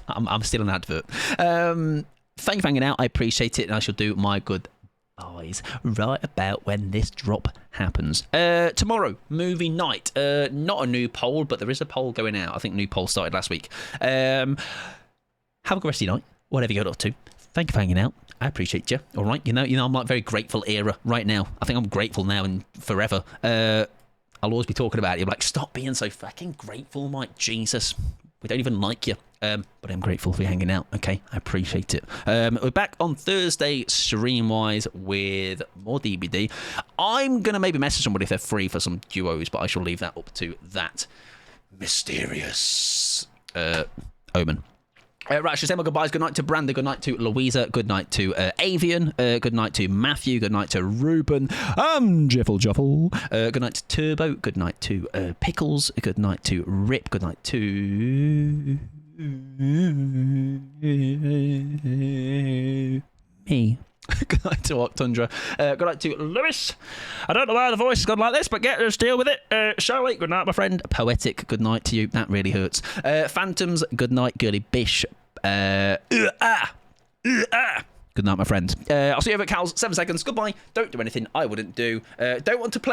I'm still an advert. Thank you for hanging out. I appreciate it, and I shall do my good eyes right about when this drop happens. Tomorrow, movie night. Not a new poll, but there is a poll going out. I think new poll started last week. Have a good rest of your night. Whatever you got up to. Thank you for hanging out. I appreciate you. All right, you know, I'm like very grateful era right now. I think I'm grateful now and forever. I'll always be talking about it. I'm like, stop being so fucking grateful, Mike. Jesus, we don't even like you. But I'm grateful for you hanging out. Okay, I appreciate it. We're back on Thursday stream-wise with more DBD. I'm gonna maybe message somebody if they're free for some duos, but I shall leave that up to that mysterious omen. Right, should say my goodbyes. Good night to Brandon. Good night to Louisa. Good night to Avian. Good night to Matthew. Good night to Ruben. Jiffle Juffle. Good night to Turbo. Good night to Pickles. Good night to Rip. Good night to me. Good night to Octundra. Good night to Lewis. I don't know why the voice has gone like this, but let's deal with it. Charlie, good night, my friend. Poetic, good night to you. That really hurts. Phantoms, good night, girly bish. Good night, my friend. I'll see you over at Cal's. 7 seconds. Goodbye. Don't do anything I wouldn't do. Don't want to play.